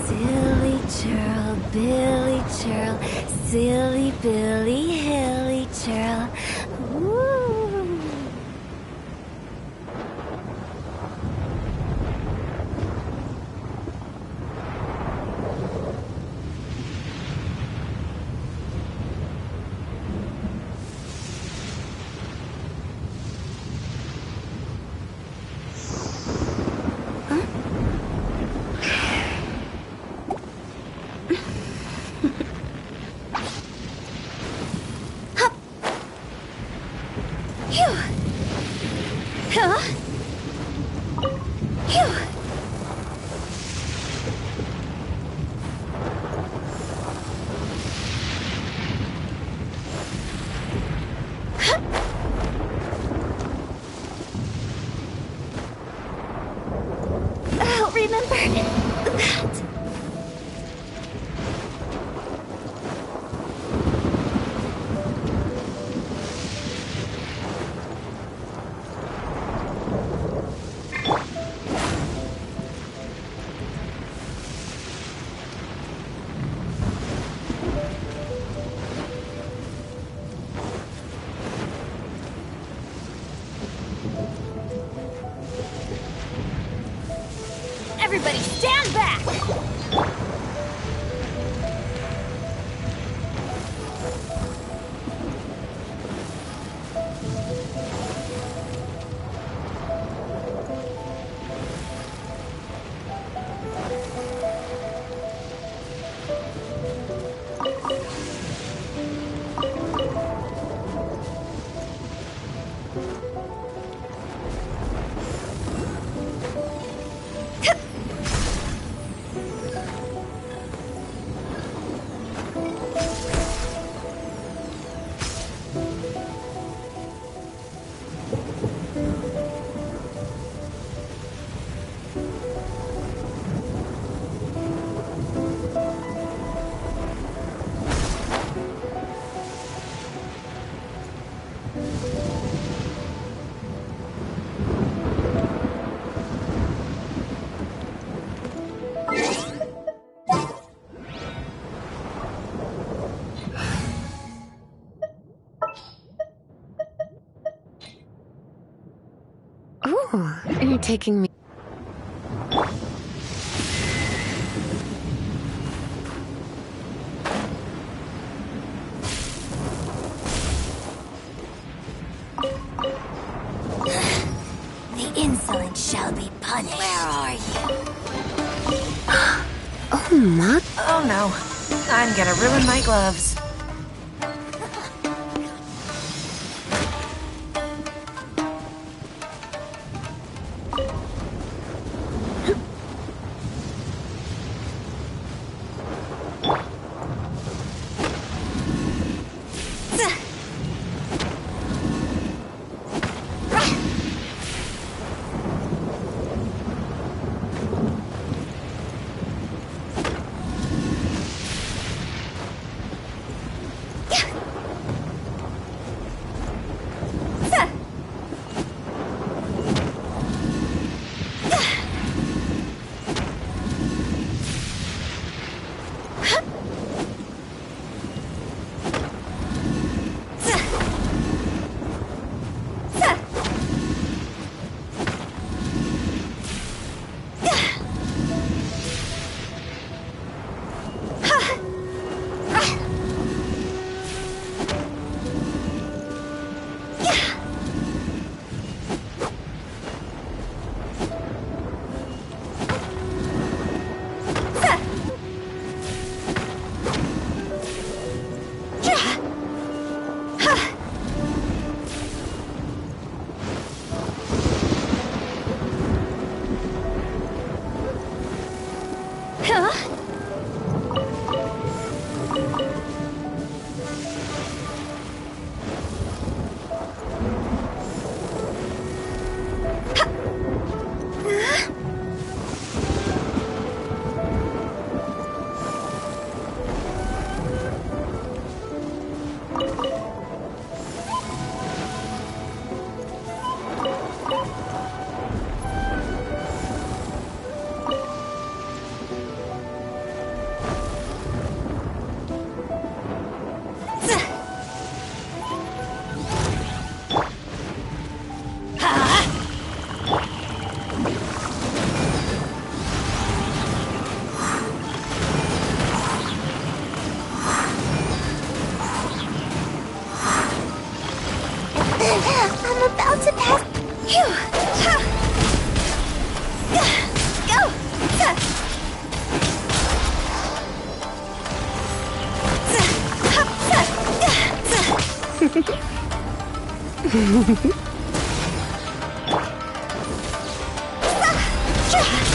Silly churl, Billy churl, silly Billy, hilly churl. Woo! I'll remember that. Everybody stand back! Ooh, you're taking me. The insolent shall be punished. Where are you? Oh, my. Oh no. I'm gonna ruin my gloves. I'm about to pass. Phew. Go!